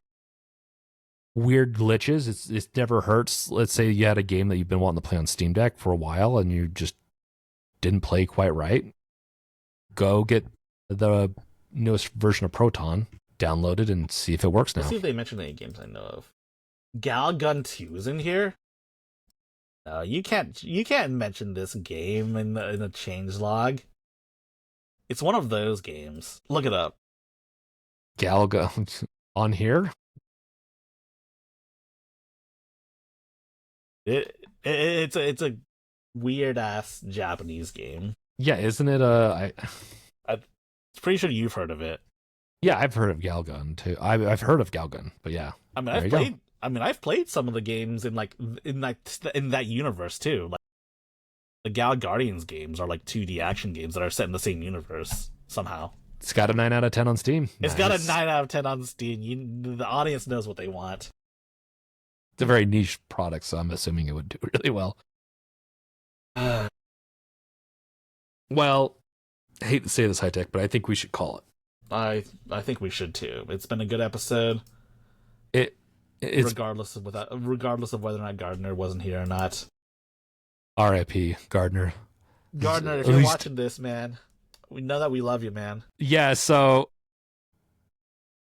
weird glitches, it never hurts. Let's say you had a game that you've been wanting to play on Steam Deck for a while and you just didn't play quite right. Go get the newest version of Proton, download it, and see if it works now. Let's see if they mention any games I know of. Galgun 2 is in here. You can't mention this game in the changelog. It's one of those games. Look it up. Galgun on here. It's a weird ass Japanese game. Yeah, isn't it? I'm pretty sure you've heard of it. Yeah, I've heard of Galgun too. I've heard of Galgun, but yeah. I mean, I've played some of the games in that universe too. Like the Gal Guardians games are like 2D action games that are set in the same universe somehow. It's got a 9 out of 10 on Steam. It's got a 9 out of 10 on Steam. The audience knows what they want. It's a very niche product, so I'm assuming it would do really well. Well, I hate to say this, High Tech, but I think we should call it. I think we should too. It's been a good episode. It's regardless of whether or not Gardner wasn't here or not. R.I.P. Gardner. Gardner, if you're watching this, man, we know that we love you, man. Yeah, so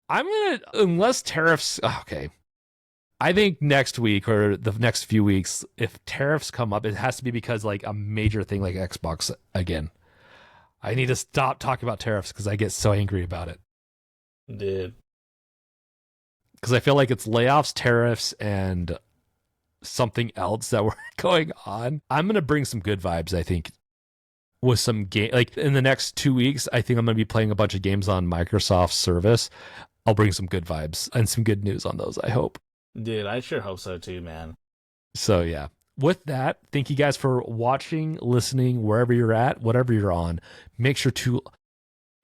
I'm gonna, unless tariffs. Okay, I think next week or the next few weeks, if tariffs come up, it has to be because like a major thing like Xbox again. I need to stop talking about tariffs because I get so angry about it. Dude. Because I feel like it's layoffs, tariffs, and something else that were going on. I'm going to bring some good vibes, I think, with some game. Like in the next 2 weeks, I think I'm going to be playing a bunch of games on Microsoft's service. I'll bring some good vibes and some good news on those, I hope. Dude, I sure hope so too, man. So yeah. With that, thank you guys for watching, listening, wherever you're at, whatever you're on. Make sure to,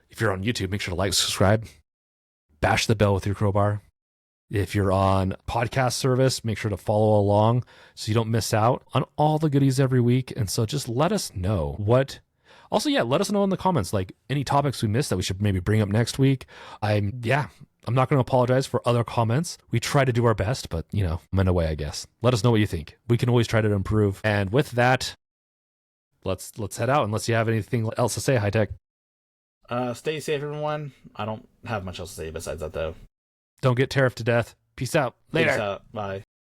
if you're on YouTube, make sure to like, subscribe, bash the bell with your crowbar. If you're on podcast service, make sure to follow along so you don't miss out on all the goodies every week. And so just let us know what. Also, yeah, let us know in the comments, like any topics we missed that we should maybe bring up next week. I'm not going to apologize for other comments. We try to do our best, but I'm in a way, I guess. Let us know what you think. We can always try to improve. And with that, let's head out. Unless you have anything else to say, High Tech. Stay safe, everyone. I don't have much else to say besides that, though. Don't get tariffed to death. Peace out. Later. Peace out. Bye.